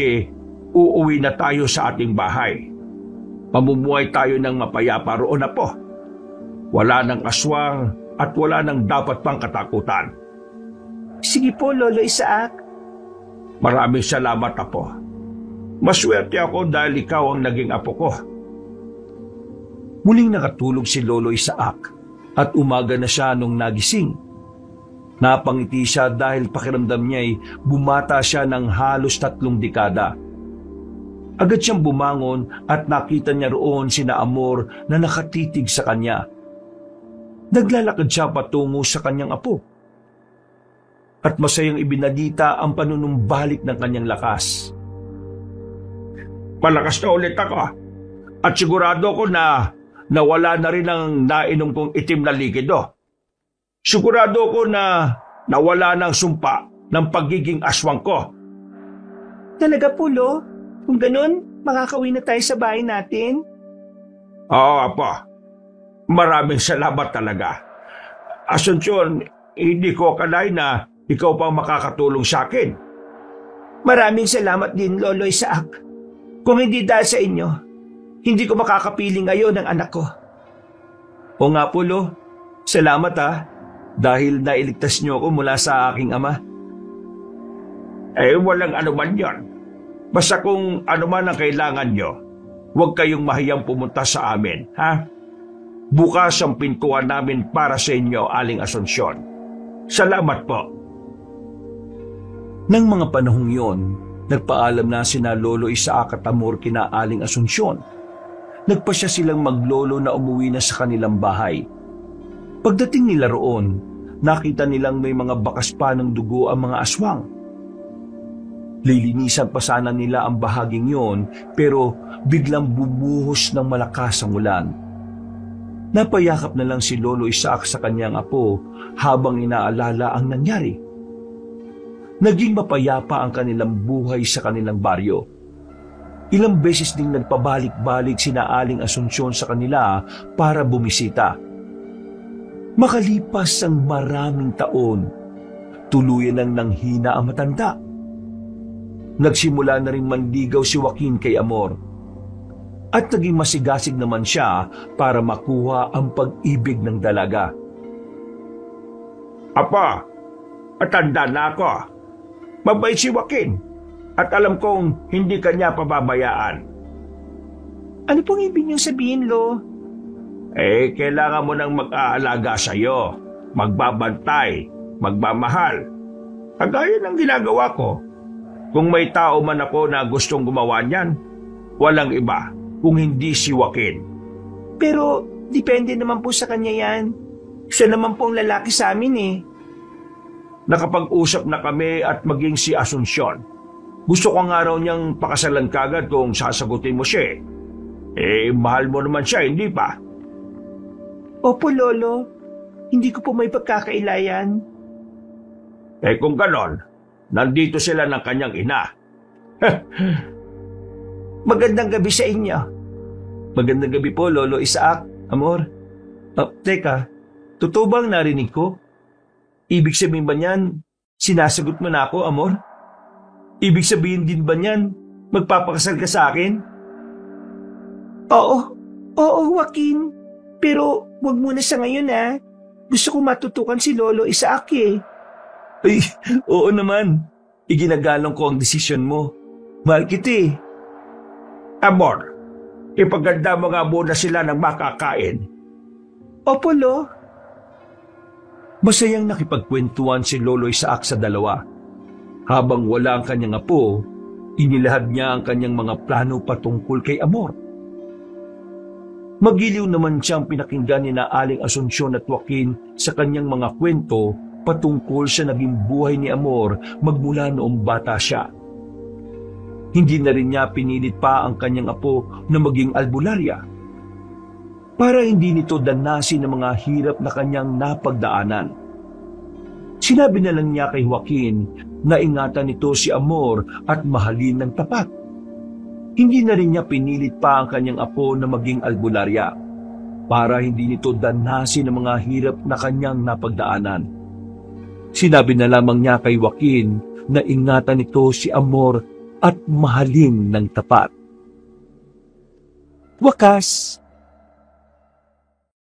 [SPEAKER 2] uuwi na tayo sa ating bahay. Mamumuhay tayo ng mapayapa roon na po. Wala ng aswang at wala ng dapat pang katakutan.
[SPEAKER 1] Sige po, Lolo Isaac.
[SPEAKER 2] Maraming salamat, Apo. Maswerte ako dahil ikaw ang naging apo ko.
[SPEAKER 3] Muling nakatulog si Lolo Isaac at umaga na siya nung nagising. Napangiti siya dahil pakiramdam niya'y bumata siya ng halos 3 dekada. Agad siyang bumangon at nakita niya roon sina Amor na nakatitig sa kanya. Naglalakad siya patungo sa kanyang apo. At masayang ibinalita ang panunumbalik ng kanyang lakas.
[SPEAKER 2] Malakas na ulit ako. At sigurado ko na nawala na rin ang nainom kong itim na likido. Sigurado ko na nawala ng sumpa ng pagiging aswang ko.
[SPEAKER 1] Talaga po, Lo? Kung ganun, makakauwi na tayo sa bahay natin?
[SPEAKER 2] Oo, Apo. Maraming salamat talaga. Asuncion, hindi ko akalain na ikaw pang makakatulong sa akin.
[SPEAKER 1] Maraming salamat din, Lolo Isaac. Kung hindi dahil sa inyo, hindi ko makakapili ngayon ng anak ko.
[SPEAKER 3] O nga po, Lo. Salamat dahil nailigtas niyo ako mula sa aking ama.
[SPEAKER 2] Walang anuman yon. Basta kung anuman ang kailangan nyo, huwag kayong mahiyang pumunta sa amin, ha? Bukas ang pintuan namin para sa inyo, Aling Asuncion. Salamat po.
[SPEAKER 3] Nang mga panahong yon, nagpaalam na sina Lolo Isaac at Amor kina Aling Asuncion. nagpasya silang maglolo na umuwi na sa kanilang bahay. Pagdating nila roon, nakita nilang may mga bakas pa ng dugo ang mga aswang. Lilinisan pa sana nila ang bahaging yon, pero biglang bumuhos ng malakas ang ulan. Napayakap na lang si Lolo Isaac sa kanyang apo habang inaalala ang nangyari. Naging mapayapa ang kanilang buhay sa kanilang baryo. Ilang beses ding nagpabalik-balik sina Aling Asunsyon sa kanila para bumisita. Makalipas ang maraming taon, tuluyan nang nanghina ang matanda. Nagsimula na rin manligaw si Joaquin kay Amor. At naging masigasig naman siya para makuha ang pag-ibig ng dalaga.
[SPEAKER 2] Apa, matanda na ako. Mabait si Joaquin at alam kong hindi kanya pababayaan.
[SPEAKER 1] Ano pong ibig niyong sabihin, Lo?
[SPEAKER 2] Kailangan mo nang mag-aalaga sa'yo, magbabantay, magmamahal. Kagaya ng ginagawa ko. Kung may tao man ako na gustong gumawa niyan, walang iba kung hindi si Joaquin.
[SPEAKER 1] Pero depende naman po sa kanya yan. Siya naman pong lalaki sa amin eh.
[SPEAKER 2] Nakapag-usap na kami at maging si Asunsyon. Gusto ko nga raw niyang pakasalan kagad kung sasagutin mo siya. Mahal mo naman siya, hindi ba?
[SPEAKER 1] Opo, Lolo. Hindi ko po may pagkakailayan.
[SPEAKER 2] Kung ganon, nandito sila ng kanyang ina.
[SPEAKER 1] Magandang gabi sa inyo.
[SPEAKER 3] Magandang gabi po, Lolo Isaac, Amor. Teka, totoo bang narinig ko? Ibig sabihin ba niyan, sinasagot mo na ako, Amor? Ibig sabihin din ba niyan, magpapakasal ka sa akin?
[SPEAKER 1] Oo, Joaquin. Pero wag muna sa ngayon ha. Gusto ko matutukan si Lolo Isaac eh.
[SPEAKER 3] Ay, oo naman. Iginagalang ko ang desisyon mo. Mahal kita eh.
[SPEAKER 2] Amor, ipaganda mo nga muna sila ng makakain.
[SPEAKER 1] Opo, Lo.
[SPEAKER 3] Masayang nakipagkwentuhan si Lolo Isaac sa dalawa. Habang wala ang kanyang apo, inilahad niya ang kanyang mga plano patungkol kay Amor. Magiliw naman siyang pinakinggan ni na Aling Asunsyon at Joaquin sa kanyang mga kwento patungkol sa naging buhay ni Amor magmula noong bata siya. Hindi na rin niya pinilit pa ang kanyang apo na maging albularya. Para hindi nito danasin ang mga hirap na kanyang napagdaanan. Sinabi na lang niya kay Joaquin na ingatan nito si Amor at mahalin ng tapat. Hindi na rin niya pinilit pa ang kanyang apo na maging albularya para hindi nito danasin ang mga hirap na kanyang napagdaanan. Sinabi na lamang niya kay Joaquin na ingatan nito si Amor at mahalin ng tapat. Wakas,